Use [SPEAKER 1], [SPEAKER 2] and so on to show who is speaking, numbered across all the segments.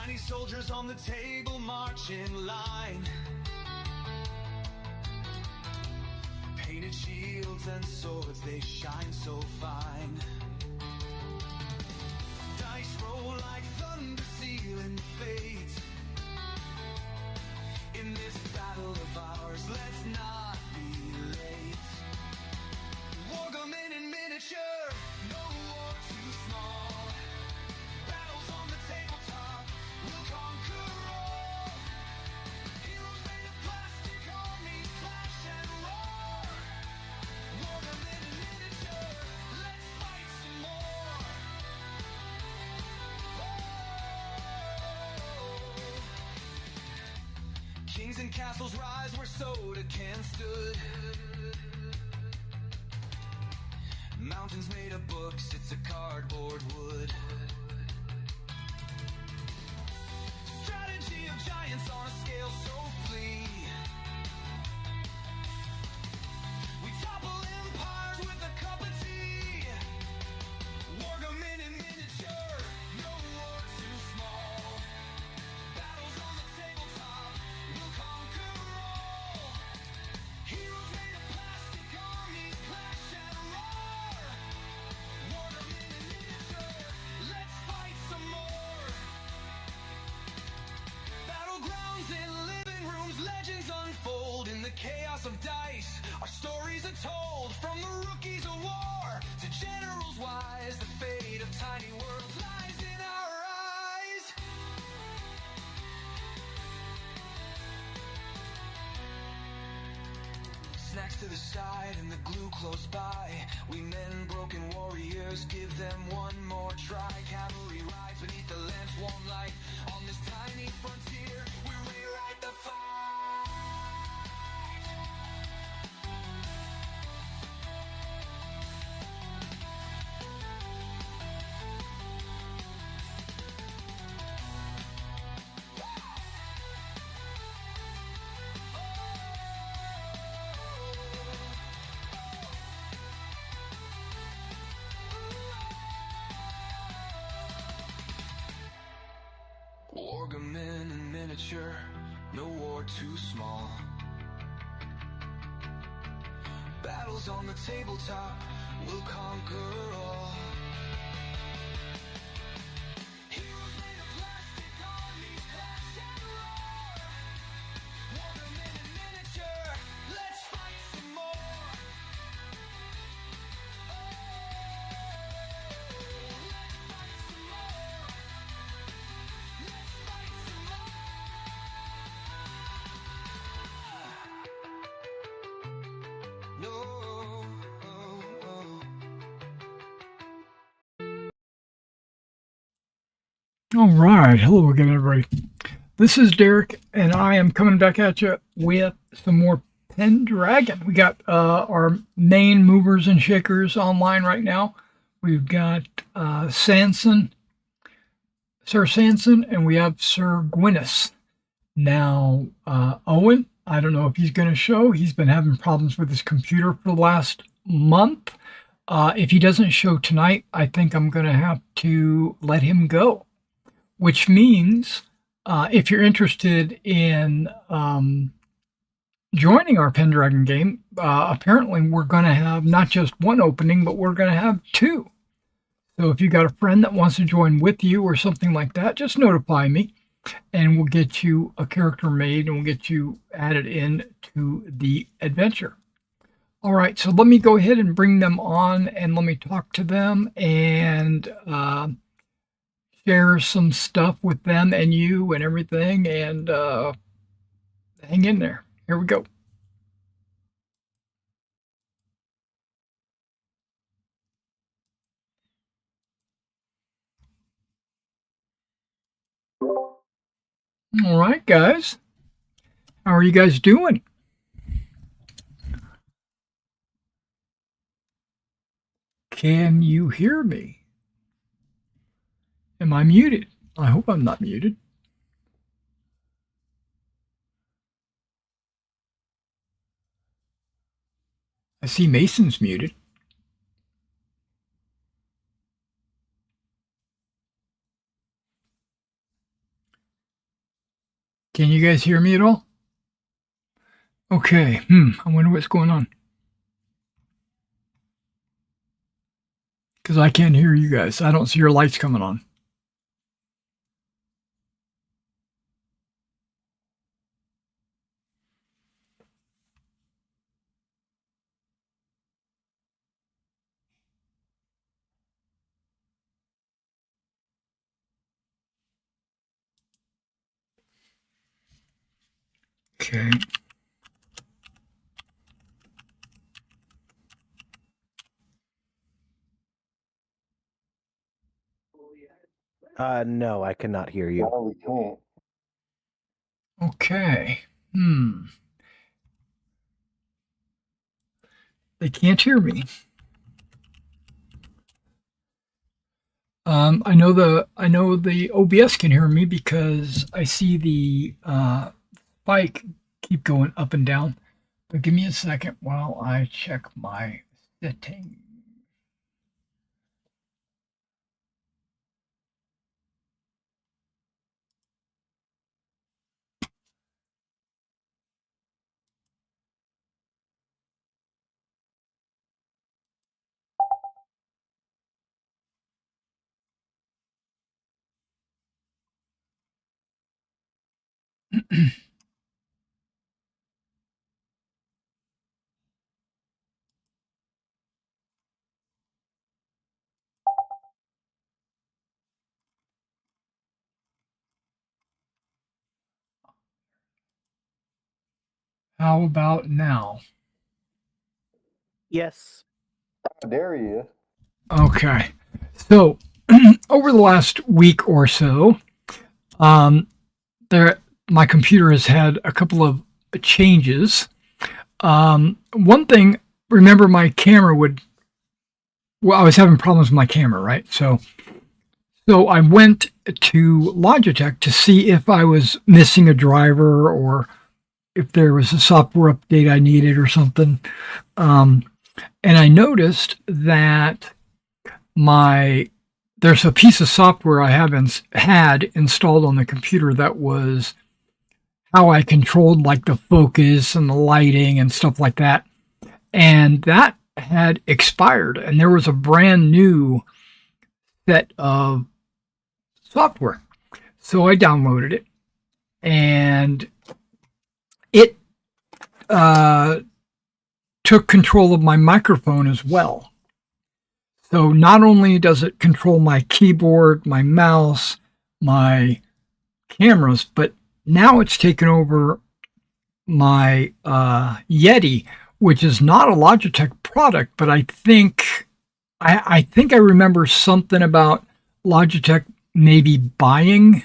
[SPEAKER 1] Tiny soldiers on the table march in line. Painted shields and swords, they shine so fine. Dice roll like thunder, sealing fate. In this battle of ours, let's not be late. Wargaming in miniature, no war too small. Battles on the tabletop, we'll conquer all. Heroes made of plastic, armies clash and roar. Wargaming in miniature, let's fight some more. Kings and castles rise where soda can stood. Mountains made of books, it's a cardboard wood. Strategy of giants on a scale so flee. We topple empires with a cup of tea. Wargaming in miniature, no war too small. Battles on the tabletop, we'll conquer all. Heroes made of plastic, armies clash and roar. Wargaming in miniature, let's fight some more. Battlegrounds in living rooms, legends unfold in the chaos of dice. Our stories are told from the rookies of war to generals wise. The fate of tiny worlds lies in our eyes. Snacks to the side and the glue close by. We men, broken warriors, give them one more try. Cavalry rides beneath the lamp's warm light. On this tiny frontier, we rewrite the fight. Wargaming in miniature, no war too small. Battles on the tabletop, we'll conquer all. Heroes made of plastic, armies clash and roar. Wargaming in miniature, let's fight some more. Let's fight some more. Let's fight some more. No.
[SPEAKER 2] All right. Hello again, everybody. This is Derek, and I am coming back at you with some more Pendragon. We got our main movers and shakers online right now. We've got Sir Sanson, and we have Sir Gwyneth. Now, Owen, I don't know if he's going to show. He's been having problems with his computer for the last month. If he doesn't show tonight, I think I'm going to have to let him go. Which means if you're interested in joining our Pendragon game, apparently we're going to have not just one opening, but we're going to have two. So if you got a friend that wants to join with you or something like that, just notify me and we'll get you a character made and we'll get you added in to the adventure. All right, so let me go ahead and bring them on and let me talk to them and share some stuff with them and you and everything, and hang in there. Here we go. All right, guys. How are you guys doing? Can you hear me? Am I muted? I hope I'm not muted. I see Mason's muted. Can you guys hear me at all? Okay. I wonder what's going on. Because I can't hear you guys. I don't see your lights coming on. Okay.
[SPEAKER 3] No, I cannot hear you.
[SPEAKER 4] No, we can't.
[SPEAKER 2] Okay. They can't hear me. I know the OBS can hear me because I see the spike keep going up and down. But give me a second while I check my settings. How about now?
[SPEAKER 3] Yes.
[SPEAKER 4] There he is.
[SPEAKER 2] Okay. So over the last week or so, um, there my computer has had a couple of changes. One thing, remember my camera would. Well, I was having problems with my camera, right? So I went to Logitech to see if I was missing a driver or if there was a software update I needed or something. Um, and I noticed that my there's a piece of software I haven't had installed on the computer that was how I controlled like the focus and the lighting and stuff like that. And that had expired, and there was a brand new set of software. So I downloaded it, and it uh, took control of my microphone as well. So not only does it control my keyboard, my mouse, my cameras, but now it's taken over my Yeti, which is not a Logitech product, but I think I remember something about Logitech maybe buying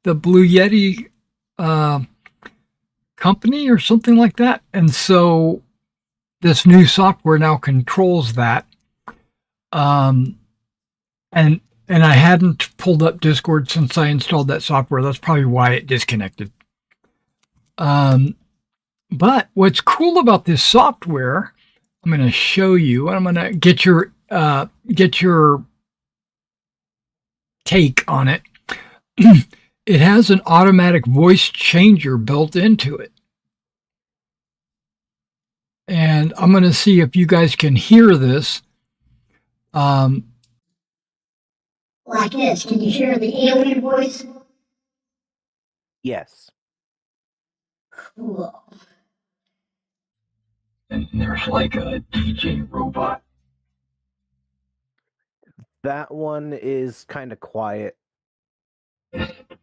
[SPEAKER 2] the Blue Yeti uh, company or something like that, and so this new software now controls that. Um, and I hadn't pulled up Discord since I installed that software. That's probably why it disconnected. Um, but what's cool about this software, I'm going to show you, and I'm going to get your take on it. It has an automatic voice changer built into it. And I'm going to see if you guys can hear this.
[SPEAKER 5] Like this. Can you hear the alien voice?
[SPEAKER 3] Yes.
[SPEAKER 5] Cool.
[SPEAKER 2] And there's like a DJ robot.
[SPEAKER 3] That one is kind of quiet,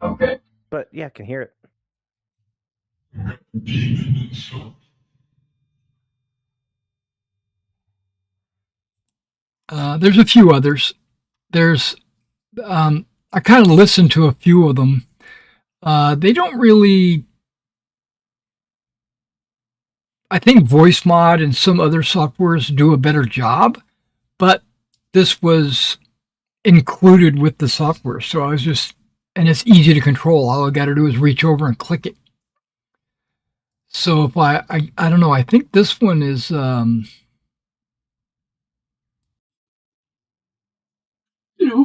[SPEAKER 2] Okay.
[SPEAKER 3] but yeah, I can hear it.
[SPEAKER 2] There's a few others. There's I kind of listened to a few of them. They don't really. I think VoiceMod and some other softwares do a better job, but this was included with the software, so I was just, and it's easy to control. All I got to do is reach over and click it. So if I don't know, I think this one is. If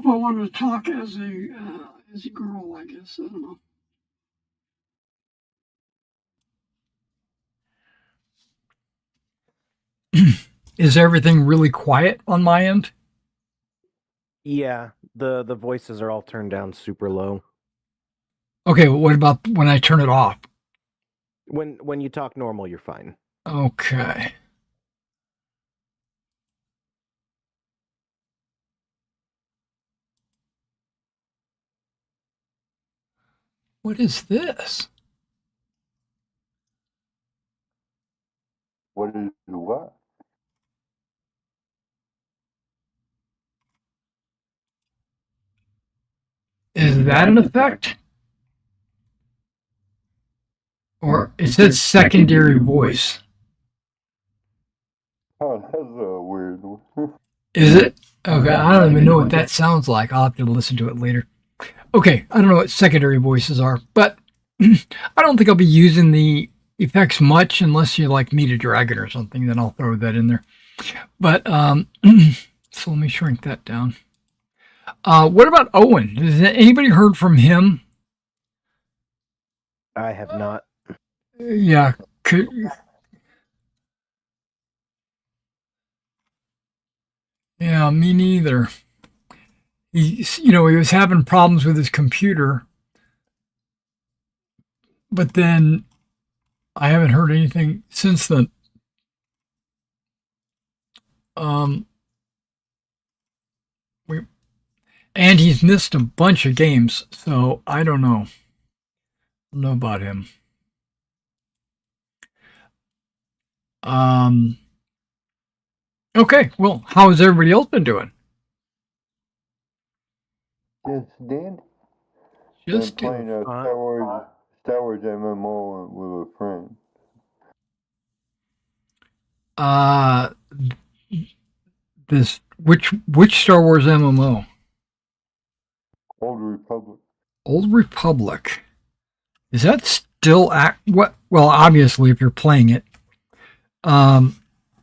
[SPEAKER 2] I wanted to talk as a girl, I guess I don't know. Is everything really quiet on my end?
[SPEAKER 3] Yeah, the voices are all turned down super low.
[SPEAKER 2] Okay, well, what about when I turn it off?
[SPEAKER 3] When you talk normal, you're fine.
[SPEAKER 2] Okay. What is this?
[SPEAKER 4] What is what?
[SPEAKER 2] Is that an effect? Or it says secondary voice.
[SPEAKER 4] Oh, that's a weird one.
[SPEAKER 2] Is it? Okay, I don't even know what that sounds like. I'll have to listen to it later. Okay, I don't know what secondary voices are, but I don't think I'll be using the effects much unless you like Meet a Dragon or something, then I'll throw that in there. But, so let me shrink that down. What about Owen? Has anybody heard from him?
[SPEAKER 3] I have not.
[SPEAKER 2] Yeah, yeah, me neither. He was having problems with his computer, but then I haven't heard anything since then. Um, and he's missed a bunch of games, so I don't know. I don't know about him. Okay, well, how has everybody else been doing?
[SPEAKER 4] Just did.
[SPEAKER 2] Just
[SPEAKER 4] Been playing Star Wars MMO with a friend.
[SPEAKER 2] This which Star Wars MMO?
[SPEAKER 4] Old Republic.
[SPEAKER 2] Old Republic. Is that still what? Well, obviously, if you're playing it,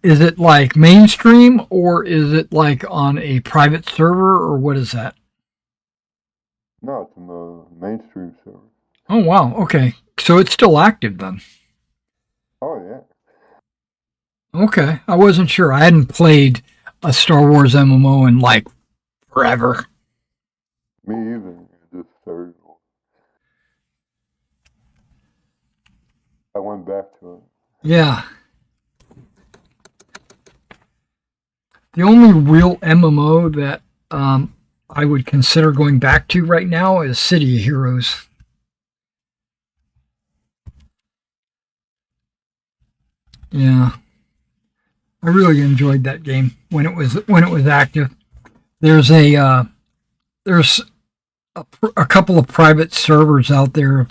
[SPEAKER 2] is it like mainstream or is it like on a private server or what is that?
[SPEAKER 4] No, it's a mainstream server.
[SPEAKER 2] Oh wow, okay, so it's still active then.
[SPEAKER 4] Oh yeah.
[SPEAKER 2] Okay, I wasn't sure. I hadn't played a Star Wars MMO in like forever.
[SPEAKER 4] Me either. Just started. I went back to it.
[SPEAKER 2] Yeah. The only real MMO that I would consider going back to right now is City of Heroes. Yeah, I really enjoyed that game when it was active. There's there's a couple of private servers out there,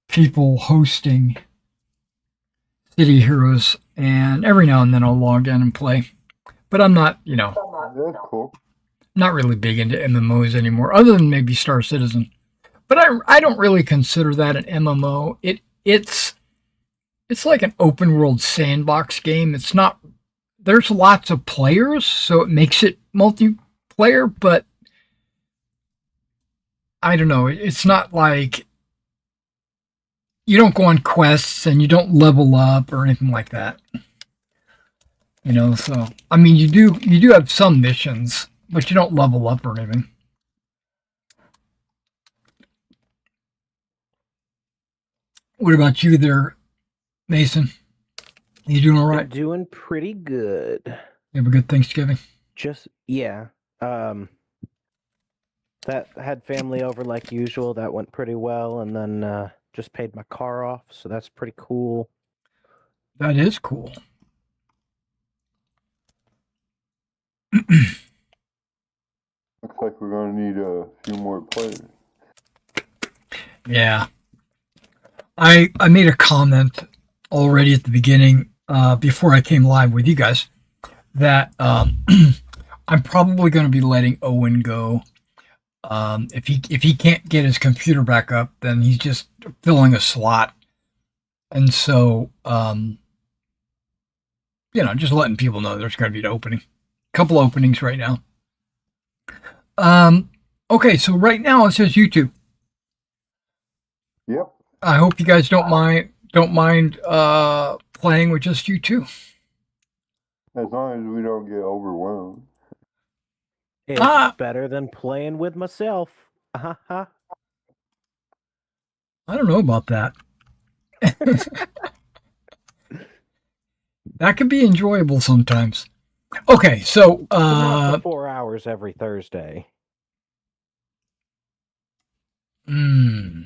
[SPEAKER 2] people hosting City Heroes, and every now and then I'll log in and play. But I'm not,
[SPEAKER 4] That's cool.
[SPEAKER 2] not really big into MMOs anymore, other than maybe Star Citizen. But I don't really consider that an MMO. It's like an open world sandbox game. It's not. There's lots of players, so it makes it multiplayer. But I don't know. It's not like you don't go on quests and you don't level up or anything like that. So I mean, you do have some missions, but you don't level up or anything. What about you there, Mason? You doing all right?
[SPEAKER 3] Doing pretty good.
[SPEAKER 2] You have a good Thanksgiving?
[SPEAKER 3] Yeah. That had family over like usual. That went pretty well, and then just paid my car off, so that's pretty cool.
[SPEAKER 2] That is cool.
[SPEAKER 4] Looks like we're gonna need a few more players.
[SPEAKER 2] Yeah. I made a comment already at the beginning, before I came live with you guys, that I'm probably going to be letting Owen go. If he can't get his computer back up, then he's just filling a slot, and so just letting people know there's going to be an opening, couple openings right now. Okay, so right now it says YouTube.
[SPEAKER 4] Yep.
[SPEAKER 2] I hope you guys don't mind playing with just you two.
[SPEAKER 4] As long as we don't get overwhelmed.
[SPEAKER 3] It's
[SPEAKER 2] Ah,
[SPEAKER 3] better than playing with myself. Uh-huh.
[SPEAKER 2] I don't know about that. That could be enjoyable sometimes. Okay, so
[SPEAKER 3] But not for 4 hours every Thursday.
[SPEAKER 4] It'll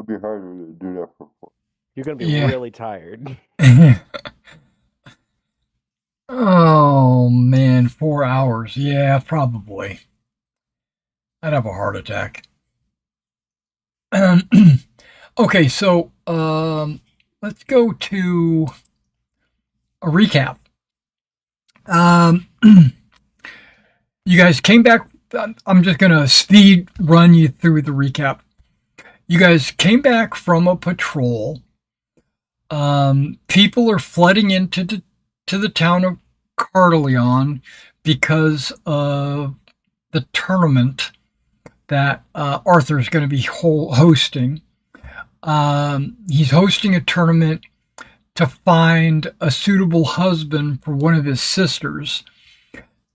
[SPEAKER 4] be harder to do that for 4.
[SPEAKER 3] You're gonna be
[SPEAKER 2] Yeah.
[SPEAKER 3] really tired.
[SPEAKER 2] Oh man, 4 hours. Yeah, probably. I'd have a heart attack. Okay, so let's go to a recap. You guys came back. I'm just going to speed run you through the recap. You guys came back from a patrol. People are flooding into the town of Carteleon because of the tournament that Arthur's going to be hosting. He's hosting a tournament to find a suitable husband for one of his sisters.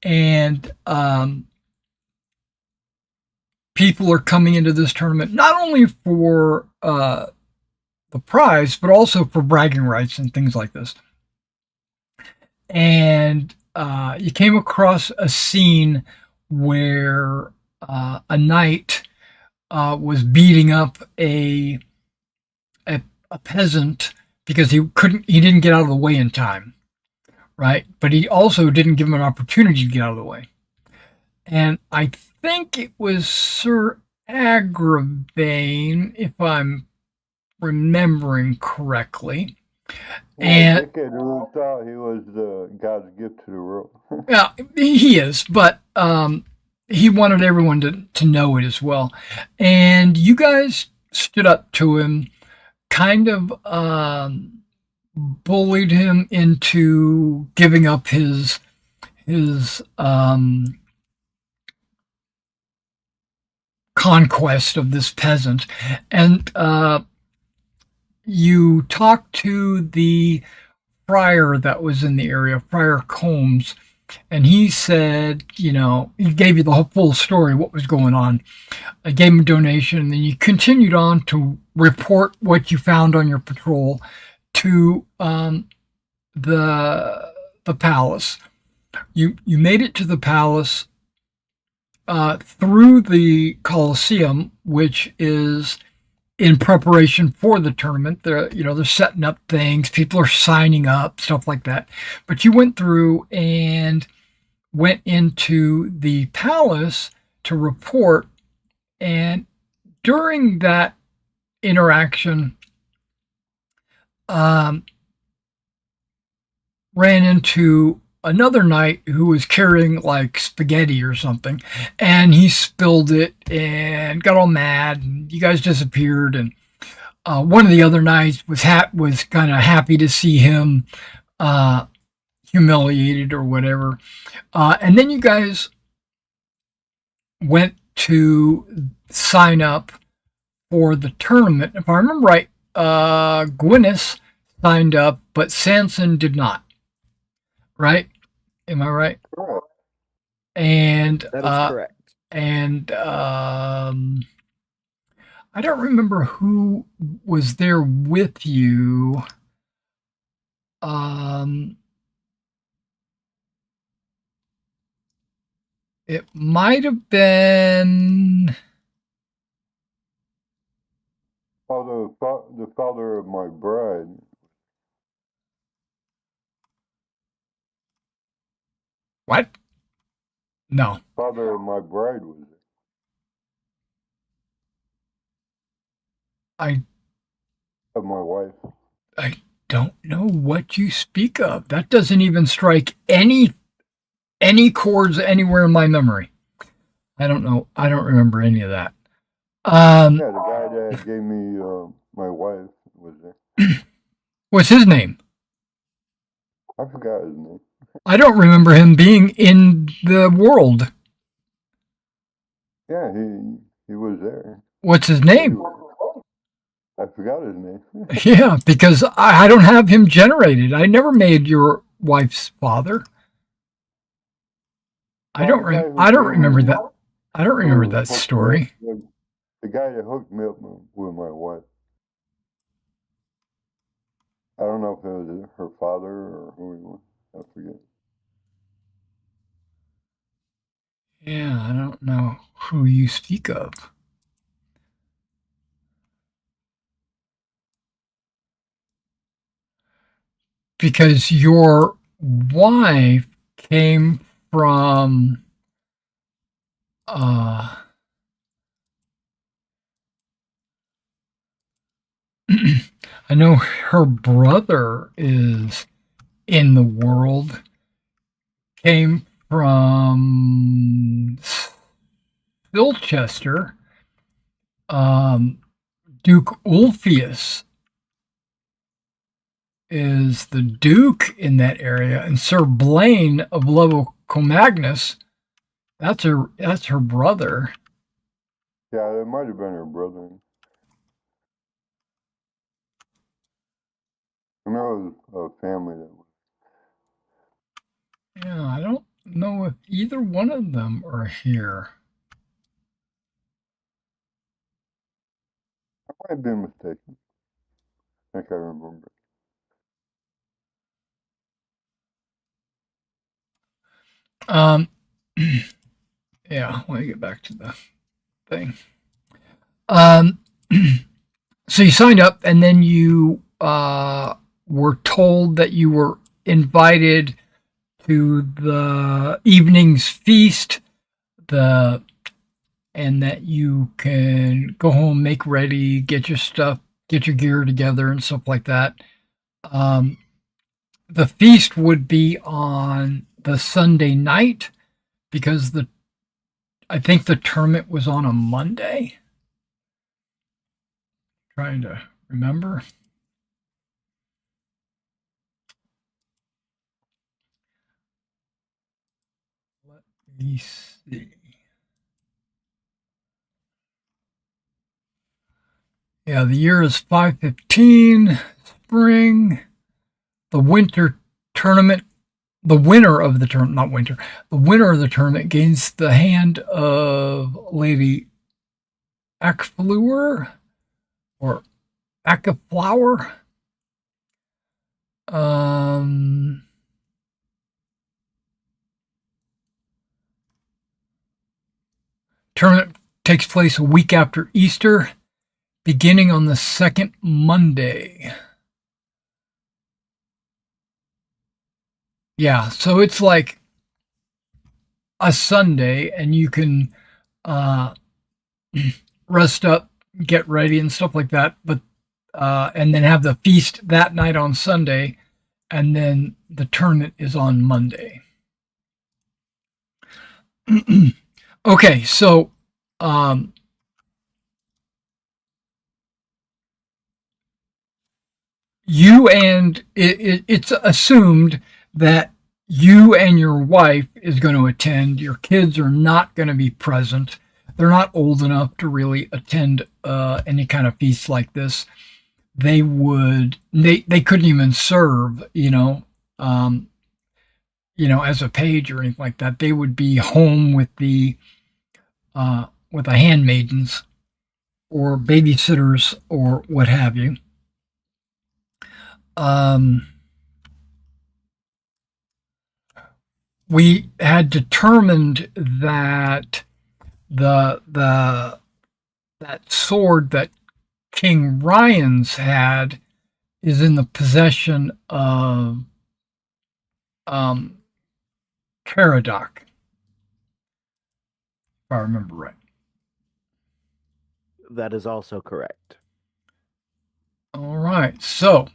[SPEAKER 2] And people are coming into this tournament not only for the prize, but also for bragging rights and things like this. And you came across a scene where a knight was beating up a peasant because he didn't get out of the way in time, right? But he also didn't give him an opportunity to get out of the way. And I think it was Sir Agravain, if I'm remembering correctly. And
[SPEAKER 4] I think it thought he was God's gift to the world.
[SPEAKER 2] yeah, he is, but he wanted everyone to know it as well. And you guys stood up to him, kind of bullied him into giving up his conquest of this peasant. And you talked to the friar that was in the area, Friar Combs, and he said, he gave you the whole full story, what was going on. I gave him a donation, and then you continued on to report what you found on your patrol to the palace. You made it to the palace through the Colosseum, which is in preparation for the tournament. They're setting up things, people are signing up, stuff like that. But you went through and went into the palace to report, and during that interaction, ran into another knight who was carrying like spaghetti or something, and he spilled it and got all mad, and you guys disappeared. And one of the other knights was kind of happy to see him humiliated or whatever. And then you guys went to sign up for the tournament. If I remember right, Gwyneth signed up, but Sanson did not. Right? Am I right?
[SPEAKER 4] Correct.
[SPEAKER 2] And
[SPEAKER 3] That is correct.
[SPEAKER 2] And I don't remember who was there with you. It might have been.
[SPEAKER 4] The father of my bride.
[SPEAKER 2] What? No.
[SPEAKER 4] Father of my bride was there. Of my wife.
[SPEAKER 2] I don't know what you speak of. That doesn't even strike any chords anywhere in my memory. I don't know. I don't remember any of that.
[SPEAKER 4] Yeah, the guy that gave me my wife was there.
[SPEAKER 2] What's his name?
[SPEAKER 4] I forgot his name.
[SPEAKER 2] I don't remember him being in the world.
[SPEAKER 4] Yeah, he was there.
[SPEAKER 2] What's his name?
[SPEAKER 4] I forgot his name.
[SPEAKER 2] Yeah, because I don't have him generated. I never made your wife's father? I
[SPEAKER 4] Well,
[SPEAKER 2] don't I don't remember that. I don't remember that
[SPEAKER 4] hooked me up,
[SPEAKER 2] story.
[SPEAKER 4] the guy that hooked me up with my wife. I don't know if it was her father or who he was. I forget.
[SPEAKER 2] Yeah, I don't know who you speak of. Because your wife came from uh I know her brother is in the world, came from Silchester. Um, Duke Ulfius is the Duke in that area, and Sir Blaine of Levo-Comagnus, that's her brother.
[SPEAKER 4] Yeah, it might have been her brother. I know it was a family that was.
[SPEAKER 2] Yeah, I don't know if either one of them are here.
[SPEAKER 4] I might have been mistaken. I think I remember.
[SPEAKER 2] Um, yeah, let me get back to the thing. Um, so you signed up, and then you were told that you were invited to the evening's feast, the and that you can go home, make ready, get your stuff, get your gear together, and stuff like that. Um, the feast would be on the Sunday night because the I think the tournament was on a Monday. Trying to remember. Let me see. Yeah, the year is 515, spring. The winter tournament, the winner of the tournament, not winter, the winner of the tournament gains the hand of Lady Ackflower or Ackflower. Um, Tournament takes place a week after Easter, beginning on the second Monday. Yeah, so it's like a Sunday, and you can uh, rest up, get ready, and stuff like that. But and then have the feast that night on Sunday, and then the tournament is on Monday. Okay, so um, it's assumed that you and your wife is going to attend. Your kids are not going to be present. They're not old enough to really attend any kind of feast like this. They couldn't even serve, um, as a page or anything like that. They would be home with the handmaidens or babysitters or what have you. Um, we had determined that the that sword that King Ryan's had is in the possession of um, Caradoc, if I remember right.
[SPEAKER 3] That is also correct.
[SPEAKER 2] All right, so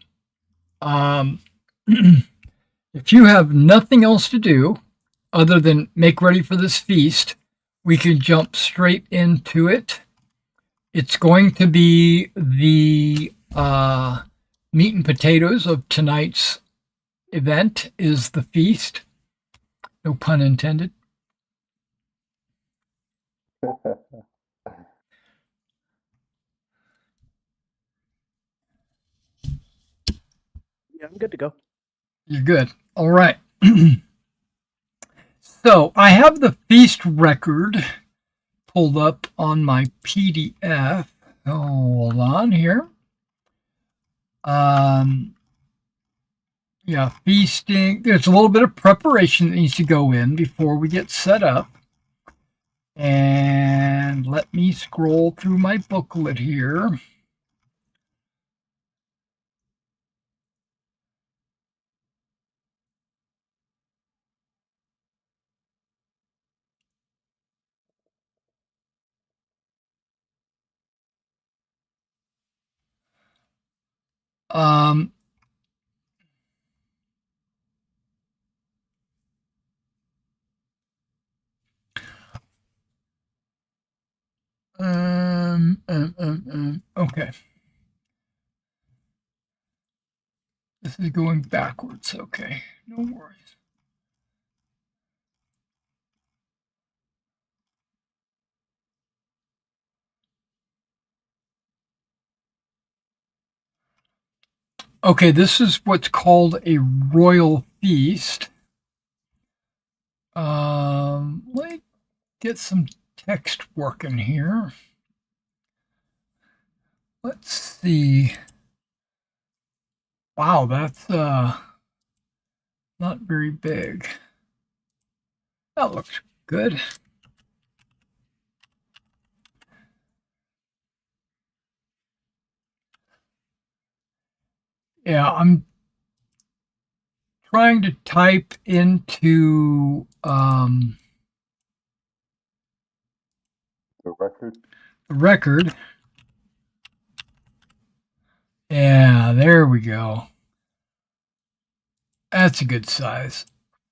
[SPEAKER 2] um, if you have nothing else to do other than make ready for this feast, we can jump straight into it. It's going to be the meat and potatoes of tonight's event is the feast. No pun intended.
[SPEAKER 3] Yeah, I'm good to go.
[SPEAKER 2] You're good. All right. So I have the feast record pulled up on my PDF. Hold on here. Yeah, feasting. There's a little bit of preparation that needs to go in before we get set up. And let me scroll through my booklet here. Um, okay. This is going backwards. Okay, no worries. Okay, this is what's called a royal feast. Let's get some text working here. Let's see. Wow, that's not very big. That looks good. Yeah, I'm trying to type into
[SPEAKER 4] The record.
[SPEAKER 2] the record. Yeah, there we go. That's a good size.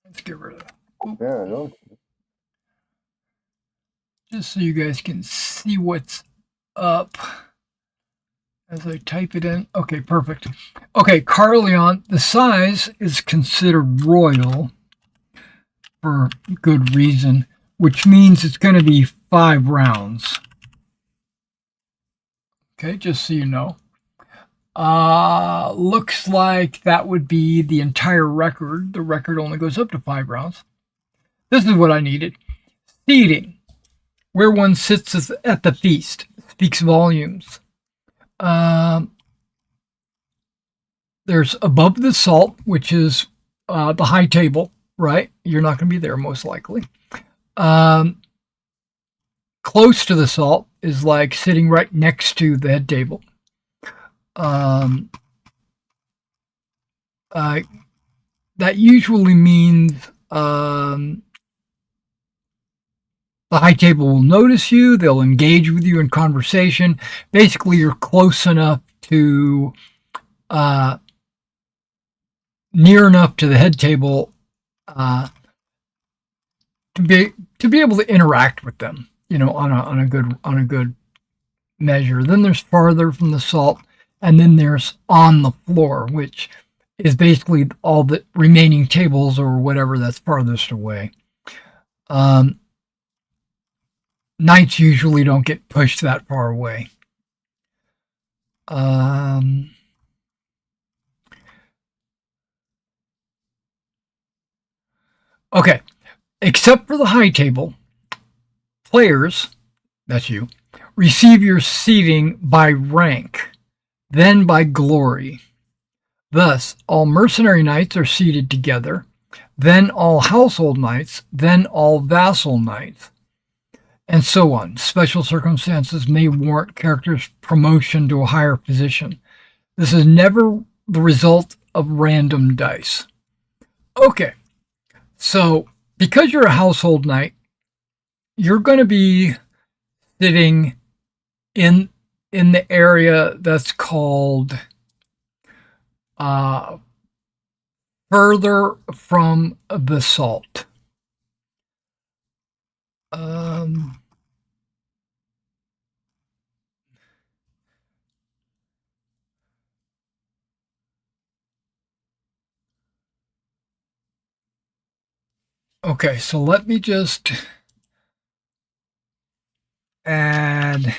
[SPEAKER 2] Let's get rid of that.
[SPEAKER 4] Yeah, I know.
[SPEAKER 2] Just so you guys can see what's up as I type it in. Okay, perfect. Okay, Carleon, the size is considered royal for good reason, which means it's going to be 5 rounds. Okay, just so you know. Looks like that would be the entire record. The record only goes up to 5 rounds. This is what I needed. Seating, where one sits at the feast, speaks volumes. There's above the salt, which is the high table, right? You're not going to be there most likely. Close to the salt is like sitting right next to the head table. That usually means the high table will notice you. They'll engage with you in conversation. Basically, you're close enough to near enough to the head table to be able to interact with them, you know, on a good measure. Then there's farther from the salt, and then there's on the floor, which is basically all the remaining tables or whatever that's farthest away. Knights usually don't get pushed that far away. Okay, except for the high table, players, that's you, receive your seating by rank, then by glory. Thus, all mercenary knights are seated together, then all household knights, then all vassal knights, and so on. Special circumstances may warrant characters' promotion to a higher position. This is never the result of random dice. Okay, so because you're a household knight, you're going to be sitting in the area that's called further from the salt. Okay, so let me just add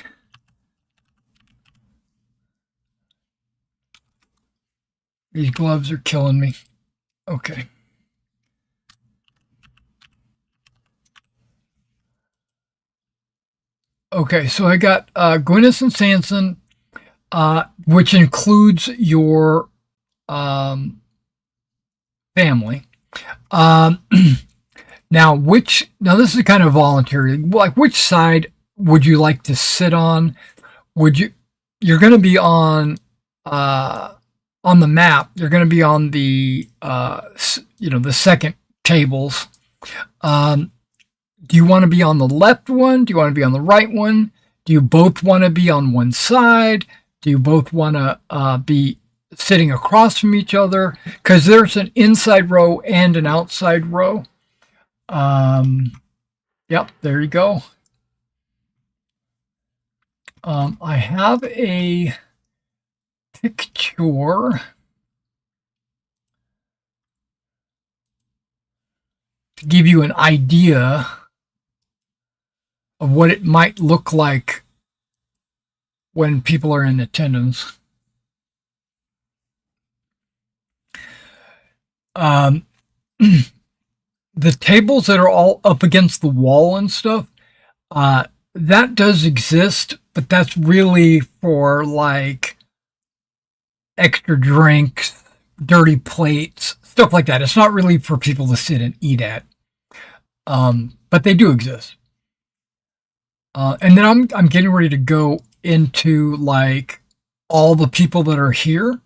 [SPEAKER 2] these gloves are killing me. Okay. Okay, so I got Gwyneth and Sanson, which includes your family. Um, now, this is kind of voluntary. Like, which side would you like to sit on? You're going to be on the map. You're going to be on the, the second tables. Do you want to be on the left one? Do you want to be on the right one? Do you both want to be on one side? Do you both want to be sitting across from each other? Because there's an inside row and an outside row. Yep, there you go. I have a picture to give you an idea of what it might look like when people are in attendance. The tables that are all up against the wall and stuff, that does exist, but that's really for like extra drinks, dirty plates, stuff like that. It's not really for people to sit and eat at. But they do exist. And then I'm getting ready to go into like all the people that are here,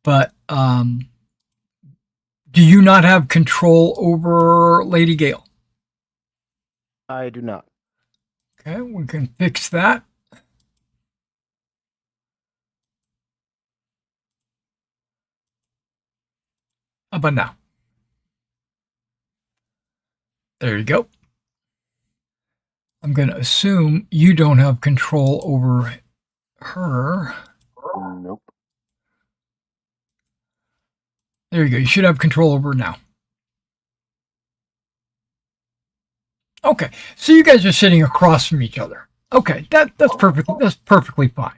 [SPEAKER 2] but do you not have control over Lady Gale?
[SPEAKER 3] I do not.
[SPEAKER 2] Okay, we can fix that. How about now? There you go. I'm going to assume you don't have control over her.
[SPEAKER 4] Nope.
[SPEAKER 2] There you go. You should have control over her now. Okay, so you guys are sitting across from each other. Okay, that's perfectly fine.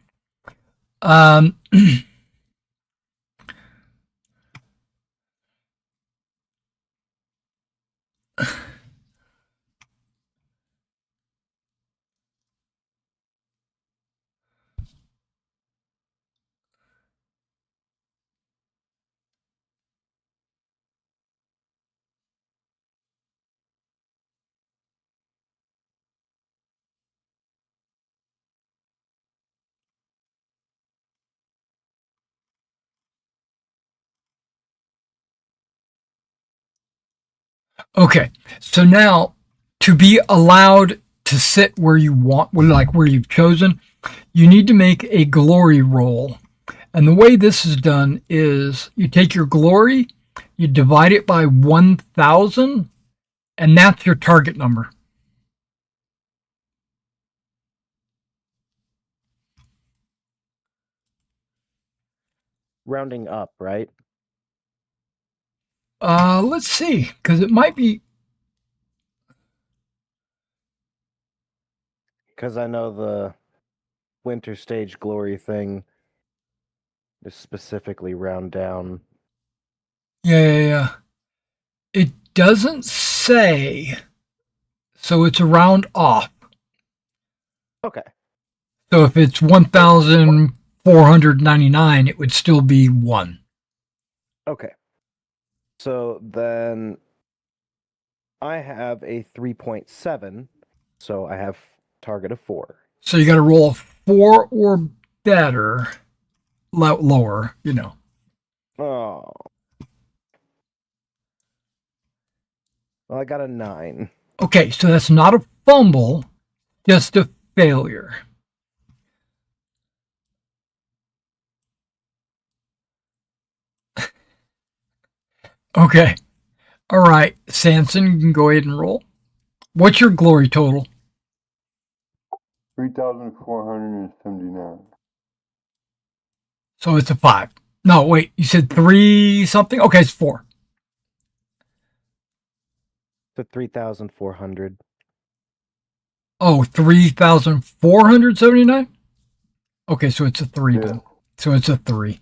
[SPEAKER 2] Okay, so now to be allowed to sit where you want, like where you've chosen, you need to make a glory roll. And the way this is done is you take your glory, you divide it by 1,000, and that's your target number.
[SPEAKER 3] Rounding up, right?
[SPEAKER 2] Let's see, because it might be.
[SPEAKER 3] Because I know the winter stage glory thing is specifically round down.
[SPEAKER 2] Yeah. It doesn't say, so it's a round off.
[SPEAKER 3] Okay.
[SPEAKER 2] So if it's 1,499, it would still be 1.
[SPEAKER 3] Okay. So then I have a 3.7, so I have target of 4.
[SPEAKER 2] So you got to roll a 4 or better, lower, you know.
[SPEAKER 3] Oh. Well, I got a 9.
[SPEAKER 2] Okay, so that's not a fumble, just a failure. Okay. All right, Sanson, you can go ahead and roll. What's your glory total?
[SPEAKER 4] 3,479.
[SPEAKER 2] So it's a 5. No, wait, you said 3 something? Okay, it's 4.
[SPEAKER 3] So 3,400.
[SPEAKER 2] Oh, 3,479? Okay, so it's a 3
[SPEAKER 4] Yeah.
[SPEAKER 2] then. So it's a 3.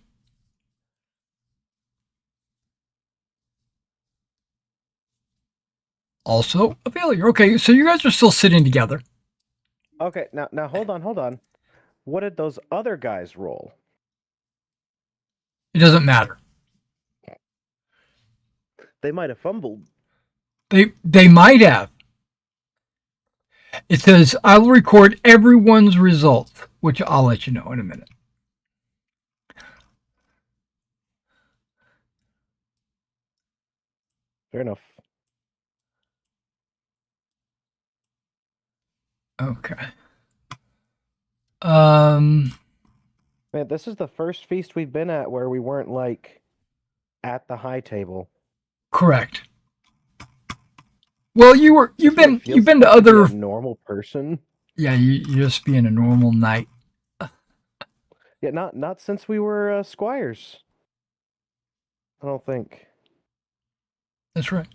[SPEAKER 2] Also a failure. Okay, so you guys are still sitting together.
[SPEAKER 3] Okay, now hold on. What did those other guys roll?
[SPEAKER 2] It doesn't matter.
[SPEAKER 3] They might have fumbled.
[SPEAKER 2] They might have. It says, I will record everyone's results, which I'll let you know in a minute.
[SPEAKER 3] Fair enough.
[SPEAKER 2] Okay.
[SPEAKER 3] Man, this is the first feast we've been at where we weren't like at the high table.
[SPEAKER 2] Correct. Well, you've been
[SPEAKER 3] Feels
[SPEAKER 2] you've been to
[SPEAKER 3] like be
[SPEAKER 2] other.
[SPEAKER 3] a normal person.
[SPEAKER 2] Yeah, you're just being a normal knight.
[SPEAKER 3] Yeah, not since we were squires. I don't think.
[SPEAKER 2] That's right.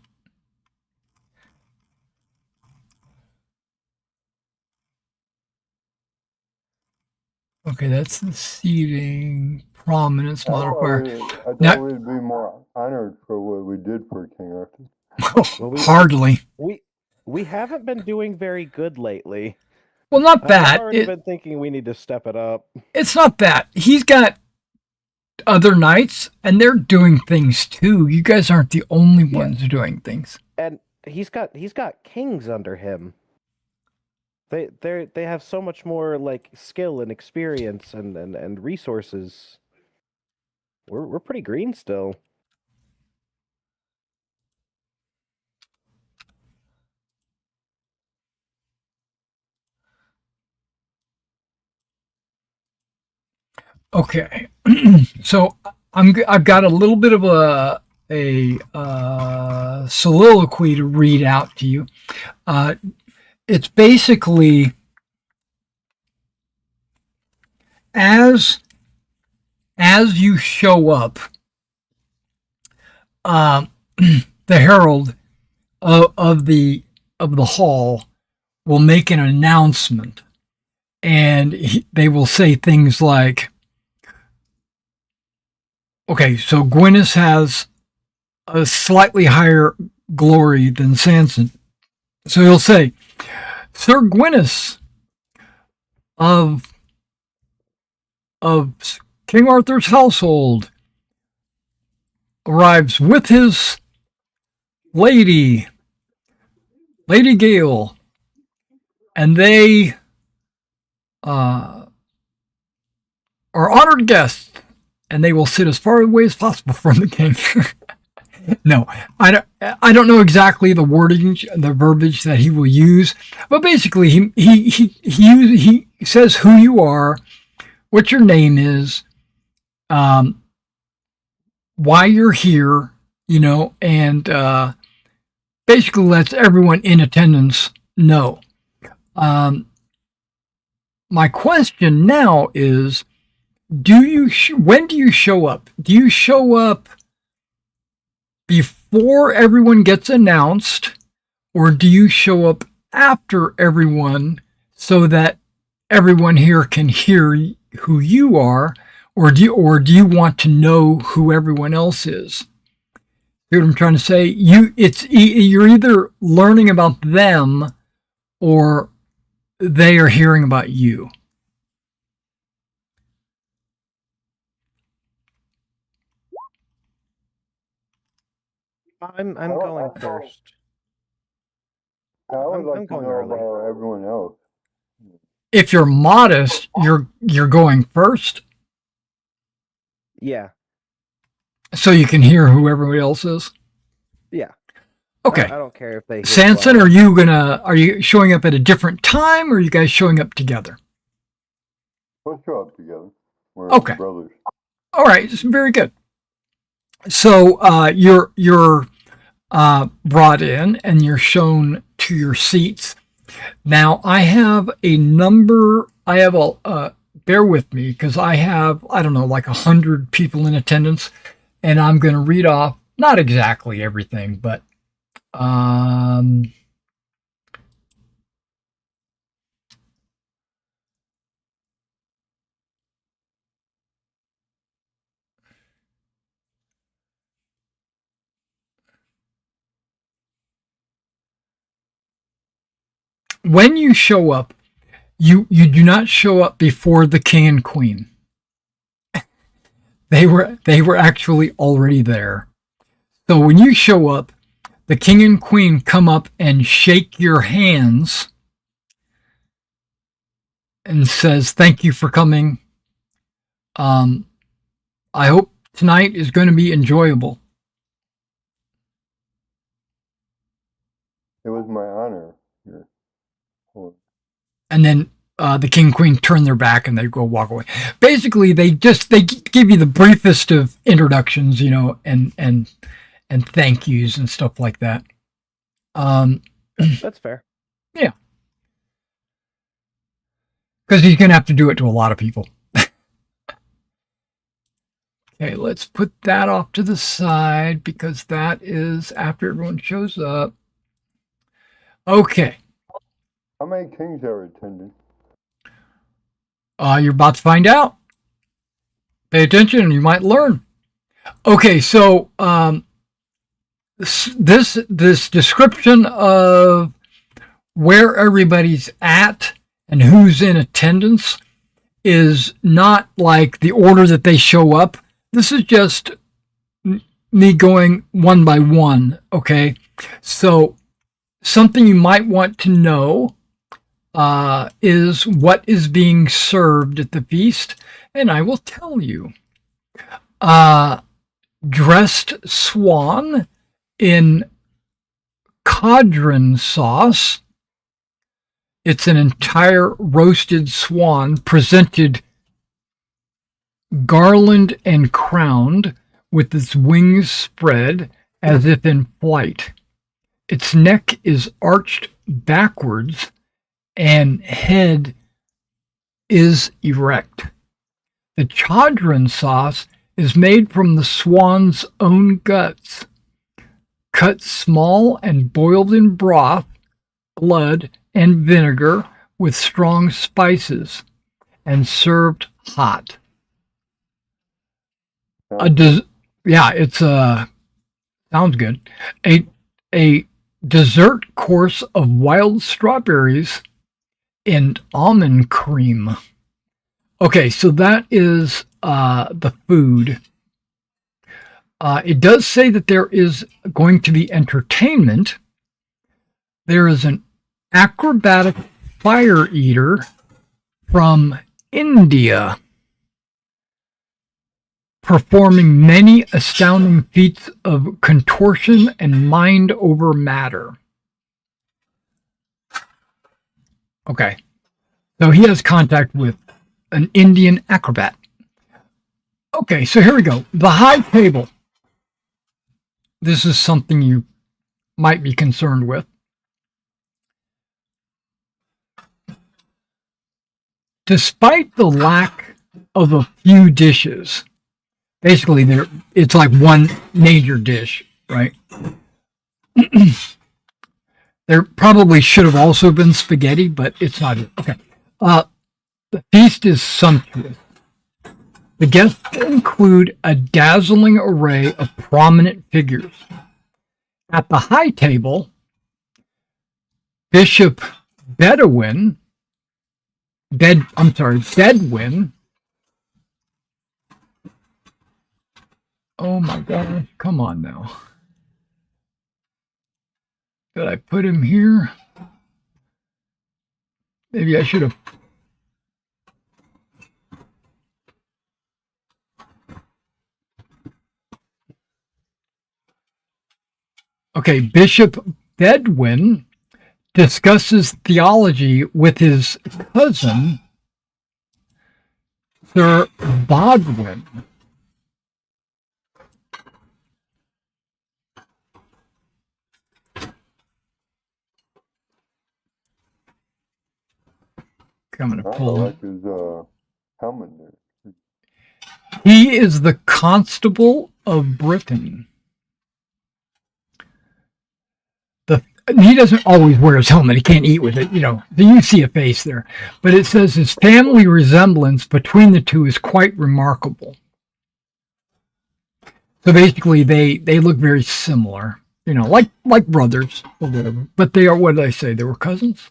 [SPEAKER 2] Okay, that's the seating prominence modifier.
[SPEAKER 4] I
[SPEAKER 2] Now,
[SPEAKER 4] thought we'd be more honored for what we did for King Arthur.
[SPEAKER 3] Well,
[SPEAKER 2] hardly.
[SPEAKER 3] We haven't been doing very good lately.
[SPEAKER 2] Well, not
[SPEAKER 3] I've
[SPEAKER 2] that.
[SPEAKER 3] already been thinking we need to step it up.
[SPEAKER 2] It's not that. He's got other knights, and they're doing things too. You guys aren't the only ones doing things.
[SPEAKER 3] And he's got kings under him. They have so much more like skill and experience and resources. We're pretty green still.
[SPEAKER 2] Okay, so I've got a little bit of a soliloquy to read out to you. It's basically as you show up, the herald of the hall will make an announcement, and they will say things like, "Okay, so Gwyneth has a slightly higher glory than Sanson." So he'll say, "Sir Gwyneth of King Arthur's household arrives with his Lady Gale, and they are honored guests, and they will sit as far away as possible from the king." No, I don't know exactly the wording, the verbiage that he will use, but basically he says who you are, what your name is, why you're here, and basically lets everyone in attendance know. My question now is, when do you show up? Do you show up before everyone gets announced, or do you show up after everyone so that everyone here can hear who you are, or do you want to know who everyone else is? See what I'm trying to say? You're either learning about them or they are hearing about you.
[SPEAKER 3] I'm going first.
[SPEAKER 4] I would like
[SPEAKER 3] I'm
[SPEAKER 4] to
[SPEAKER 3] going
[SPEAKER 4] know
[SPEAKER 3] early.
[SPEAKER 4] about everyone else.
[SPEAKER 2] If you're modest, you're going first,
[SPEAKER 3] Yeah.
[SPEAKER 2] so you can hear who everybody else is.
[SPEAKER 3] Yeah.
[SPEAKER 2] Okay.
[SPEAKER 3] I don't care if they hear
[SPEAKER 2] Sanson,
[SPEAKER 3] well.
[SPEAKER 2] are you showing up at a different time, or are you guys showing up together?
[SPEAKER 4] Let's show up together. We're
[SPEAKER 2] Okay.
[SPEAKER 4] brothers.
[SPEAKER 2] All right, very good. So you're brought in and you're shown to your seats. Now I have a number. I have bear with me because I have, I don't know, like 100 people in attendance, and I'm going to read off not exactly everything, but when you show up, You do not show up before the king and queen. They were actually already there. So when you show up, the king and queen come up and shake your hands and says, "Thank you for coming. I hope tonight is going to be enjoyable."
[SPEAKER 4] It was my honor. Here.
[SPEAKER 2] And then the king and queen turn their back and they go walk away. Basically, they give you the briefest of introductions, and thank yous and stuff like that.
[SPEAKER 3] That's fair.
[SPEAKER 2] Yeah, because he's going to have to do it to a lot of people. Okay, let's put that off to the side because that is after everyone shows up. Okay.
[SPEAKER 4] How many kings are attending?
[SPEAKER 2] You're about to find out. Pay attention and you might learn. Okay, so this description of where everybody's at and who's in attendance is not like the order that they show up. This is just me going one by one, okay? So something you might want to know is what is being served at the feast, and I will tell you. Dressed swan in codron sauce. It's an entire roasted swan presented garland and crowned with its wings spread as if in flight. Its neck is arched backwards and head is erect. The codron sauce is made from the swan's own guts, cut small and boiled in broth, blood, and vinegar with strong spices, and served hot. It's sounds good. A dessert course of wild strawberries and almond cream. Okay, so that is the food. It does say that there is going to be entertainment. There is an acrobatic fire eater from India performing many astounding feats of contortion and mind over matter. Okay, so he has contact with an Indian acrobat. Okay, so here we go. The high table. This is something you might be concerned with. Despite the lack of a few dishes, basically it's like one major dish, right? There probably should have also been spaghetti, but it's not. Okay. The feast is sumptuous. The guests include a dazzling array of prominent figures. At the high table, Bishop Bedouin, oh my God, come on now. Did I put him here? Maybe I should have. Okay, Bishop Bedouin discusses theology with his cousin, Sir Bodwin. I'm going to pull
[SPEAKER 4] like his helmet there.
[SPEAKER 2] He is the Constable of Britain. He doesn't always wear his helmet. He can't eat with it. You see a face there. But it says his family resemblance between the two is quite remarkable. So basically, they look very similar. Like brothers or whatever. But they are, what did I say? They were cousins?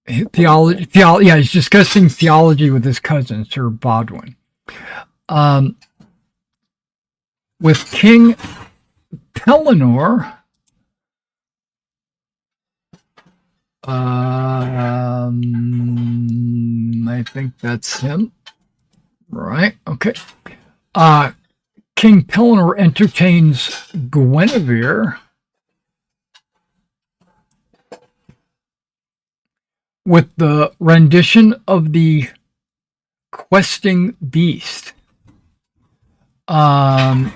[SPEAKER 2] Yeah, he's discussing theology with his cousin, Sir Bodwin. With King Pellinor, I think that's him, right? Okay. King Pellinor entertains Guinevere with the rendition of the questing beast. I'm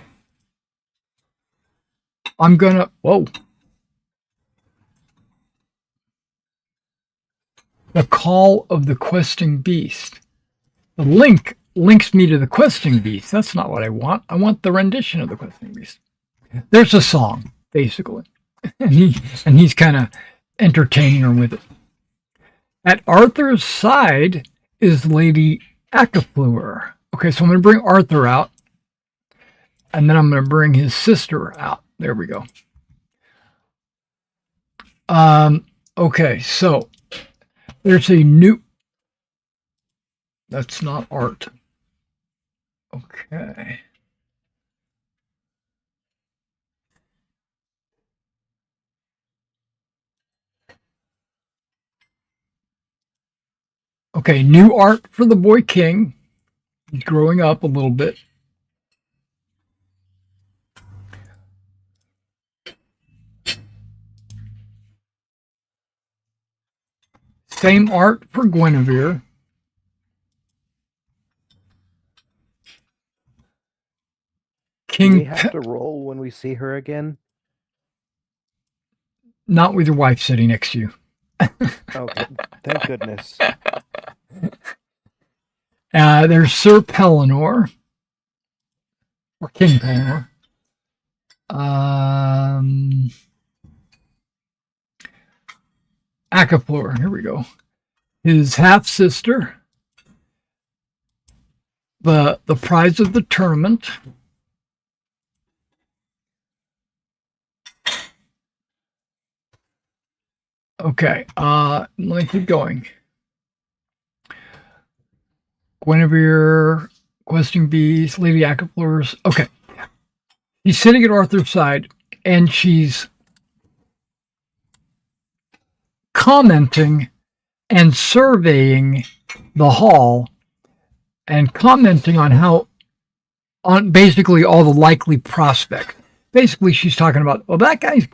[SPEAKER 2] gonna. Whoa. The call of the questing beast. The link links me to the questing beast. That's not what I want. I want the rendition of the questing beast. There's a song, basically, and he's kind of entertaining her with it. At Arthur's side is Lady Acafleur. Okay, so I'm going to bring Arthur out, and then I'm going to bring his sister out. There we go. Okay, so there's a new. That's not art. Okay. Okay, new art for the boy king. He's growing up a little bit. Same art for Guinevere.
[SPEAKER 3] Do we have to roll when we see her again?
[SPEAKER 2] Not with your wife sitting next to you.
[SPEAKER 3] Okay, thank goodness.
[SPEAKER 2] There's Sir Pellinor, or King Pellinor. Acafleur, here we go. His half sister, the prize of the tournament. Okay, let me keep going. Guinevere, questing beast, Lady Acafleur's. Okay, he's sitting at Arthur's side, and she's commenting and surveying the hall, and commenting on basically all the likely prospects. Basically, she's talking about, well, that guy's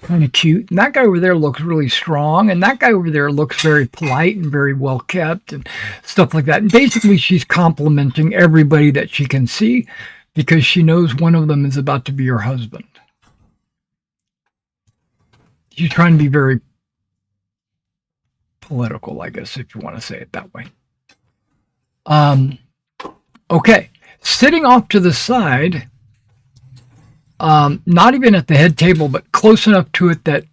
[SPEAKER 2] kind of cute, and that guy over there looks really strong, and that guy over there looks very polite and very well kept, and stuff like that. And basically, she's complimenting everybody that she can see because she knows one of them is about to be her husband. She's trying to be very political, I guess, if you want to say it that way. Okay, sitting off to the side. Not even at the head table, but close enough to it that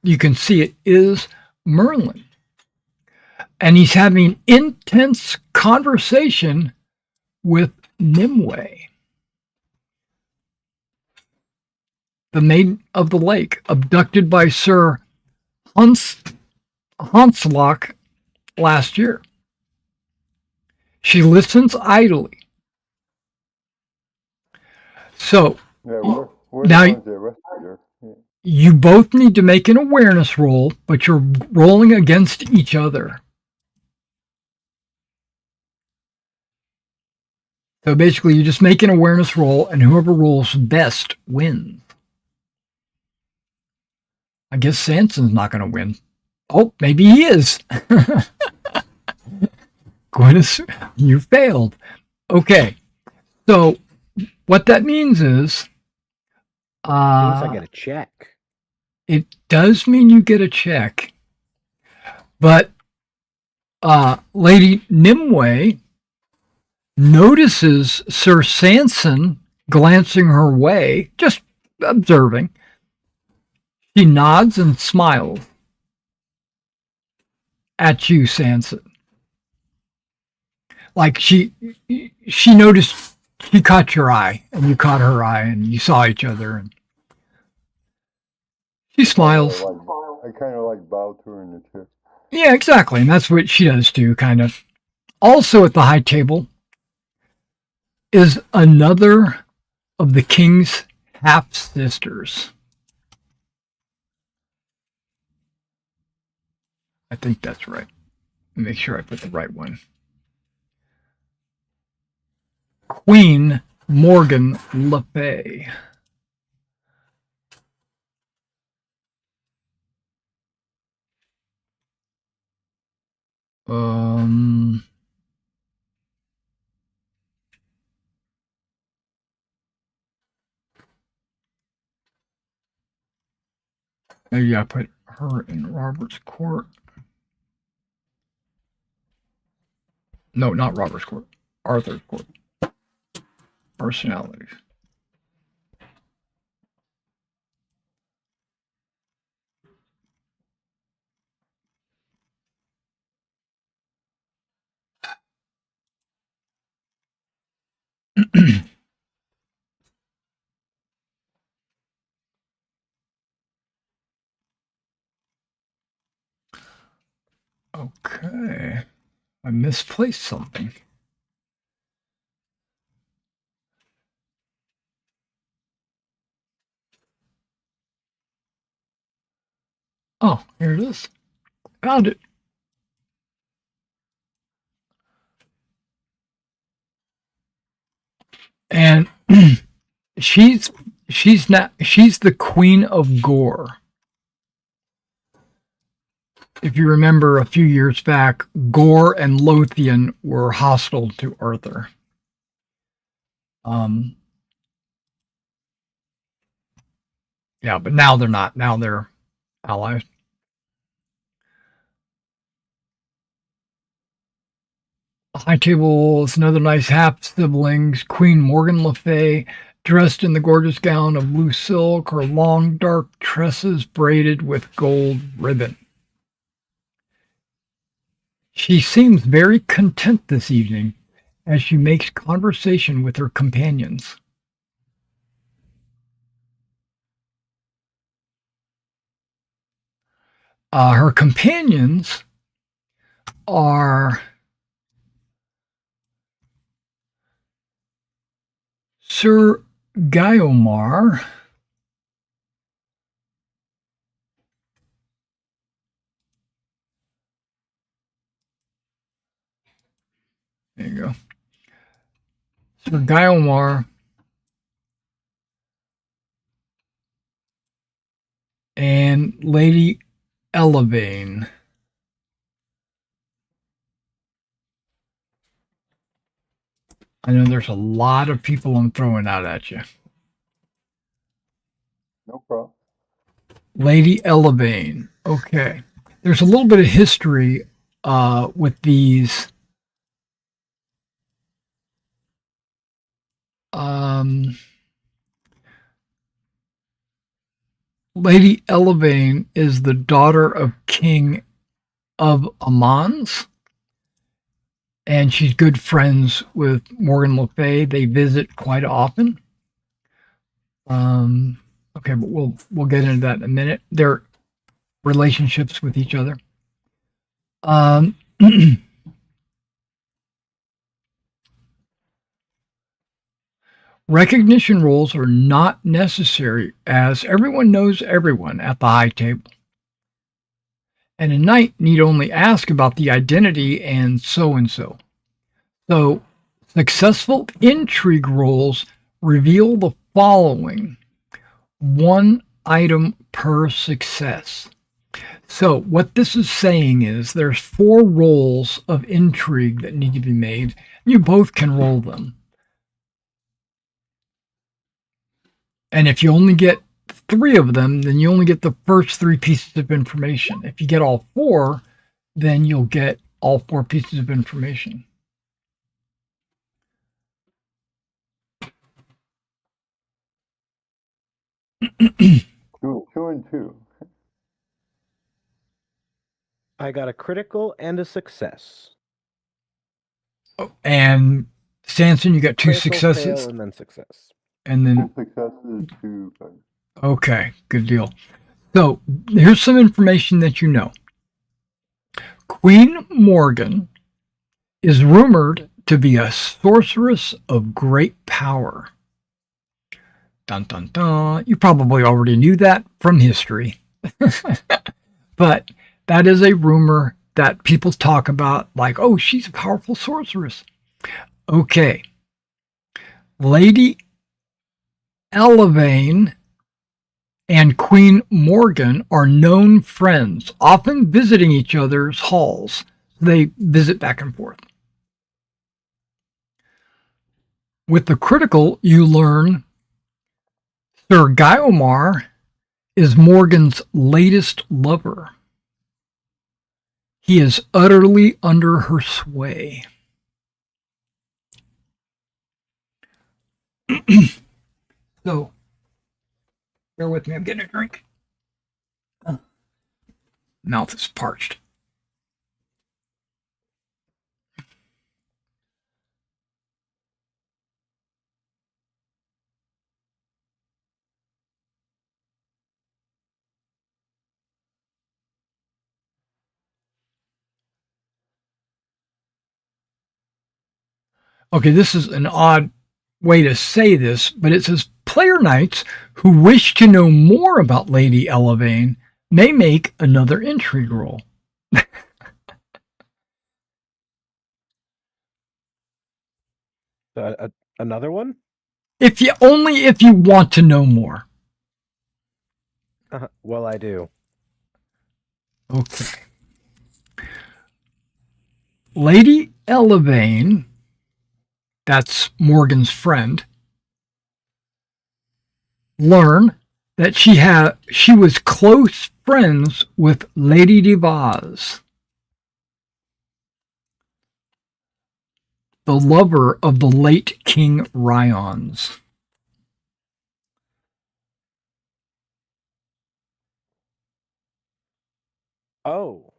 [SPEAKER 2] you can see it, is Merlin. And he's having intense conversation with Nimue, the Maiden of the Lake, abducted by Sir Hanslock last year. She listens idly. So,
[SPEAKER 4] Yeah, we're
[SPEAKER 2] now,
[SPEAKER 4] the ones that arrested her. Yeah.
[SPEAKER 2] you both need to make an awareness roll, but you're rolling against each other. So basically, you just make an awareness roll, and whoever rolls best wins. I guess Sanson's not going to win. Oh, maybe he is. Gwyneth, you failed. Okay, so what that means is,
[SPEAKER 3] I get a check.
[SPEAKER 2] It does mean you get a check, but Lady Nimue notices Sir Sanson glancing her way, just observing. She nods and smiles at you, Sanson. Like she noticed, she caught your eye, and you caught her eye, and you saw each other, and she smiles.
[SPEAKER 4] I kind of like bow to her in the chair.
[SPEAKER 2] Yeah, exactly. And that's what she does too, kind of. Also at the high table is another of the king's half sisters. I think that's right. Make sure I put the right one. Queen Morgan Le Fay. Um, Maybe I put her in Robert's Court. No, not Robert's Court. Arthur's Court. Personalities. Okay. I misplaced something. Oh, here it is. Found it. And she's she's the Queen of Gore. If you remember a few years back, Gore and Lothian were hostile to Arthur. Yeah, but now they're not. Now they're allies. High table is another nice half siblings. Queen Morgan Le Fay, dressed in the gorgeous gown of blue silk, her long dark tresses braided with gold ribbon. She seems very content this evening as she makes conversation with her companions. Her companions are Sir Guiomar, there you go, Sir Guiomar and Lady Elevane. I know there's a lot of people I'm throwing out at you.
[SPEAKER 4] No problem.
[SPEAKER 2] Lady Elevane. Okay. There's a little bit of history with these. Lady Elevane is the daughter of King of Amans, and she's good friends with Morgan Le Fay. They visit quite often. Okay, but we'll get into that in a minute. Their relationships with each other. Recognition roles are not necessary, as everyone knows everyone at the high table. And a knight need only ask about the identity and so. So, successful intrigue roles reveal the following: one item per success. So, what this is saying is there's 4 rolls of intrigue that need to be made. You both can roll them. And if you only get 3 of them, then you only get the first 3 pieces of information. If you get all 4, then you'll get all 4 pieces of information.
[SPEAKER 4] Two and two.
[SPEAKER 3] I got a critical and a success.
[SPEAKER 2] Oh, and Stanson, you got 2
[SPEAKER 3] Critical,
[SPEAKER 2] successes?
[SPEAKER 3] fail, and then success.
[SPEAKER 2] And then,
[SPEAKER 4] 2 successes, 2 failures.
[SPEAKER 2] okay, good deal. So here's some information that you know. Queen Morgan is rumored to be a sorceress of great power. Dun dun dun. You probably already knew that from history. But that is a rumor that people talk about, like, oh, she's a powerful sorceress. Okay. Lady Elevane and Queen Morgan are known friends, often visiting each other's halls. They visit back and forth. With the critical, you learn Sir Guiomar is Morgan's latest lover. He is utterly under her sway. So, bear with me, I'm getting a drink. Mouth is parched. Okay, this is an odd way to say this, but it says player knights who wish to know more about Lady Elevane may make another intrigue roll.
[SPEAKER 3] Another one?
[SPEAKER 2] If you want to know more.
[SPEAKER 3] Well, I do.
[SPEAKER 2] Okay. Lady Elevane, that's Morgan's friend, learn that she was close friends with Lady Devaz, the lover of the late King Ryons.
[SPEAKER 3] Oh.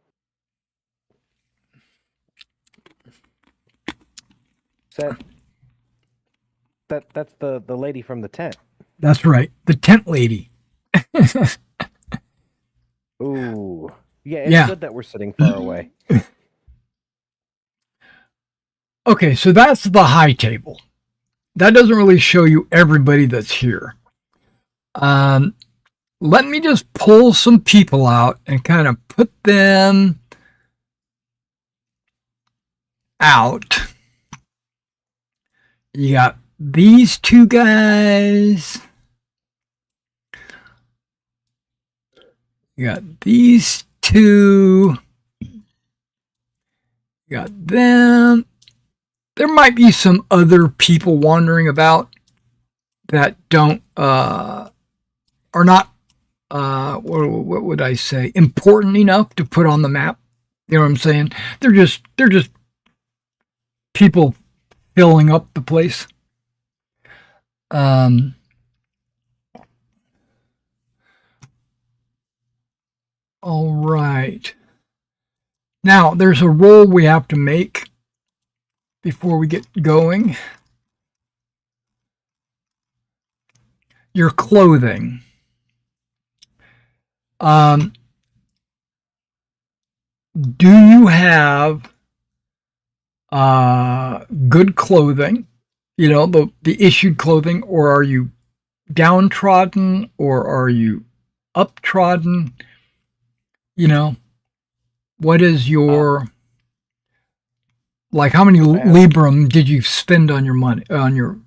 [SPEAKER 3] That's the lady from the tent.
[SPEAKER 2] That's right, the tent lady.
[SPEAKER 3] Ooh. Yeah, it's good that we're sitting far away.
[SPEAKER 2] Okay, so that's the high table. That doesn't really show you everybody that's here. Let me just pull some people out and kind of put them out. You got these two guys. You got these two. You got them. There might be some other people wandering about that don't are not what would I say, important enough to put on the map. You know what I'm saying? They're just people filling up the place. All right. Now there's a roll we have to make before we get going. Your clothing. Do you have good clothing? You know, the issued clothing, or are you downtrodden, or are you uptrodden? You know, what is your like? How many librum did you spend on your money on your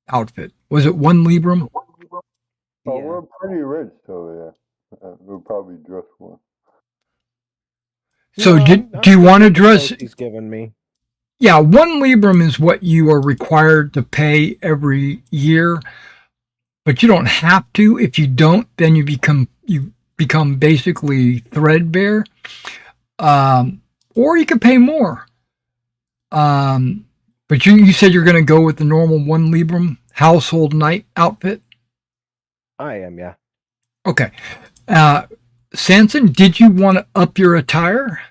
[SPEAKER 2] outfit? Was it 1 librum?
[SPEAKER 4] Oh, we're pretty rich, so yeah. We'll probably dress one.
[SPEAKER 2] So do you want to dress?
[SPEAKER 3] He's given me.
[SPEAKER 2] Yeah, 1 librum is what you are required to pay every year, but you don't have to. If you don't, then you become basically threadbare, or you can pay more. But you said you're going to go with the normal 1 librum household knight outfit.
[SPEAKER 3] I am, yeah.
[SPEAKER 2] Okay. Sanson, did you want to up your attire?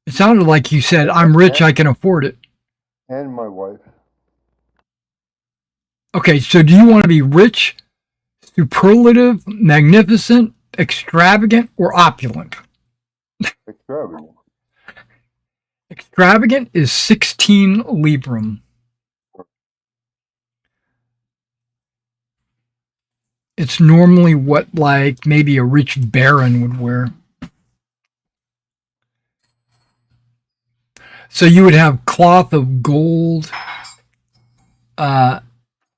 [SPEAKER 2] It sounded like you said, I'm rich, I can afford it.
[SPEAKER 4] And my wife.
[SPEAKER 2] Okay, so do you want to be rich, superlative, magnificent, extravagant or opulent?
[SPEAKER 4] Extravagant.
[SPEAKER 2] Extravagant is 16 librum. It's normally what, like, maybe a rich baron would wear. So you would have cloth of gold,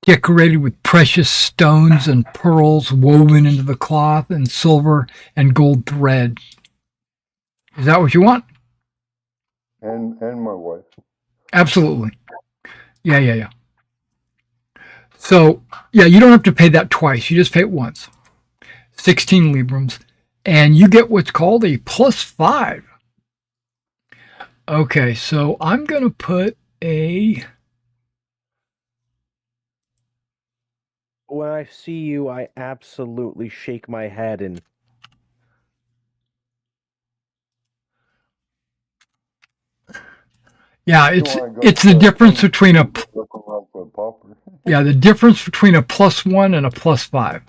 [SPEAKER 2] decorated with precious stones and pearls woven into the cloth, and silver and gold thread. Is that what you want?
[SPEAKER 4] And my wife.
[SPEAKER 2] Absolutely. Yeah. So, yeah, you don't have to pay that twice. You just pay it once. 16 librams. And you get what's called a +5. Okay, so I'm going to put a...
[SPEAKER 3] When I see you, I absolutely shake my head and
[SPEAKER 2] Yeah,
[SPEAKER 4] You wanna go
[SPEAKER 2] it's the
[SPEAKER 4] for
[SPEAKER 2] difference
[SPEAKER 4] some-
[SPEAKER 2] between a...
[SPEAKER 4] looking like a pauper.
[SPEAKER 2] Yeah, the difference between a +1 and a +5.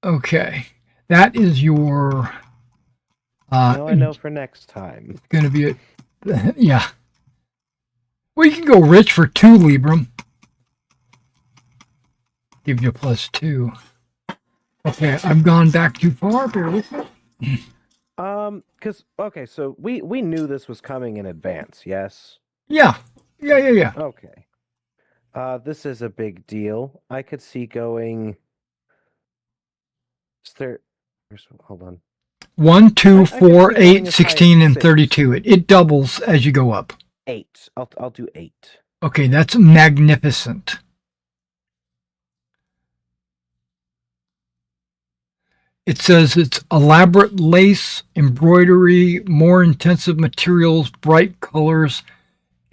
[SPEAKER 2] Okay, that is your...
[SPEAKER 3] now I know for next time.
[SPEAKER 2] Going to be a... Yeah. Well, you can go rich for 2 librum. Give you a +2. Okay, I've gone back too far. Bear with me.
[SPEAKER 3] Because okay, so we knew this was coming in advance, yes?
[SPEAKER 2] Yeah.
[SPEAKER 3] Okay. This is a big deal. I could see going. Is there? Hold on.
[SPEAKER 2] 1, 2,
[SPEAKER 3] I could
[SPEAKER 2] 4,
[SPEAKER 3] see going
[SPEAKER 2] 8,
[SPEAKER 3] as high as
[SPEAKER 2] 16, and
[SPEAKER 3] 6.
[SPEAKER 2] 32. It doubles as you go up.
[SPEAKER 3] 8. I'll do 8.
[SPEAKER 2] Okay, that's magnificent. It says it's elaborate lace, embroidery, more intensive materials, bright colors,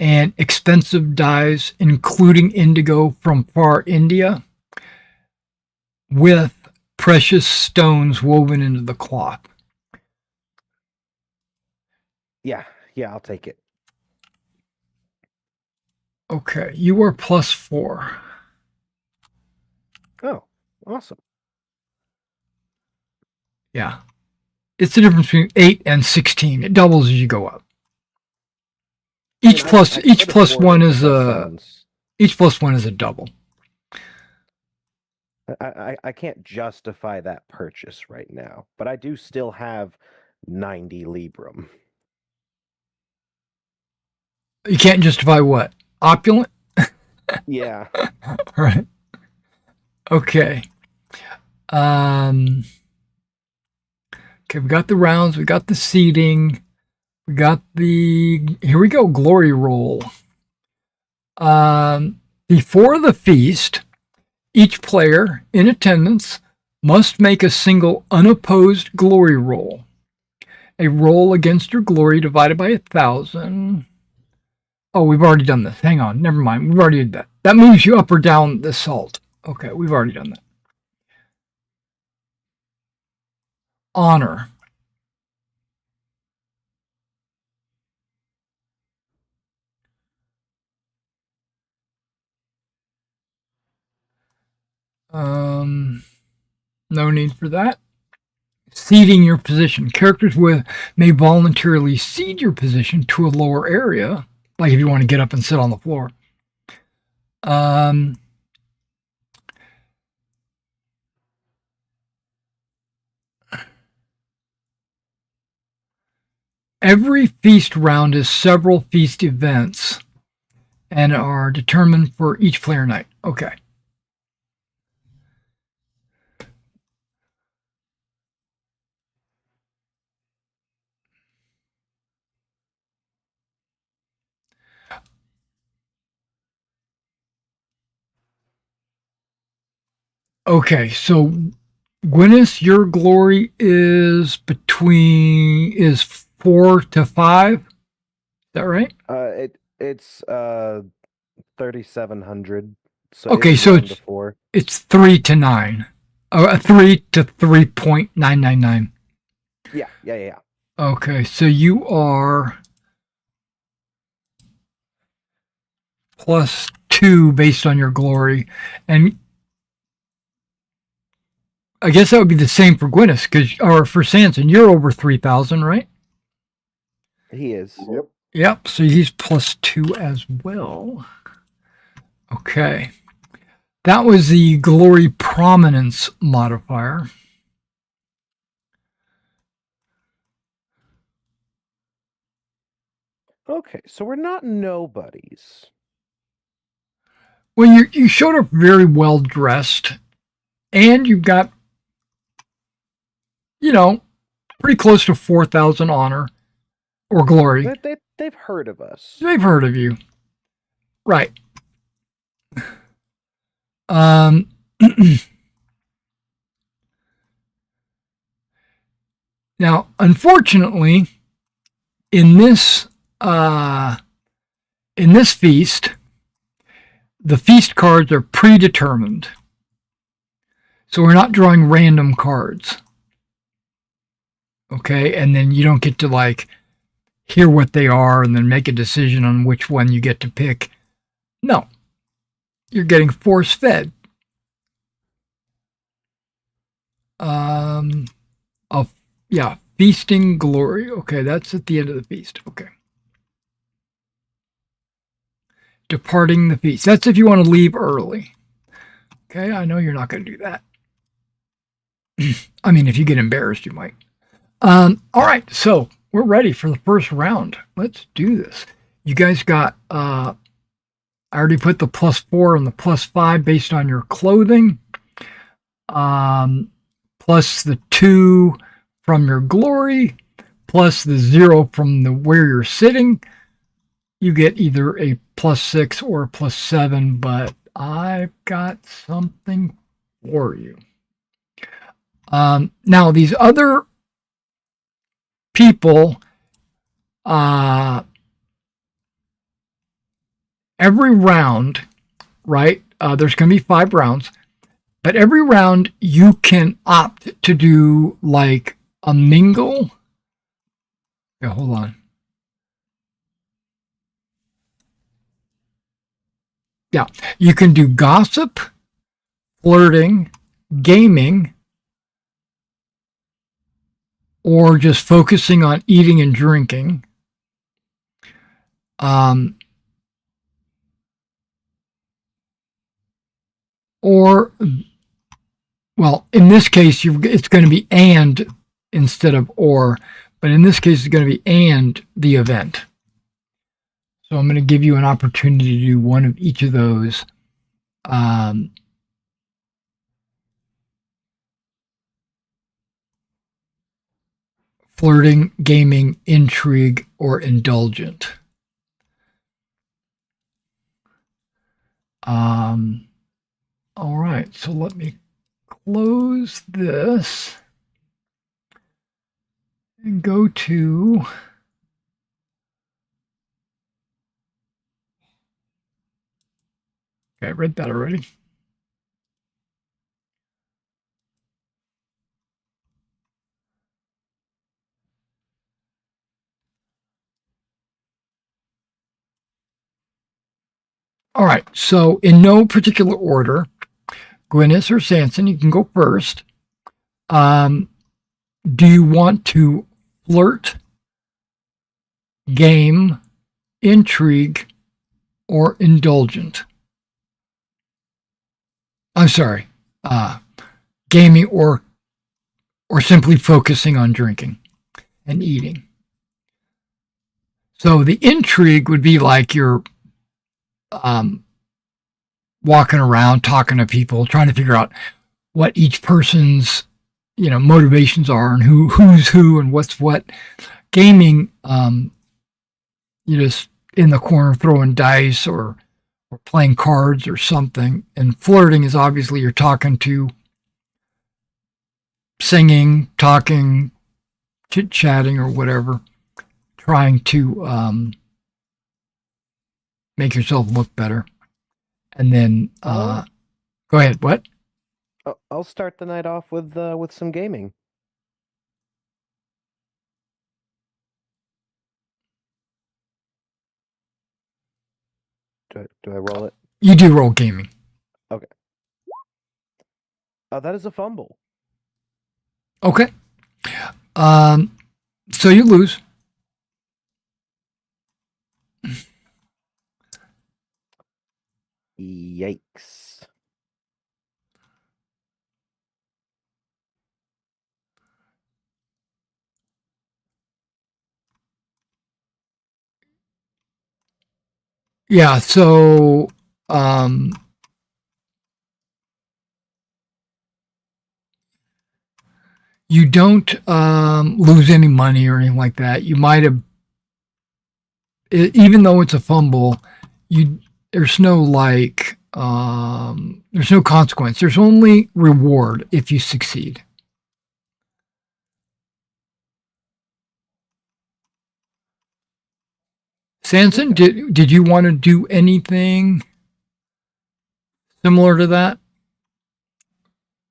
[SPEAKER 2] and expensive dyes, including indigo from far India, with precious stones woven into the cloth.
[SPEAKER 3] Yeah, I'll take it.
[SPEAKER 2] Okay, you are +4.
[SPEAKER 3] Oh, awesome.
[SPEAKER 2] Yeah. It's the difference between 8 and 16. It doubles as you go up. Each
[SPEAKER 3] I
[SPEAKER 2] plus
[SPEAKER 3] could
[SPEAKER 2] each
[SPEAKER 3] afford
[SPEAKER 2] +1
[SPEAKER 3] it.
[SPEAKER 2] is
[SPEAKER 3] That
[SPEAKER 2] a
[SPEAKER 3] sounds-
[SPEAKER 2] each +1 is a double.
[SPEAKER 3] I can't justify that purchase right now, but I do still have 90 librum.
[SPEAKER 2] You can't justify what? Opulent?
[SPEAKER 3] Yeah.
[SPEAKER 2] Right. Okay. Okay, we got the rounds, we got the seating, we got the here we go, glory roll. Before the feast, each player in attendance must make a single unopposed glory roll. A roll against your glory divided by 1,000. Oh, we've already done this. Hang on. Never mind. We've already did that. That moves you up or down the salt. Okay, we've already done that. Honor. No need for that. Ceding your position. Characters may voluntarily cede your position to a lower area, like if you want to get up and sit on the floor. Every feast round is several feast events and are determined for each player night. Okay. Okay, so Gwyneth, your glory is 4 to 5. Is that right?
[SPEAKER 3] It's 3,700. So
[SPEAKER 2] Okay,
[SPEAKER 3] it's
[SPEAKER 2] so
[SPEAKER 3] 1 to 4.
[SPEAKER 2] it's 3 to 9. 3 to 3.999.
[SPEAKER 3] Yeah.
[SPEAKER 2] Okay, so you are +2 based on your glory, and I guess that would be the same for Gwyneth, or for Sanson. You're over 3,000, right?
[SPEAKER 3] He is.
[SPEAKER 4] Yep.
[SPEAKER 2] Yep. So he's +2 as well. Okay. That was the glory prominence modifier.
[SPEAKER 3] Okay, so we're not nobodies.
[SPEAKER 2] Well, you showed up very well dressed, and you've got, pretty close to 4,000 honor or glory.
[SPEAKER 3] They've heard of us.
[SPEAKER 2] They've heard of you. Right. Now, unfortunately, in this feast, the feast cards are predetermined. So we're not drawing random cards. Okay, and then you don't get to hear what they are and then make a decision on which one you get to pick. No. You're getting force fed. Feasting glory. Okay, that's at the end of the feast. Okay. Departing the feast. That's if you want to leave early. Okay, I know you're not going to do that. I mean, if you get embarrassed, you might. All right, so we're ready for the first round. Let's do this. You guys got, I already put the +4 and the +5 based on your clothing, plus the 2 from your glory, plus the 0 from where you're sitting. You get either a +6 or a +7, but I've got something for you. Now, these other people, every round, right? There's going to be 5 rounds, but every round you can opt to do a mingle. Yeah, hold on. Yeah, you can do gossip, flirting, gaming, or just focusing on eating and drinking. Or, well, in this case, it's going to be and instead of or, but in this case, it's going to be and the event. So I'm going to give you an opportunity to do one of each of those. Flirting, gaming, intrigue, or indulgent. All right, so let me close this and go to I read that already. All right, so in no particular order, Gwyneth or Sanson, you can go first. Do you want to flirt, game, intrigue, or indulgent? I'm sorry, gaming or simply focusing on drinking and eating. So the intrigue would be like you're walking around, talking to people, trying to figure out what each person's motivations are and who's who and what's what. Gaming, you're just in the corner throwing dice or playing cards or something. And flirting is obviously you're talking to, singing, talking, chit-chatting or whatever, trying to make yourself look better. And then go ahead. What?
[SPEAKER 3] I'll start the night off with some gaming. Do I roll it?
[SPEAKER 2] You do roll gaming.
[SPEAKER 3] Okay. That is a fumble.
[SPEAKER 2] Okay. So you lose.
[SPEAKER 3] Yikes.
[SPEAKER 2] Yeah. So um, you don't lose any money or anything like that. You might have, even though it's a fumble, you there's no there's no consequence. There's only reward if you succeed. Sanson, did you want to do anything similar to that?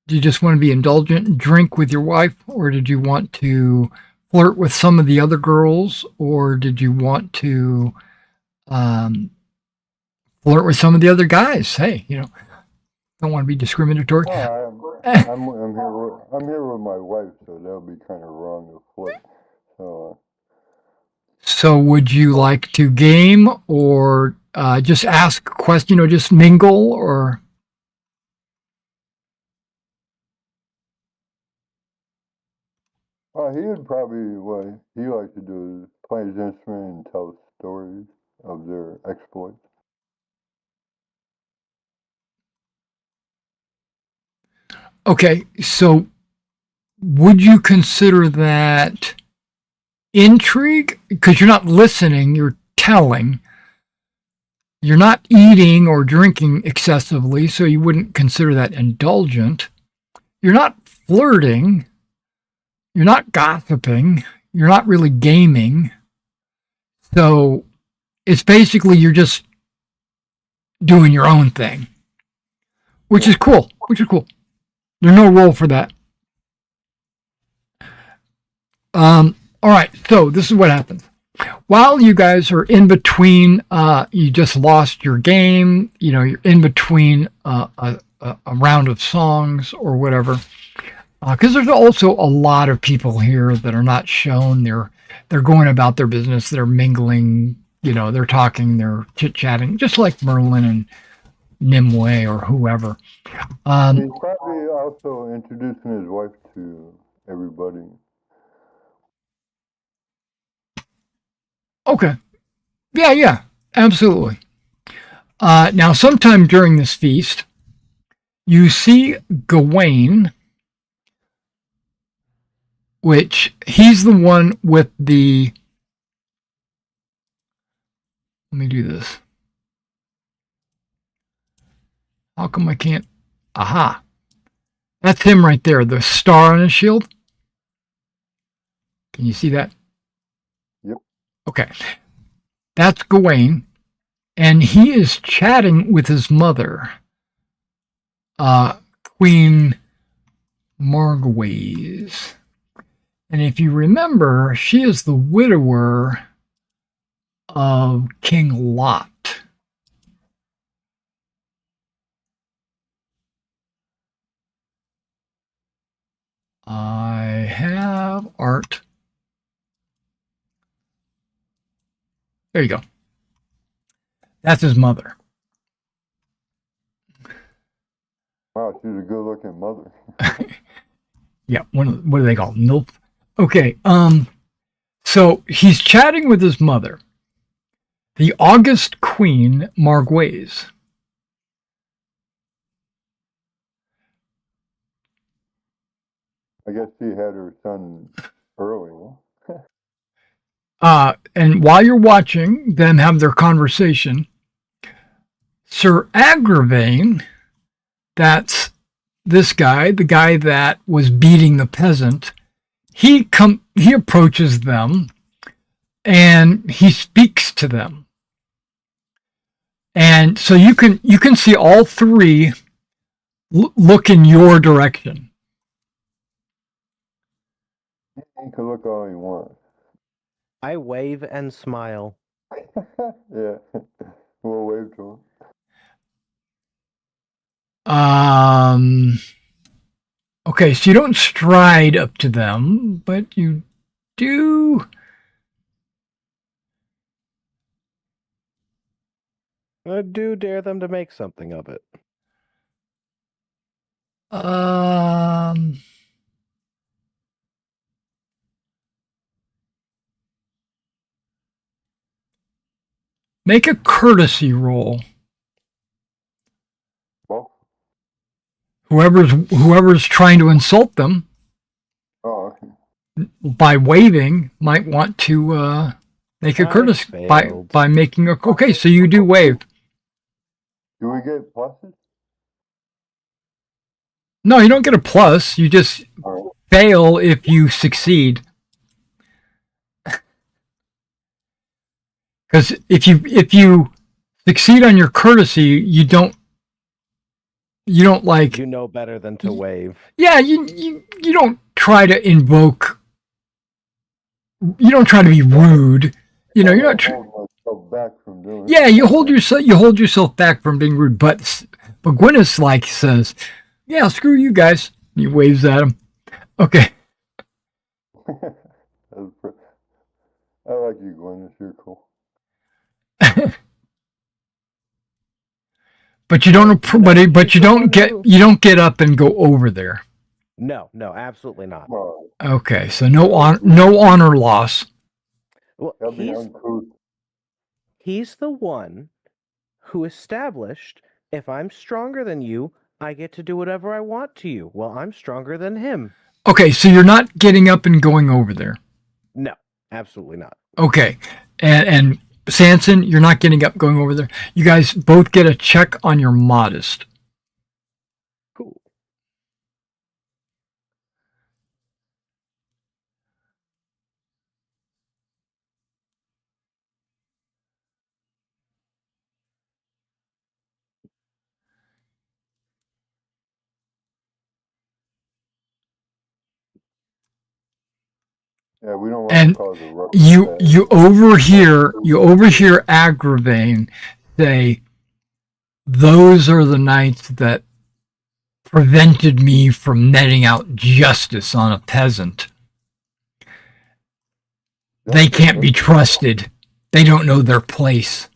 [SPEAKER 2] Do you just want to be indulgent and drink with your wife, or did you want to flirt with some of the other girls, or did you want to um, flirt with some of the other guys? Hey, don't want to be discriminatory.
[SPEAKER 4] I'm here with my wife, so that would be kind of wrong to flip. So
[SPEAKER 2] So, would you like to game or just ask a question, or just mingle, or?
[SPEAKER 4] he would probably what he likes to do is play his instrument and tell stories of their exploits.
[SPEAKER 2] Okay, so would you consider that intrigue? Because you're not listening, you're telling. You're not eating or drinking excessively, so you wouldn't consider that indulgent. You're not flirting. You're not gossiping. You're not really gaming. So it's basically you're just doing your own thing, which is cool. There's no role for that. All right, so this is what happens. While you guys are in between, you just lost your game, you're in between a round of songs or whatever. Because there's also a lot of people here that are not shown. They're going about their business. They're mingling. They're talking. They're chit chatting, just like Merlin and Nimue or whoever.
[SPEAKER 4] He's probably also introducing his wife to everybody.
[SPEAKER 2] Okay. Yeah, absolutely. Now, sometime during this feast, you see Gawain, which he's the one with the. Let me do this. How come I can't? Aha. That's him right there, the star on his shield. Can you see that?
[SPEAKER 4] Yep.
[SPEAKER 2] Okay. That's Gawain, and he is chatting with his mother, Queen Margways. And if you remember, she is the widower of King Lot. I have art. There you go. That's his mother.
[SPEAKER 4] Wow, she's a good-looking mother.
[SPEAKER 2] Yeah, what do they call it? Milf? Okay, so he's chatting with his mother, the August Queen Margways.
[SPEAKER 4] I guess she had her son early.
[SPEAKER 2] And while you're watching them have their conversation, Sir Agravain, that's this guy, the guy that was beating the peasant, he approaches them and he speaks to them. And so you can see all three look in your direction.
[SPEAKER 4] He can look all he wants.
[SPEAKER 3] I wave and smile.
[SPEAKER 4] Yeah, we'll wave to him.
[SPEAKER 2] Okay, so you don't stride up to them, but you do.
[SPEAKER 3] I do dare them to make something of it.
[SPEAKER 2] Um, Make a courtesy roll.
[SPEAKER 4] Well,
[SPEAKER 2] Whoever's trying to insult them
[SPEAKER 4] oh, okay.
[SPEAKER 2] by waving might want to make a
[SPEAKER 3] I
[SPEAKER 2] courtesy
[SPEAKER 3] failed.
[SPEAKER 2] by making a. Okay, so you do wave.
[SPEAKER 4] Do we get pluses?
[SPEAKER 2] No, you don't get a plus. You just
[SPEAKER 4] All right.
[SPEAKER 2] fail if you succeed. Because if you succeed on your courtesy, you don't like.
[SPEAKER 3] You know better than to wave.
[SPEAKER 2] Yeah, you don't try to invoke. You don't try to be rude. You know, you're not.
[SPEAKER 4] Hold myself back from doing it.
[SPEAKER 2] Yeah, you hold yourself back from being rude. But Gwyneth like says, "Yeah, screw you guys." He waves at him. Okay.
[SPEAKER 4] I like you, Gwen. You're cool.
[SPEAKER 2] But you don't. But you don't get up and go over there.
[SPEAKER 3] No, absolutely not.
[SPEAKER 4] Well,
[SPEAKER 2] Okay, so no honor loss.
[SPEAKER 3] Well,
[SPEAKER 4] that'd be uncouth.
[SPEAKER 3] he's the one who established if I'm stronger than you, I get to do whatever I want to you. Well, I'm stronger than him.
[SPEAKER 2] Okay, so you're not getting up and going over there.
[SPEAKER 3] No, absolutely not.
[SPEAKER 2] Okay, and Sanson, you're not getting up, going over there. You guys both get a check on your modest.
[SPEAKER 3] Cool.
[SPEAKER 4] Yeah, we don't want
[SPEAKER 2] And
[SPEAKER 4] to cause a ruckus.
[SPEAKER 2] you overhear Agravain say, "Those are the knights that prevented me from meting out justice on a peasant. They can't be trusted. They don't know their place."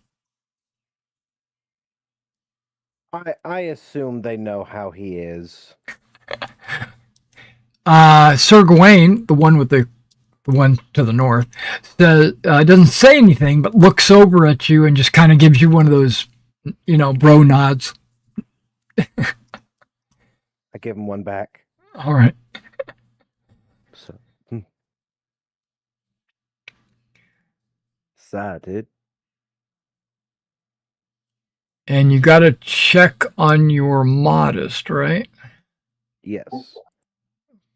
[SPEAKER 3] I assume they know how he is.
[SPEAKER 2] Sir Gawain, the one to the north, doesn't say anything, but looks over at you and just kind of gives you one of those, bro nods.
[SPEAKER 3] I give him one back.
[SPEAKER 2] All right.
[SPEAKER 3] So, sad, dude.
[SPEAKER 2] And you got to check on your modest, right?
[SPEAKER 3] Yes.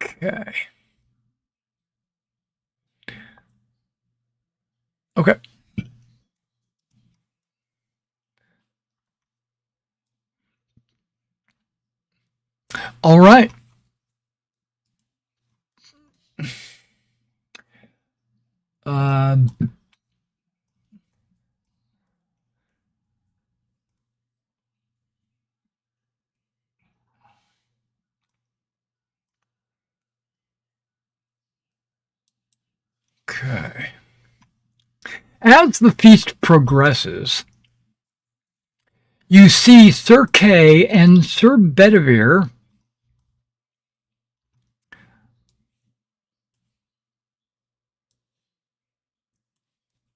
[SPEAKER 2] Okay. Okay. All right. Okay. As the feast progresses, you see Sir Kay and Sir Bedivere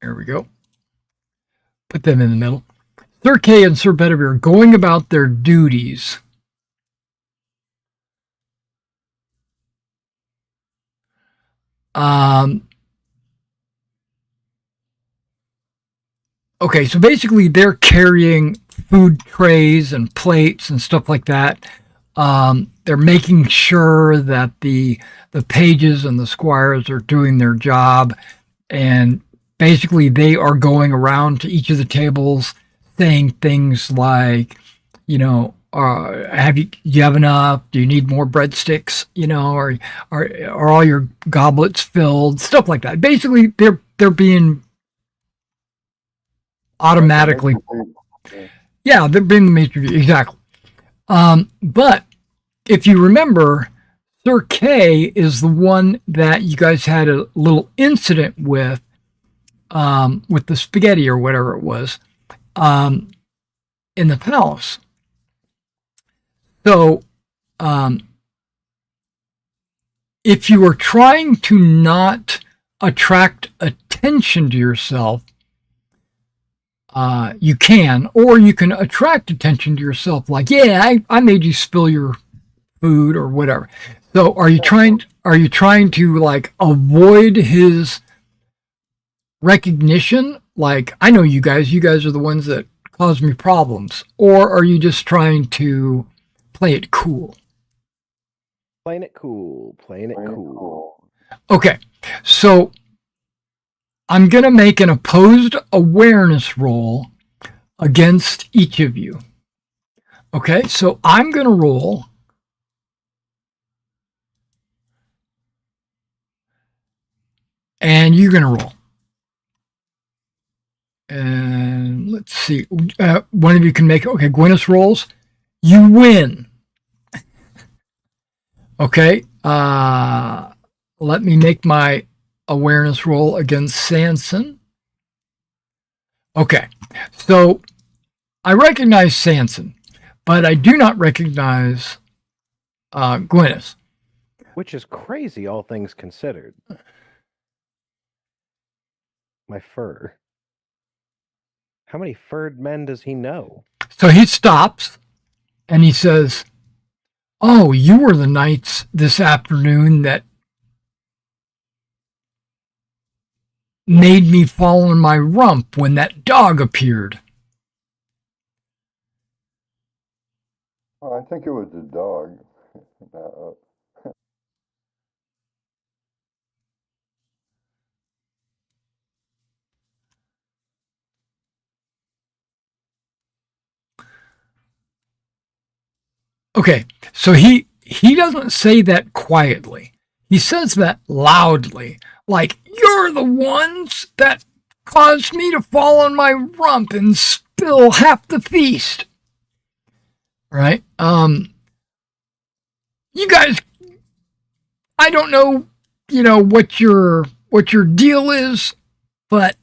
[SPEAKER 2] there we go. Put them in the middle. Sir Kay and Sir Bedivere going about their duties. Okay, so basically they're carrying food trays and plates and stuff like that. They're making sure that the pages and the squires are doing their job, and basically they are going around to each of the tables saying things like, do you have enough? Do you need more breadsticks? Are all your goblets filled? Stuff like that. Basically, they're being automatically, yeah, they're being the major, exactly. But if you remember, Sir K is the one that you guys had a little incident with the spaghetti or whatever it was, in the palace. So, if you are trying to not attract attention to yourself, you can, or you can attract attention to yourself. Like, yeah, I made you spill your food or whatever. So, are you trying to like avoid his recognition? Like, I know you guys are the ones that cause me problems, or are you just trying to play it cool?
[SPEAKER 3] Playing it cool. Playing it cool.
[SPEAKER 2] Okay, so I'm going to make an opposed awareness roll against each of you. Okay, so I'm going to roll. And you're going to roll. And let's see. One of you can make, okay, Gwyneth rolls. You win. Okay. Let me make my awareness roll against Sanson. Okay. So I recognize Sanson, but I do not recognize Gwyneth.
[SPEAKER 3] Which is crazy, all things considered. My fur. How many furred men does he know?
[SPEAKER 2] So he stops and he says, "Oh, you were the knights this afternoon that made me fall on my rump when that dog appeared."
[SPEAKER 4] Oh, I think it was the dog.
[SPEAKER 2] Okay, so he doesn't say that quietly. He says that loudly, like, "You're the ones that caused me to fall on my rump and spill half the feast." Right? You guys, I don't know, what your deal is, but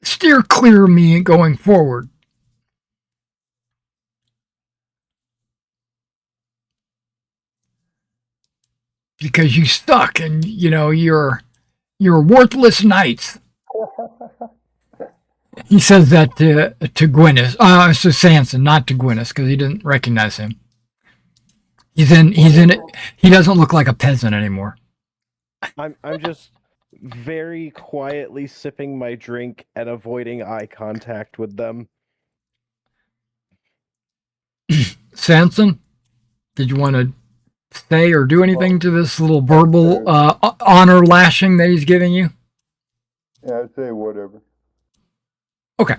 [SPEAKER 2] steer clear of me going forward. Because you suck, and you're worthless knights. He says that to Gwyneth, to Sanson, not to Gwyneth, because he didn't recognize him. He's in it. He doesn't look like a peasant anymore.
[SPEAKER 3] I'm just very quietly sipping my drink and avoiding eye contact with them.
[SPEAKER 2] Sanson, did you want to say or do anything to this little verbal honor lashing that he's giving you?
[SPEAKER 4] Yeah, I'd say whatever.
[SPEAKER 2] Okay.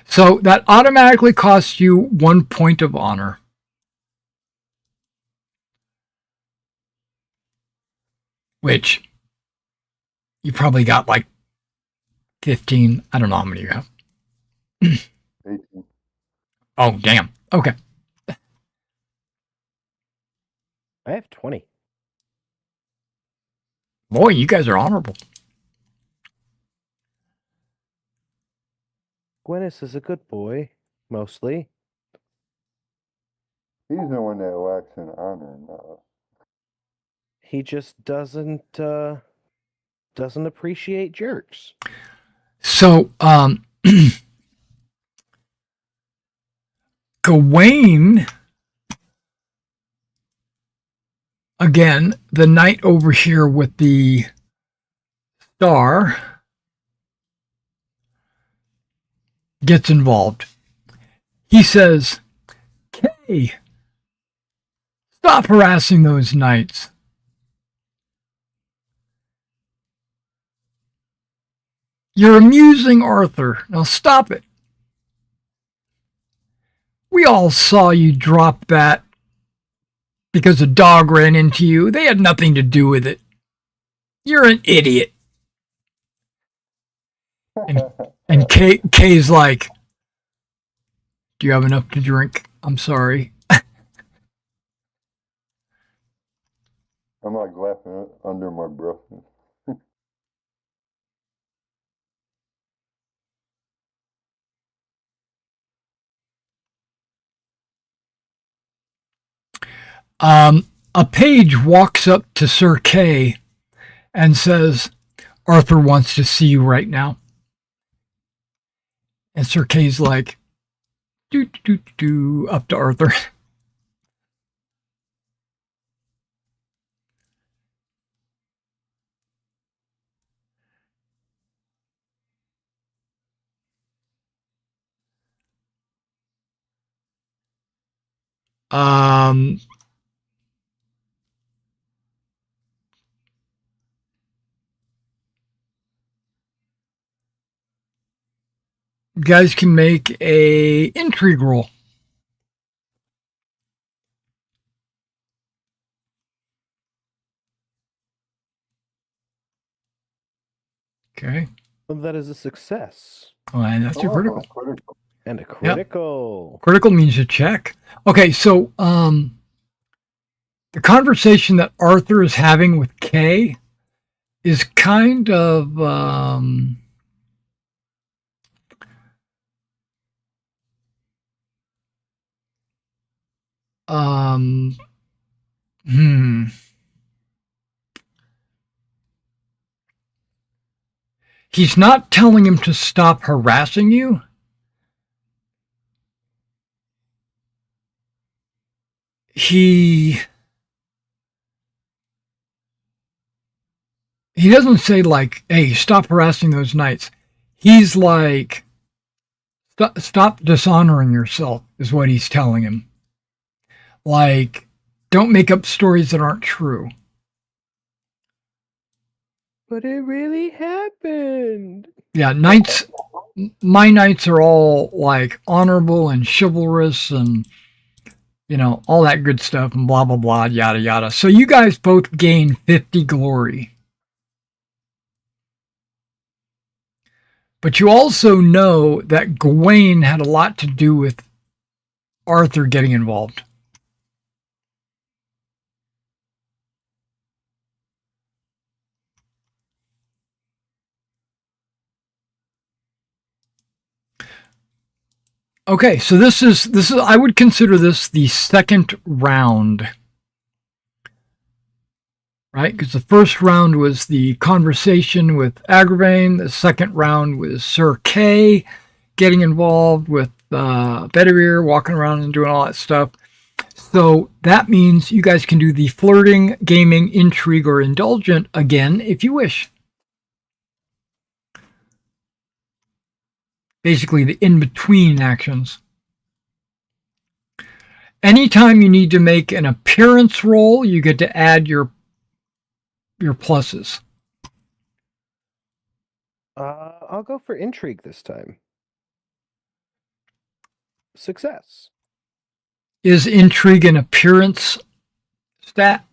[SPEAKER 2] So that automatically costs you 1 point of honor. Which you probably got like 15. I don't know how many you have.
[SPEAKER 4] 18.
[SPEAKER 2] Oh, damn. Okay.
[SPEAKER 3] I have 20.
[SPEAKER 2] Boy, you guys are honorable.
[SPEAKER 3] Gwyneth is a good boy, mostly.
[SPEAKER 4] He's the one that lacks in honor, not us.
[SPEAKER 3] He just doesn't appreciate jerks.
[SPEAKER 2] So, Gawain, again, the knight over here with the star, gets involved. He says, "Kay, stop harassing those knights. You're amusing Arthur. Now stop it. We all saw you drop that because a dog ran into you. They had nothing to do with it. You're an idiot." And Kay's like, "Do you have enough to drink? I'm sorry."
[SPEAKER 4] I'm like laughing under my breath.
[SPEAKER 2] A page walks up to Sir Kay and says, Arthur wants to see you right now. And Sir Kay's like, do, up to Arthur. Um, you guys can make a intrigue roll. Okay.
[SPEAKER 3] Well, that is a success.
[SPEAKER 2] Oh, and that's your critical.
[SPEAKER 4] Critical.
[SPEAKER 3] And a critical.
[SPEAKER 2] Critical means you check. Okay, so the conversation that Arthur is having with Kay is kind of um hmm. He's not telling him to stop harassing you. He doesn't say like, "Hey, stop harassing those knights." He's like, "Stop dishonoring yourself," is what he's telling him. Like, don't make up stories that aren't true.
[SPEAKER 3] But it really happened.
[SPEAKER 2] Yeah, knights. My knights are all like honorable and chivalrous and, you know, all that good stuff and blah, blah, blah, yada, yada. So you guys both gain 50 glory. But you also know that Gawain had a lot to do with Arthur getting involved. Okay, so this is I would consider this the second round. Right? Because the first round was the conversation with Agravain. The second round was Sir Kay getting involved with Bedivere, walking around and doing all that stuff. So that means you guys can do the flirting, gaming, intrigue, or indulgent again if you wish. Basically, the in-between actions. Anytime you need to make an appearance roll, you get to add your pluses.
[SPEAKER 3] I'll go for intrigue this time. Success.
[SPEAKER 2] Is intrigue an appearance stat?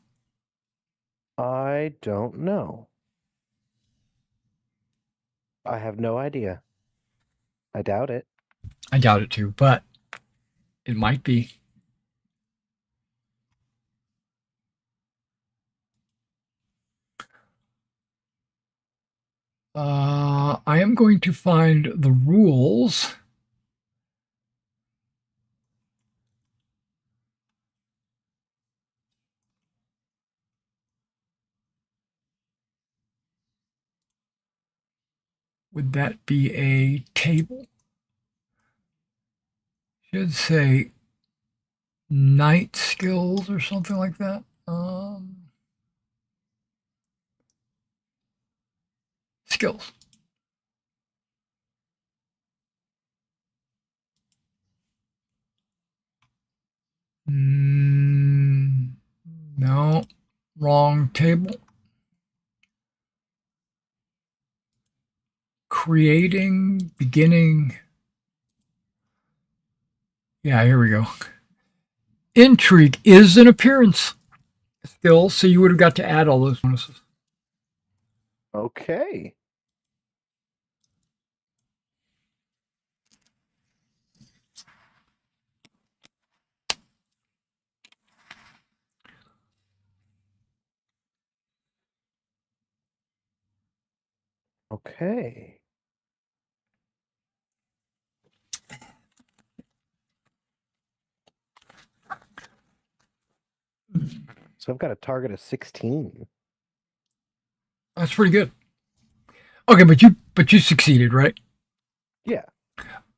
[SPEAKER 3] I don't know. I have no idea. I doubt it.
[SPEAKER 2] I doubt it too, but it might be. I am going to find the rules. Would that be a table? Should say knight skills or something like that. Skills. No, wrong table. Creating, beginning. Yeah, here we go. Intrigue is an appearance skill, so you would have got to add all those bonuses.
[SPEAKER 3] Okay. Okay. So I've got a target of 16.
[SPEAKER 2] That's pretty good. Okay, but you succeeded, right?
[SPEAKER 3] Yeah.